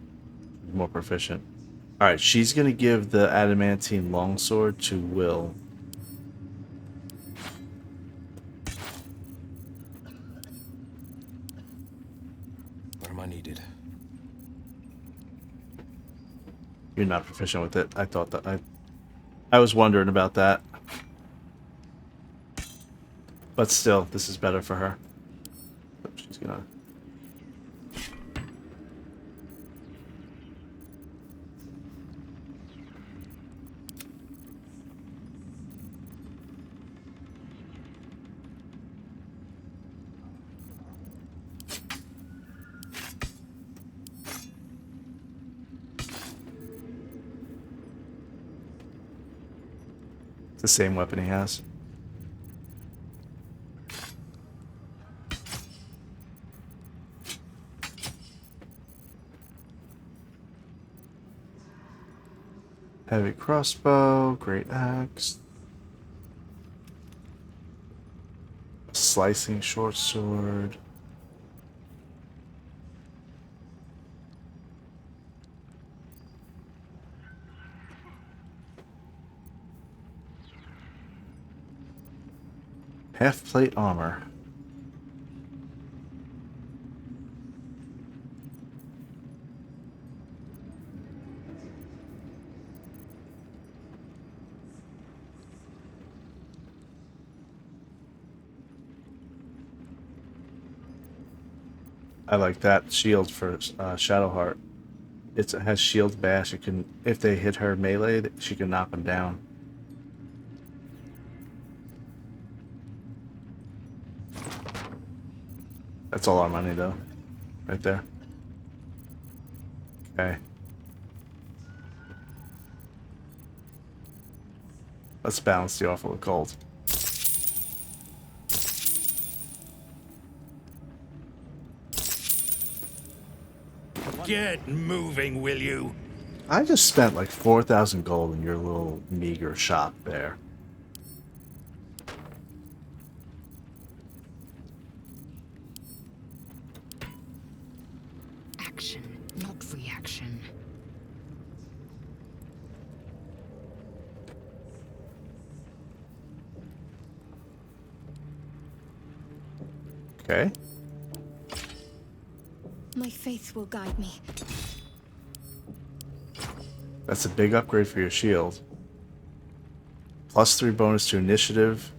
More proficient. All right, she's gonna give the adamantine longsword to Wyll. Where am I needed? You're not proficient with it. I thought that I was wondering about that. But still, this is better for her. She's gonna. The same weapon he has. Heavy crossbow, great axe, slicing short sword. Half plate armor. I like that shield for Shadowheart. It has shield bash. It can, if they hit her melee, she can knock them down. That's all our money, though. Right there. Okay. Let's balance the offer with gold. Get moving, will you? I just spent like 4,000 gold in your little meager shop there. Action, not reaction. Okay. My faith will guide me. That's a big upgrade for your shield. +3 bonus to initiative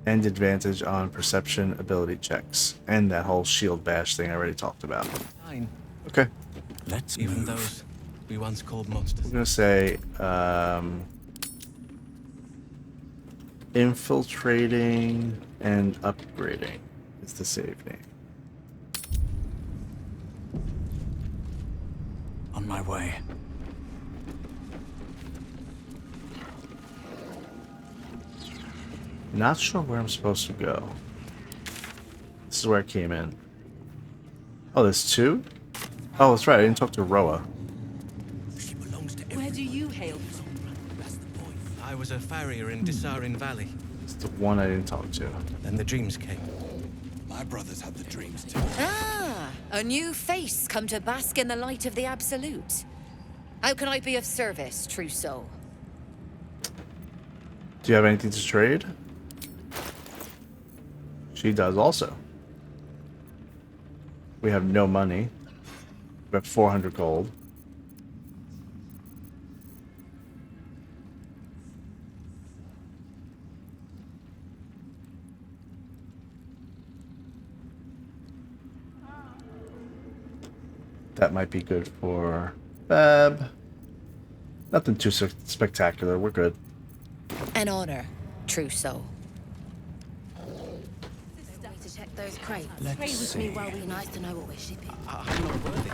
and advantage on perception ability checks. And that whole shield bash thing I already talked about. Fine. Okay. Let's even move. Those we once called monsters. I'm gonna say infiltrating and upgrading is the save name. on my way. Not sure where I'm supposed to go. This is where I came in. Oh, there's two? Oh, that's right. I didn't talk to Roa. Where do you hail from? I was a farrier in Desarin Valley. It's the one I didn't talk to. Then the dreams came. My brothers had the dreams too. Ah, a new face come to bask in the light of the Absolute. How can I be of service, true soul? Do you have anything to trade? She does also. We have no money. We have 400 gold. That might be good for Bab. Nothing too spectacular. We're good. An honor, true soul. To check those crates. Let's Pray with see. me while we nice to know what we're shipping. I'm not worthy.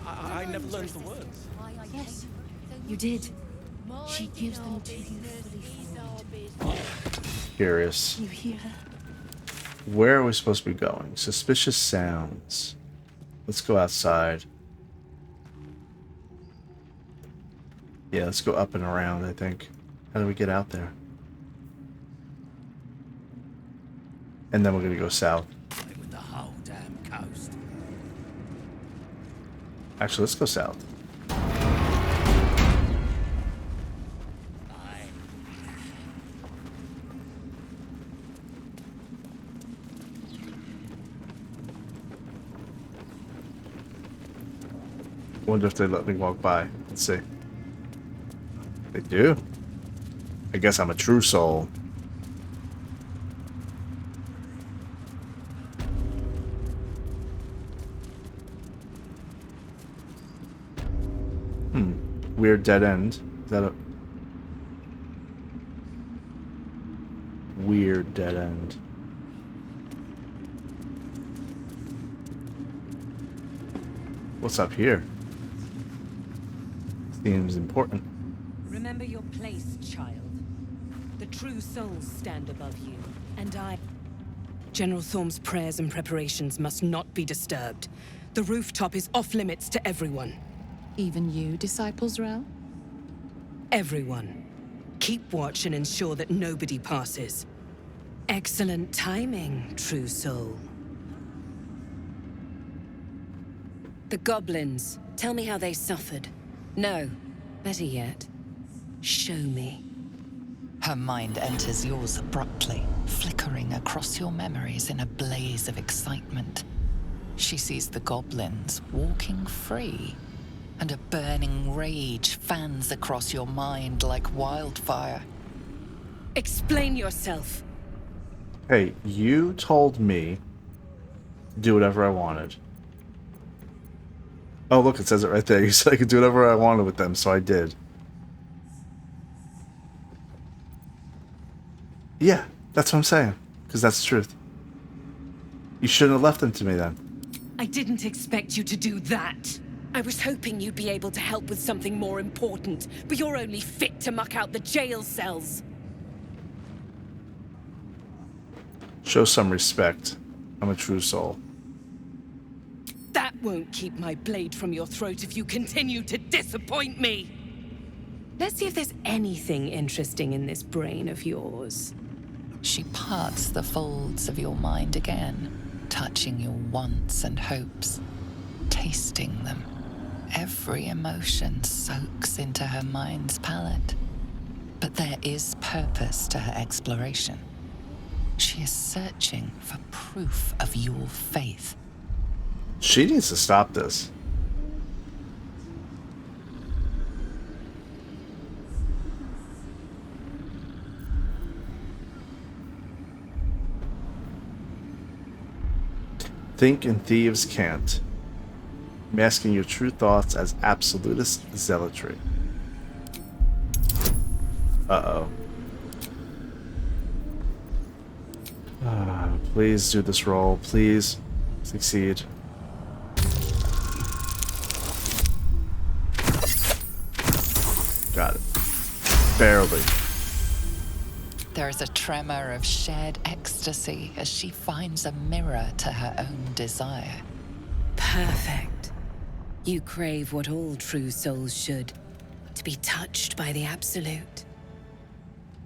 I never learned the words. Yes, you did. She gives them to you fully formed. Curious. You hear her? Where are we supposed to be going? Suspicious sounds. Let's go outside. Yeah, let's go up and around, I think. How do we get out there? And then we're gonna go south. With the whole damn coast. Actually, let's go south. Wonder if they let me walk by. Let's see. They do. I guess I'm a true soul. Weird dead end. Is that a weird dead end? What's up here? Seems important. Remember your place, child. The true souls stand above you, and I... General Thorm's prayers and preparations must not be disturbed. The rooftop is off limits to everyone. Even you, Disciples Rel? Everyone. Keep watch and ensure that nobody passes. Excellent timing, true soul. The goblins. Tell me how they suffered. No. Better yet, show me. Her mind enters yours abruptly, flickering across your memories in a blaze of excitement. She sees the goblins walking free, and a burning rage fans across your mind like wildfire. Explain yourself. Hey, you told me to do whatever I wanted. Oh, look, it says it right there. You said I could do whatever I wanted with them, so I did. Yeah, that's what I'm saying. Because that's the truth. You shouldn't have left them to me then. I didn't expect you to do that. I was hoping you'd be able to help with something more important, but you're only fit to muck out the jail cells. Show some respect. I'm a true soul. That won't keep my blade from your throat if you continue to disappoint me. Let's see if there's anything interesting in this brain of yours. She parts the folds of your mind again, touching your wants and hopes, tasting them. Every emotion soaks into her mind's palette. But there is purpose to her exploration. She is searching for proof of your faith. She needs to stop this. Think and thieves can't. Masking your true thoughts as absolutist zealotry. Uh-oh. Please do this roll. Please succeed. Barely. There is a tremor of shared ecstasy as she finds a mirror to her own desire. Perfect. You crave what all true souls should, to be touched by the Absolute.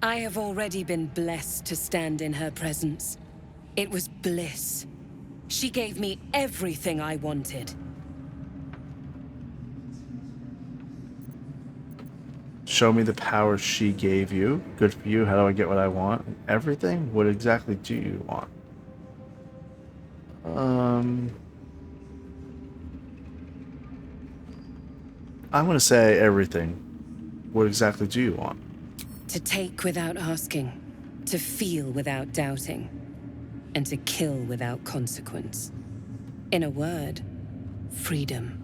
I have already been blessed to stand in her presence. It was bliss. She gave me everything I wanted. Show me the power she gave you. Good for you. How do I get what I want? Everything? What exactly do you want? I'm going to say everything. What exactly do you want? To take without asking, to feel without doubting, and to kill without consequence. In a word, freedom.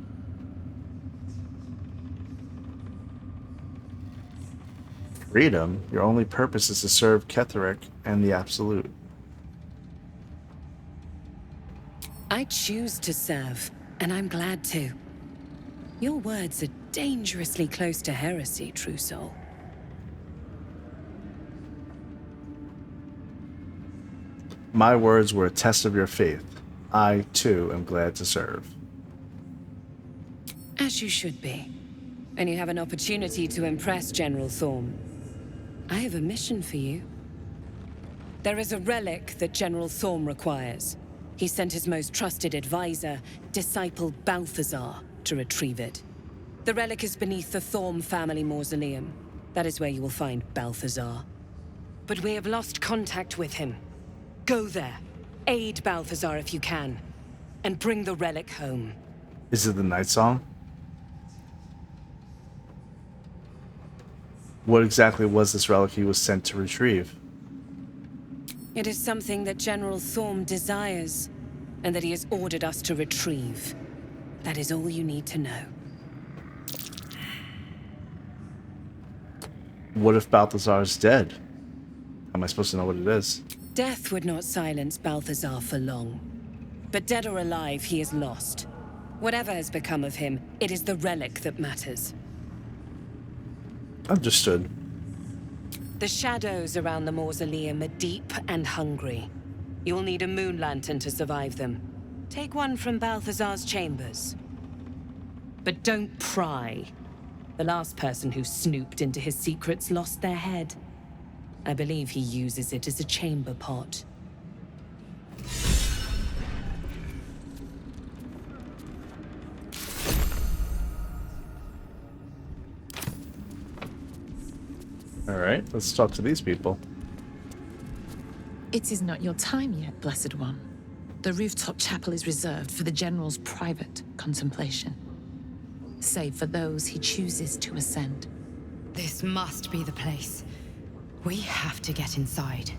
Freedom? Your only purpose is to serve Ketheric and the Absolute. I choose to serve, and I'm glad to. Your words are dangerously close to heresy, true soul. My words were a test of your faith. I, too, am glad to serve. As you should be. And you have an opportunity to impress General Thorm. I have a mission for you. There is a relic that General Thorm requires. He sent his most trusted advisor, disciple Balthazar, to retrieve it. The relic is beneath the Thorm family mausoleum. That is where you will find Balthazar. But we have lost contact with him. Go there, aid Balthazar if you can, and bring the relic home. Is it the Night Song? What exactly was this relic he was sent to retrieve? It is something that General Thorm desires, and that he has ordered us to retrieve. That is all you need to know. What if Balthazar's dead? How am I supposed to know what it is? Death would not silence Balthazar for long. But dead or alive, he is lost. Whatever has become of him, it is the relic that matters. Understood. The shadows around the mausoleum are deep and hungry. You'll need a Moonlantern to survive them. Take one from Balthazar's chambers. But don't pry. The last person who snooped into his secrets lost their head. I believe he uses it as a chamber pot. Alright, let's talk to these people. It is not your time yet, Blessed One. The rooftop chapel is reserved for the General's private contemplation, save for those he chooses to ascend. This must be the place. We have to get inside.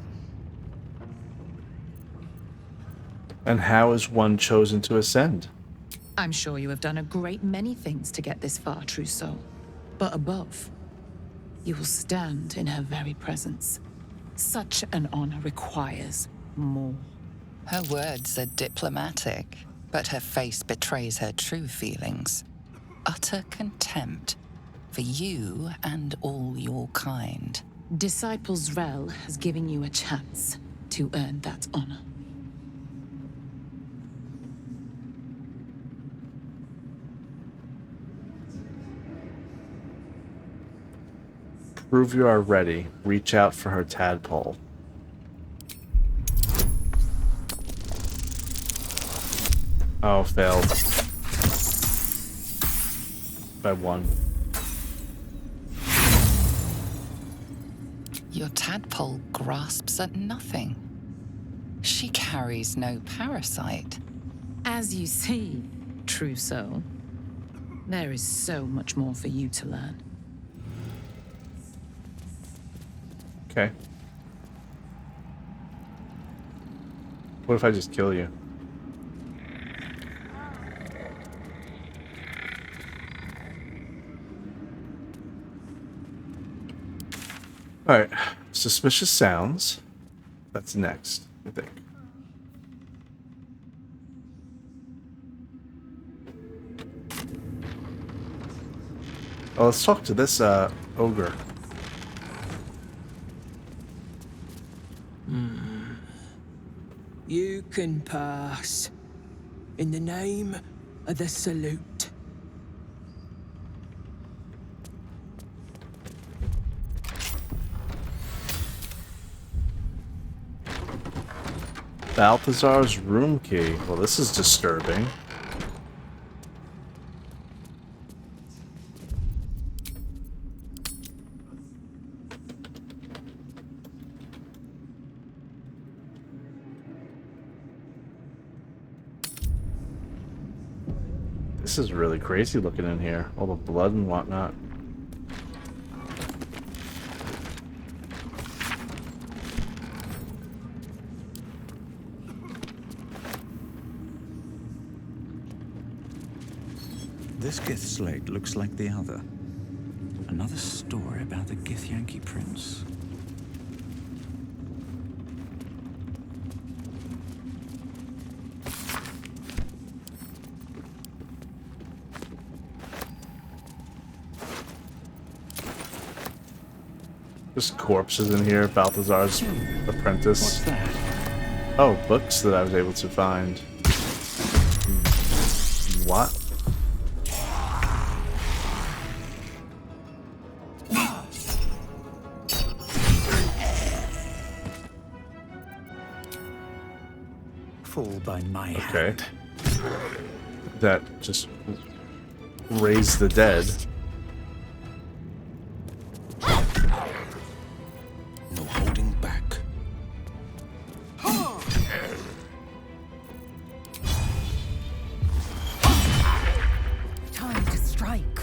And how is one chosen to ascend? I'm sure you have done a great many things to get this far, true soul. But above, you will stand in her very presence. Such an honor requires more. Her words are diplomatic, but her face betrays her true feelings. Utter contempt for you and all your kind. Disciples Rel has given you a chance to earn that honor. Prove you are ready. Reach out for her tadpole. Oh, failed. By one. Your tadpole grasps at nothing. She carries no parasite. As you see, true soul, there is so much more for you to learn. Okay. What if I just kill you? Alright. Suspicious sounds. That's next, I think. Oh, let's talk to this ogre. You can pass. In the name of the salute. Balthazar's room key. Well, this is disturbing. This is really crazy looking in here. All the blood and whatnot. This Gith slate looks like the other. Another story about the Githyanki prince. Just corpses in here. Balthazar's apprentice. What's that? Oh, books that I was able to find. What? Fall by my Okay. hand. That just raised the dead. No holding back. Time to strike.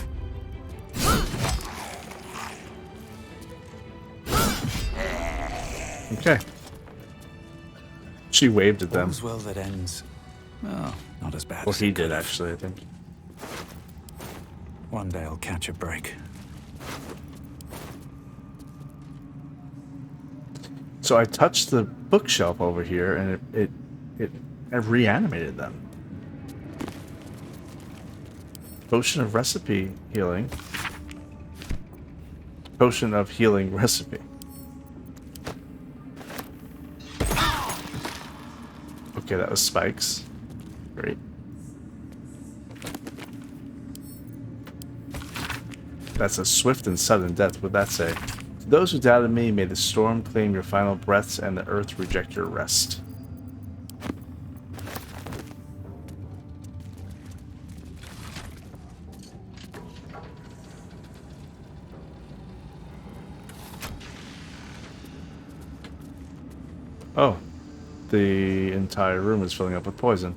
Okay. She waved at them. All's well that ends. Oh, not as bad. Well, as he it did could have. actually, I think. One day I'll catch a break. So I touched the bookshelf over here, and it reanimated them. Potion of recipe healing. Potion of healing recipe. Okay, that was spikes. Great. That's a swift and sudden death, would that say? To those who doubted me, may the storm claim your final breaths and the earth reject your rest. Oh, the entire room is filling up with poison.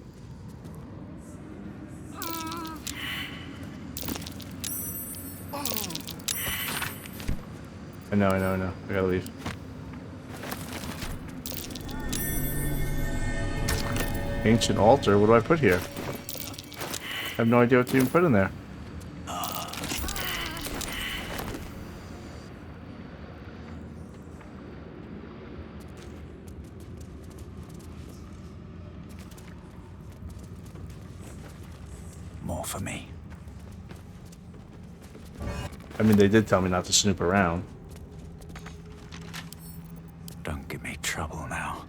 I know. I gotta leave. Ancient altar? What do I put here? I have no idea what to even put in there. More for me. I mean, they did tell me not to snoop around. Don't give me trouble now.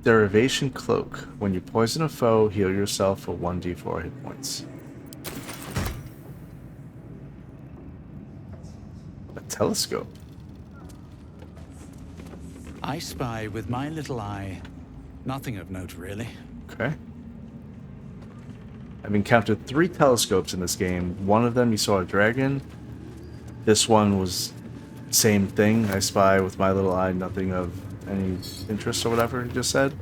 Derivation Cloak. When you poison a foe, heal yourself for 1d4 hit points. A telescope. I spy with my little eye. Nothing of note, really. Okay. I've encountered 3 telescopes in this game. One of them you saw a dragon. This one was same thing. I spy with my little eye, nothing of any interest or whatever he just said.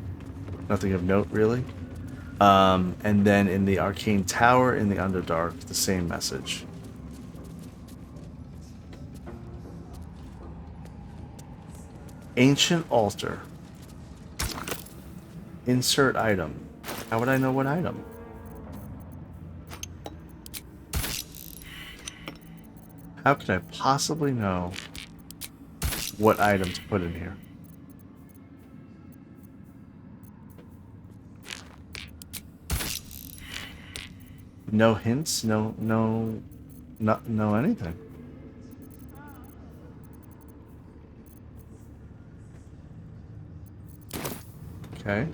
Nothing of note, really. And then in the Arcane Tower in the Underdark, the same message. Ancient Altar. Insert item. How would I know what item? How could I possibly know what item to put in here? No hints, no anything. Okay.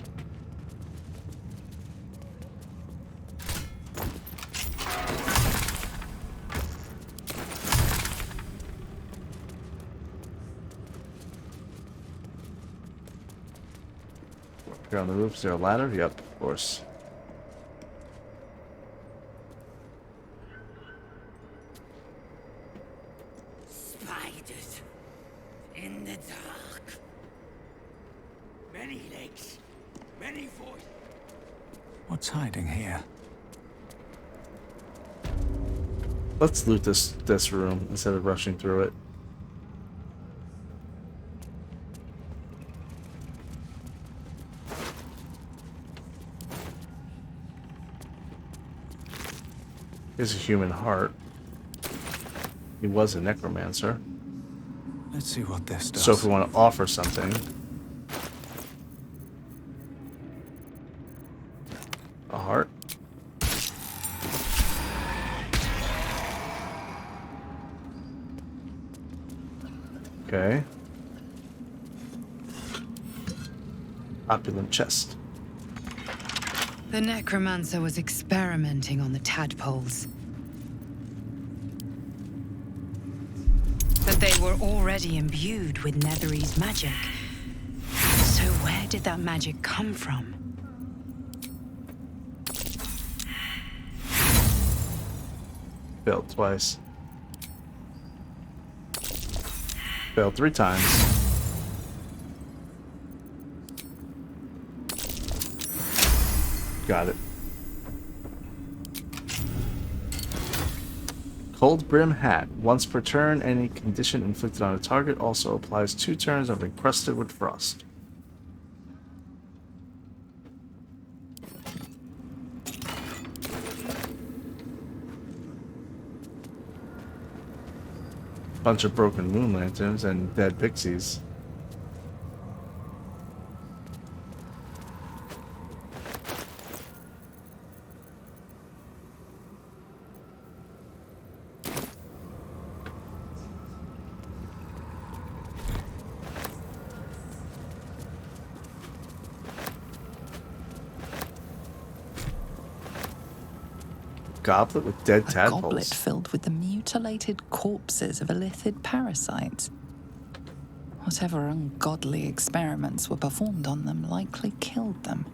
Here on the roof, is there a ladder? Yep, of course. Spiders in the dark. Many legs, many voices. What's hiding here? Let's loot this room instead of rushing through it. Here's a human heart. He was a necromancer. Let's see what this does. So if we want to offer something. A heart. Okay. Opulent chest. The necromancer was experimenting on the tadpoles. But they were already imbued with Netherese magic. So where did that magic come from? Failed twice. Failed 3 times. Got it. Cold Brim Hat. Once per turn, any condition inflicted on a target also applies 2 turns of encrusted with frost. Bunch of broken Moonlanterns and dead Pixies. Goblet with dead tadpoles. A goblet filled with the mutilated corpses of illithid parasites. Whatever ungodly experiments were performed on them likely killed them.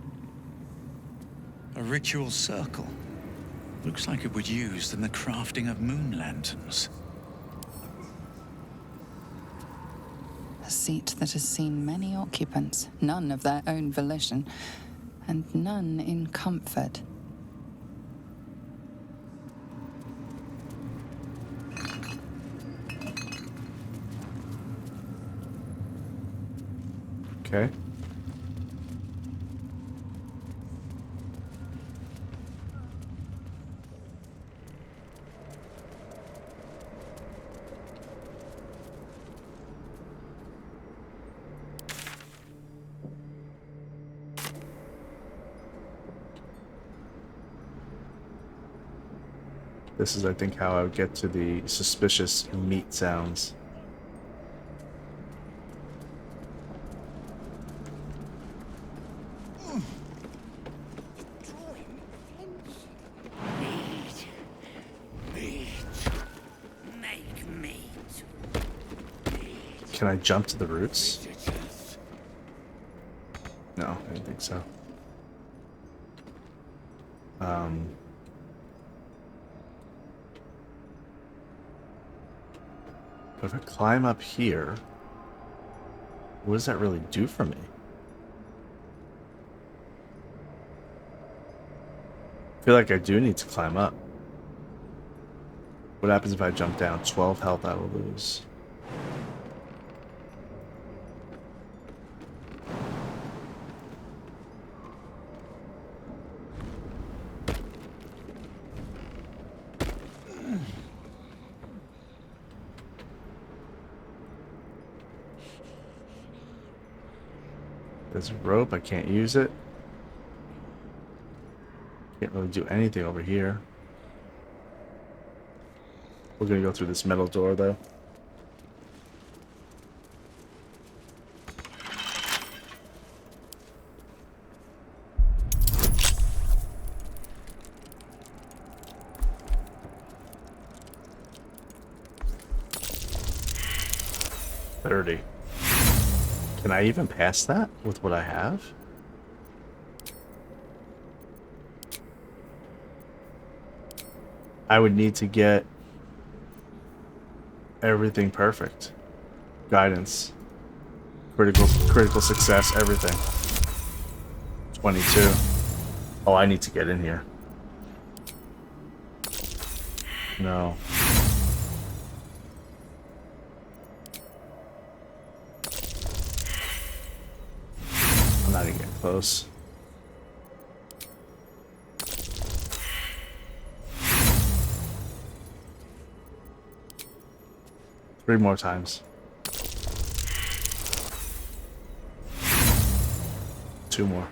A ritual circle. Looks like it was used in the crafting of moonlanterns. A seat that has seen many occupants, none of their own volition, and none in comfort. Okay. This is, I think, how I would get to the suspicious meat sounds. Can I jump to the roots? No, I didn't think so. But if I climb up here, what does that really do for me? I feel like I do need to climb up. What happens if I jump down? 12 health I will lose. There's a rope, I can't use it. Can't really do anything over here. We're gonna go through this metal door though. 30. Can I even pass that with what I have? I would need to get everything perfect. Guidance. Critical success, everything. 22. Oh, I need to get in here. No. I'm not even getting close. Three more times. 2 more.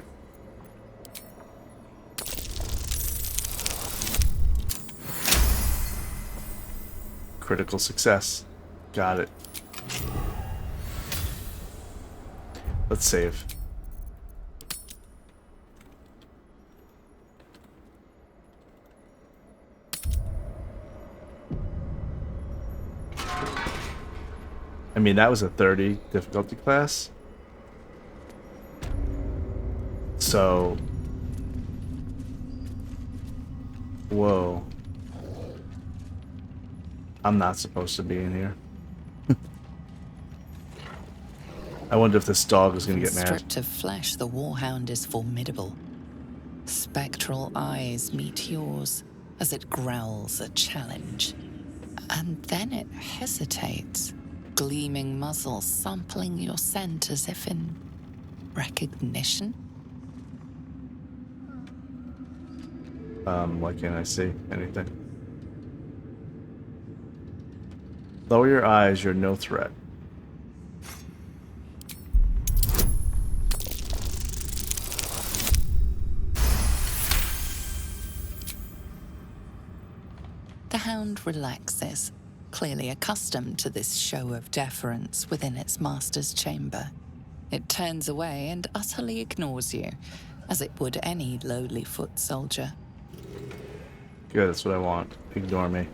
Critical success. Got it. Let's save. I mean, that was a 30 difficulty class. So, whoa. I'm not supposed to be in here. I wonder if this dog is going to get mad. Stripped of flesh, the warhound is formidable. Spectral eyes meet yours as it growls a challenge. And then it hesitates, gleaming muzzle sampling your scent as if in recognition. Why can't I see anything? Lower your eyes, you're no threat. The hound relaxes, clearly accustomed to this show of deference within its master's chamber. It turns away and utterly ignores you, as it would any lowly foot soldier. Good, that's what I want. Ignore me.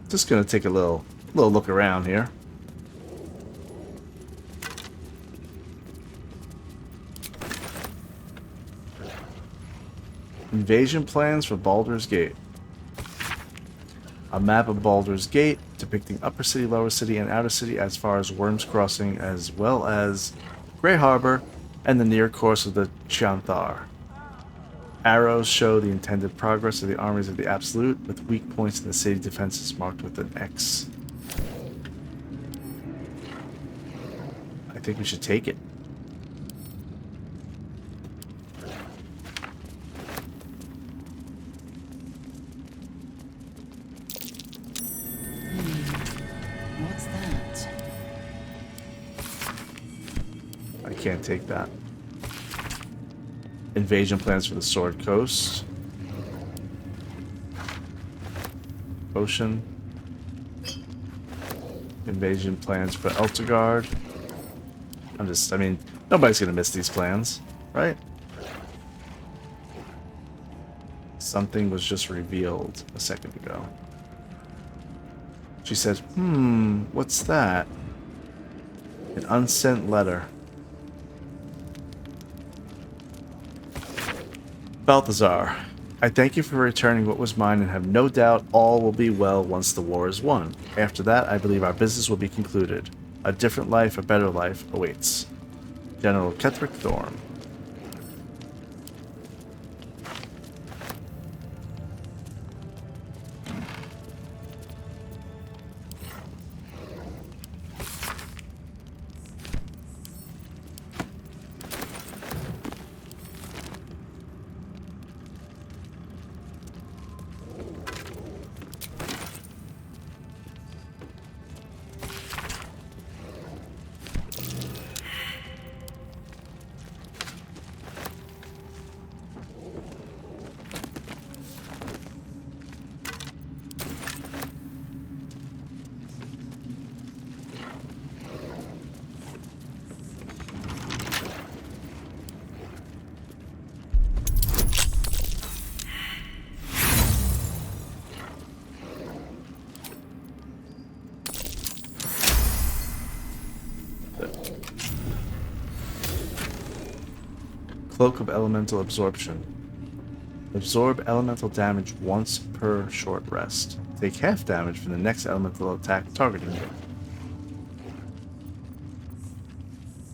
Just gonna take a little look around here. Invasion plans for Baldur's Gate. A map of Baldur's Gate depicting Upper City, Lower City, and Outer City as far as Worm's Crossing, as well as Grey Harbor and the near course of the Chanthar. Arrows show the intended progress of the armies of the Absolute, with weak points in the city defenses marked with an X. I think we should take it. What's that? I can't take that. Invasion plans for the Sword Coast. Ocean. Invasion plans for Eltergard. I mean, nobody's gonna miss these plans, right? Something was just revealed a second ago. She said, what's that? An unsent letter. Balthazar, I thank you for returning what was mine and have no doubt all will be well once the war is won. After that, I believe our business will be concluded. A different life, a better life awaits. General Ketheric Thorm. Cloak of Elemental Absorption. Absorb elemental damage once per short rest. Take half damage from the next elemental attack targeting you.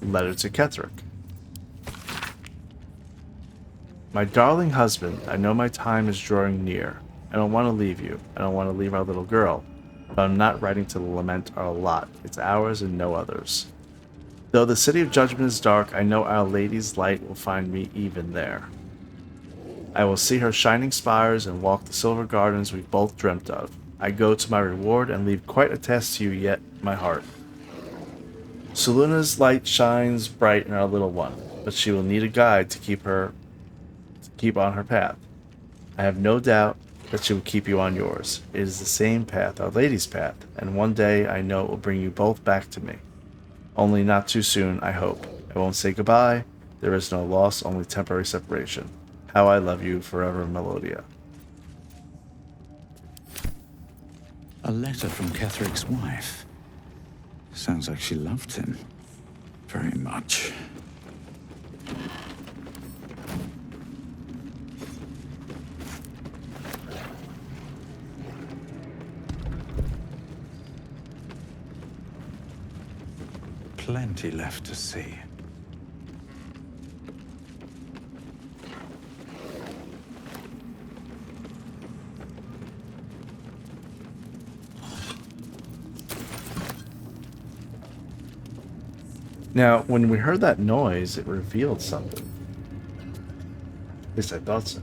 Letter to Ketherick. My darling husband, I know my time is drawing near. I don't want to leave you. I don't want to leave our little girl. But I'm not writing to lament our lot. It's ours and no others. Though the city of judgment is dark, I know Our Lady's light will find me even there. I will see her shining spires and walk the silver gardens we've both dreamt of. I go to my reward and leave quite a task to you yet, my heart. Soluna's light shines bright in our little one, but she will need a guide to keep on her path. I have no doubt that she will keep you on yours. It is the same path, Our Lady's path, and one day I know it will bring you both back to me. Only not too soon, I hope. I won't say goodbye. There is no loss, only temporary separation. How I love you forever, Melodia. A letter from Ketherick's wife. Sounds like she loved him. Very much. Plenty left to see. Now, when we heard that noise, it revealed something. At least I thought so.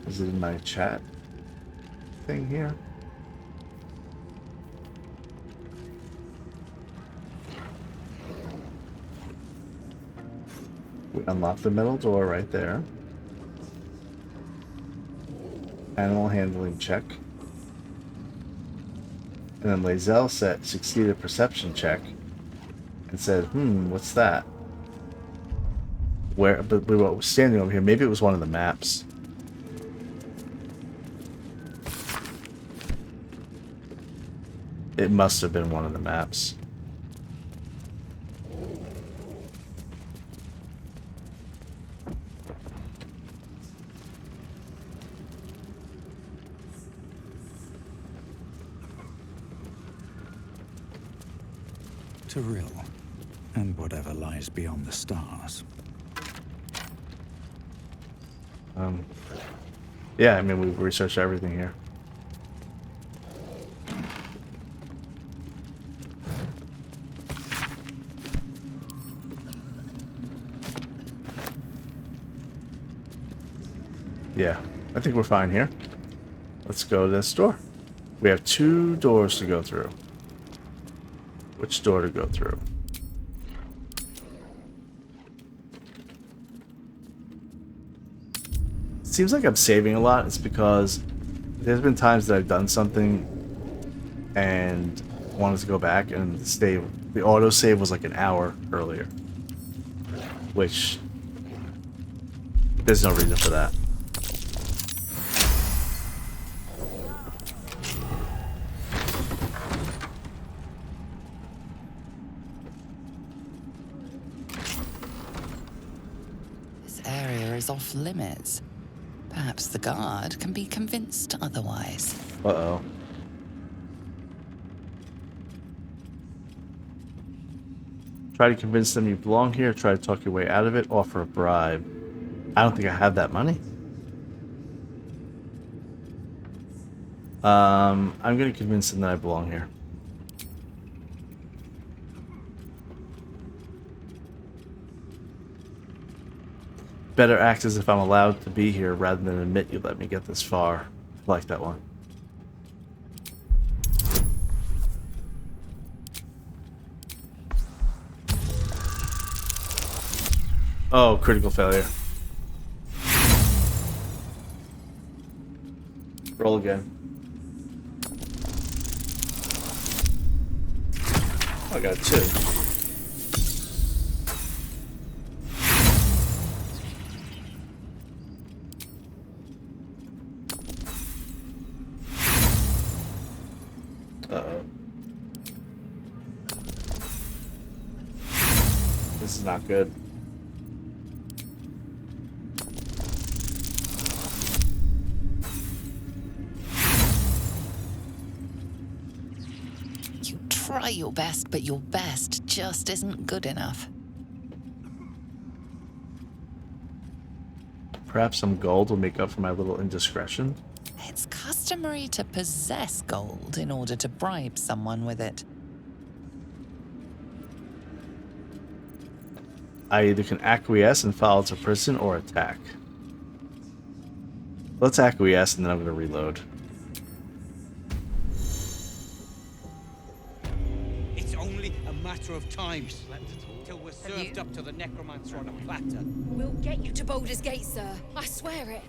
Is it in my chat thing here? We unlocked the middle door right there. Animal handling check. And then Lae'zel succeeded a perception check and said, what's that? But we were standing over here. Maybe it was one of the maps. It must have been one of the maps. To Wyll, and whatever lies beyond the stars. Yeah, I mean, we've researched everything here. Yeah, I think we're fine here. Let's go to this door. We have 2 doors to go through. Which door to go through? Seems like I'm saving a lot. It's because there's been times that I've done something and wanted to go back and the autosave was like an hour earlier. Which there's no reason for that. Off limits. Perhaps the guard can be convinced otherwise. Uh-oh. Try to convince them you belong here, try to talk your way out of it, offer a bribe. I don't think I have that money. I'm gonna convince them that I belong here. Better act as if I'm allowed to be here rather than admit you let me get this far. I like that one. Oh, critical failure. Roll again. Oh, I got 2. Uh-oh. This is not good. You try your best, but your best just isn't good enough. Perhaps some gold will make up for my little indiscretion. It's customary to possess gold in order to bribe someone with it. I either can acquiesce and follow to prison or attack. Let's acquiesce and then I'm going to reload. It's only a matter of time till we're served up to the necromancer on a platter. We'll get you to Baldur's Gate, sir. I swear it.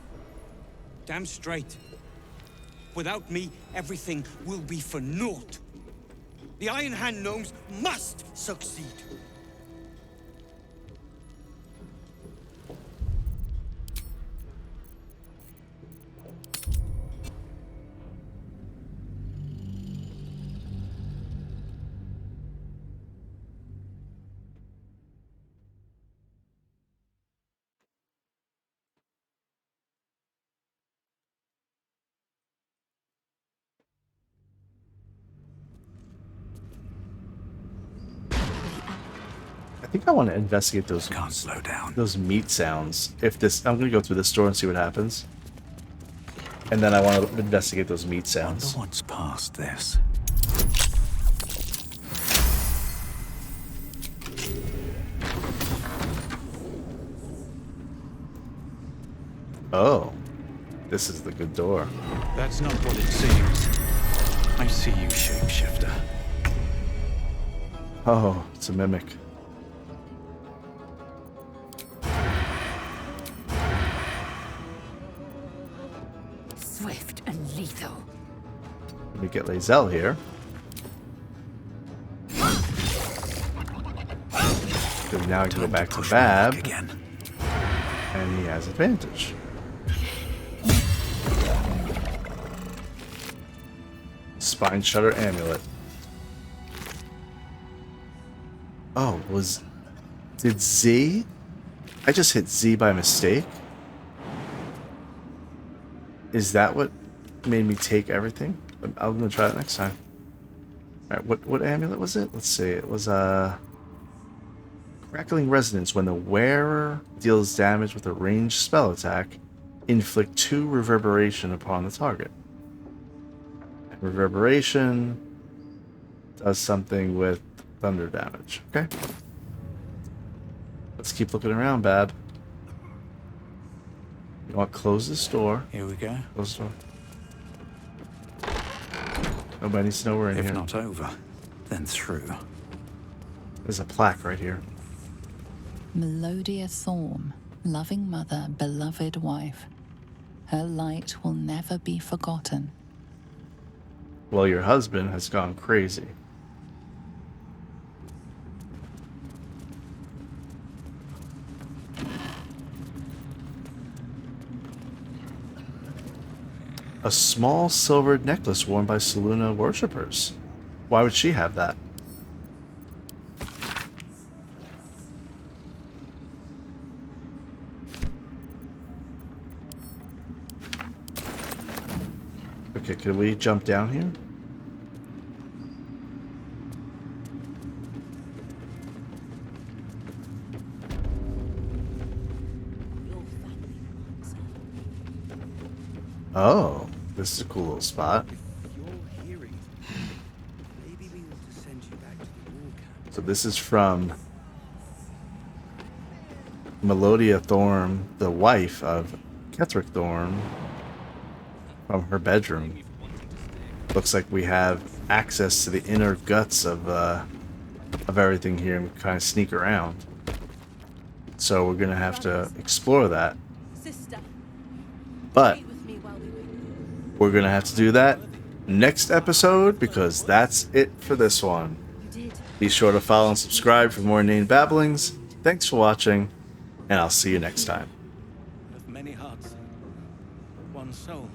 Damn straight. Without me, everything will be for naught. The Iron Hand gnomes must succeed. I think I want to investigate those. Can't slow down. Those meat sounds. If this, I'm going to go through the store and see what happens. And then I want to investigate those meat sounds. Wonder what's past this. Oh, this is the good door. That's not what it seems. I see you, shapeshifter. Oh, it's a mimic. Swift and lethal. Let me get Lae'zel here. Because now I can go back to Bab. Again. And he has advantage. Spine Shutter Amulet. Oh, did Z? I just hit Z by mistake? Is that what made me take everything? I'm gonna try it next time. Alright, what amulet was it? Let's see. It was Crackling Resonance. When the wearer deals damage with a ranged spell attack, inflict 2 reverberation upon the target. And reverberation does something with thunder damage. Okay. Let's keep looking around, Bab. You want to close this door? Here we go. Close the door. Nobody needs to know we're in here. If not over, then through. There's a plaque right here. Melodia Thorm, loving mother, beloved wife. Her light will never be forgotten. Well, your husband has gone crazy. A small silvered necklace worn by Selûne worshippers. Why would she have that? Okay, can we jump down here? Oh, this is a cool little spot. So this is from Melodia Thorm, the wife of Ketheric Thorm, from her bedroom. Looks like we have access to the inner guts of everything here, and we kind of sneak around. So we're gonna have to explore that. But we're gonna have to do that next episode, because that's it for this one. Be sure to follow and subscribe for more inane babblings. Thanks for watching, and I'll see you next time. With many hearts, one soul.